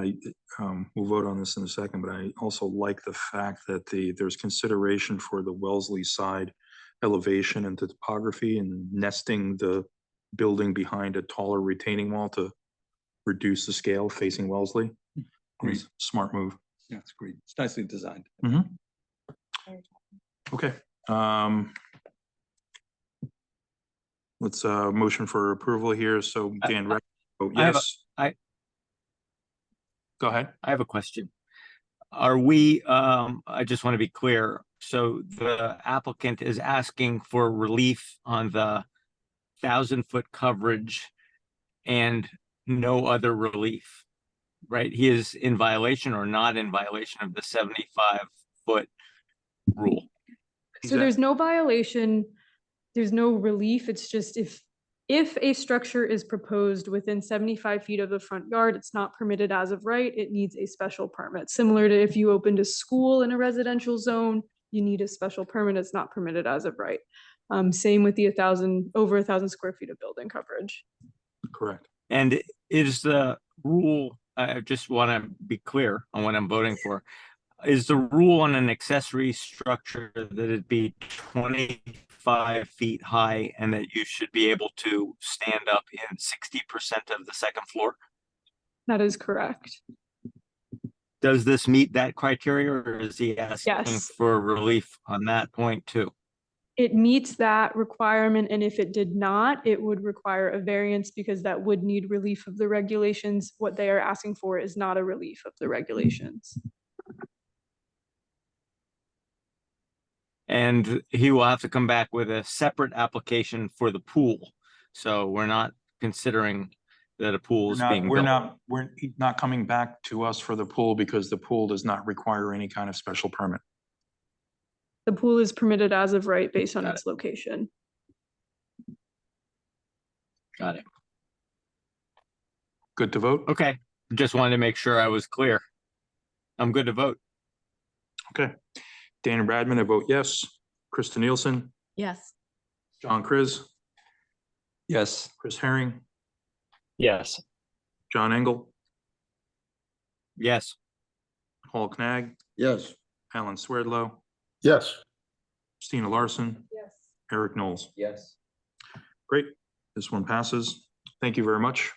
we'll vote on this in a second, but I also like the fact that there's consideration for the Wellesley side elevation and topography and nesting the building behind a taller retaining wall to reduce the scale facing Wellesley. Great. Smart move. Yeah, it's great. It's nicely designed. Okay. Let's motion for approval here. So Dan, vote I have a- yes. Go ahead. I have a question. Are we, I just want to be clear. So the applicant is asking for relief on the 1,000-foot coverage and no other relief, right? He is in violation or not in violation of the 75-foot rule. So there's no violation, there's no relief. It's just if a structure is proposed within 75 feet of the front yard, it's not permitted as of right, it needs a special permit. Similar to if you opened a school in a residential zone, you need a special permit, it's not permitted as of right. Same with the over 1,000 square feet of building coverage. Correct. And is the rule, I just want to be clear on what I'm voting for. Is the rule on an accessory structure that it be 25 feet high and that you should be able to stand up in 60% of the second floor? That is correct. Does this meet that criteria, or is he asking Yes. for relief on that point too? It meets that requirement, and if it did not, it would require a variance because that would need relief of the regulations. What they are asking for is not a relief of the regulations. And he will have to come back with a separate application for the pool. So we're not considering that a pool is being built. We're not coming back to us for the pool because the pool does not require any kind of special permit. The pool is permitted as of right based on its location. Got it. Good to vote? Okay, just wanted to make sure I was clear. I'm good to vote. Okay. Dana Bradman, I vote yes. Krista Nielsen, Yes. John Chris, Yes. Chris Herring, Yes. John Engel, Yes. Paul Knag, Yes. Alan Swerdlow, Yes. Stina Larson, Yes. Eric Knowles. Yes. Great. This one passes. Thank you very much.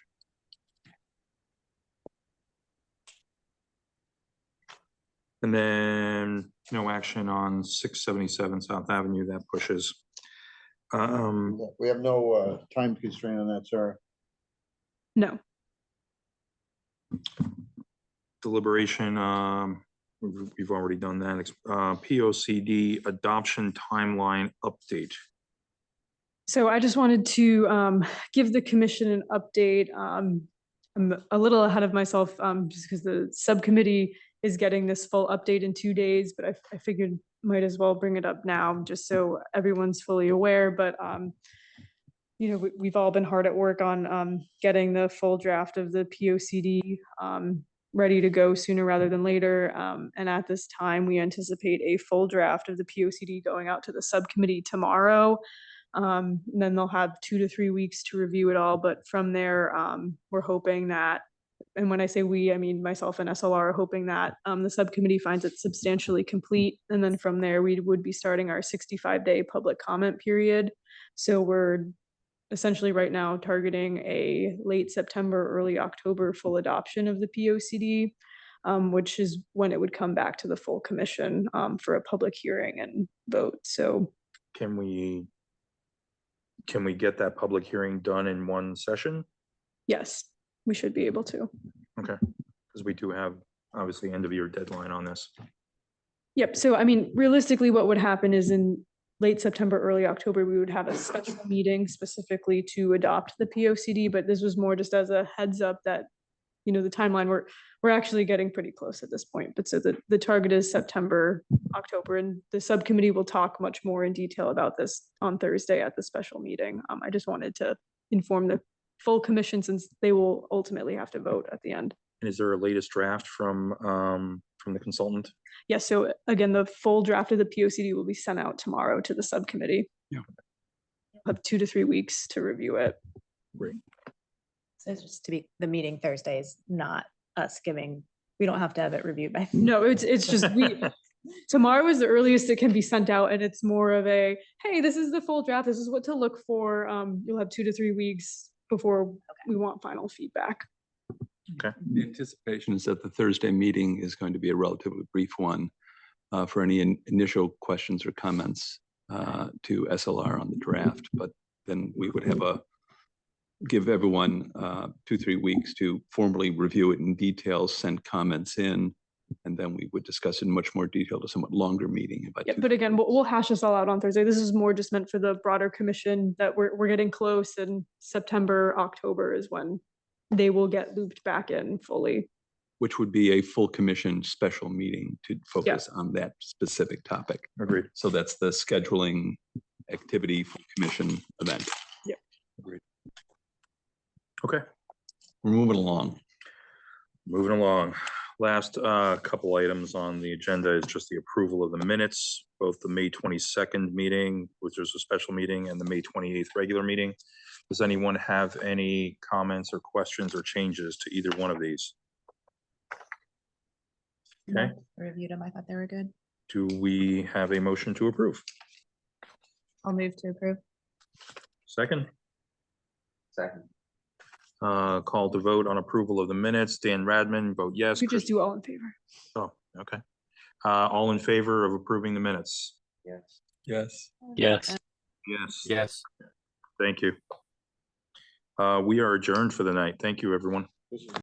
And then no action on 677 South Avenue. That pushes. We have no time constraint on that, sir. No. Deliberation, we've already done that. POCD adoption timeline update. So I just wanted to give the commission an update. I'm a little ahead of myself just because the subcommittee is getting this full update in 2 days, but I figured might as well bring it up now just so everyone's fully aware. But you know, we've all been hard at work on getting the full draft of the POCD ready to go sooner rather than later. And at this time, we anticipate a full draft of the POCD going out to the subcommittee tomorrow. And then they'll have 2 to 3 weeks to review it all. But from there, we're hoping that, and when I say we, I mean myself and SLR are hoping that the subcommittee finds it substantially complete. And then from there, we would be starting our 65-day public comment period. So we're essentially right now targeting a late September, early October full adoption of the POCD, which is when it would come back to the full commission for a public hearing and vote. So Can we get that public hearing done in one session? yes, we should be able to. Okay, because we do have obviously end of year deadline on this. Yep. So, I mean, realistically, what would happen is in late September, early October, we would have a special meeting specifically to adopt the POCD. But this was more just as a heads up that, you know, the timeline, we're actually getting pretty close at this point. But so the target is September, October, and the subcommittee will talk much more in detail about this on Thursday at the special meeting. I just wanted to inform the full commission since they will ultimately have to vote at the end. And is there a latest draft from the consultant? Yes. So again, the full draft of the POCD will be sent out tomorrow to the subcommittee. Yeah. Have 2 to 3 weeks to review it. Great. So it's just to be, the meeting Thursday is not us giving, we don't have to have it reviewed by. No, it's just tomorrow is the earliest it can be sent out, and it's more of a, hey, this is the full draft. This is what to look for. You'll have 2 to 3 weeks before we want final feedback. Okay. The anticipation is that the Thursday meeting is going to be a relatively brief one for any initial questions or comments to SLR on the draft, but then we would have give everyone 2-3 weeks to formally review it in detail, send comments in, and then we would discuss in much more detail a somewhat longer meeting. About Yeah, but again, we'll hash this all out on Thursday. This is more just meant for the broader commission that we're getting close, and September, October is when they will get looped back in fully. which would be a full commission special meeting to focus on that specific topic. Agreed. So that's the scheduling activity full commission event. Yeah. Agreed. Okay. We're moving along. Moving along. Last couple items on the agenda is just the approval of the minutes, both the May 22nd meeting, which was a special meeting, and the May 28th regular meeting. Does anyone have any comments or questions or changes to either one of these? Okay, I reviewed them. I thought they were good. do we have a motion to approve? I'll move to approve. Second, Second. call to vote on approval of the minutes. Dan Radman, vote yes. We just do all in favor. Oh, okay. All in favor of approving the minutes? Yes. Yes. Yes. Yes. Yes. Thank you. We are adjourned for the night. Thank you, everyone.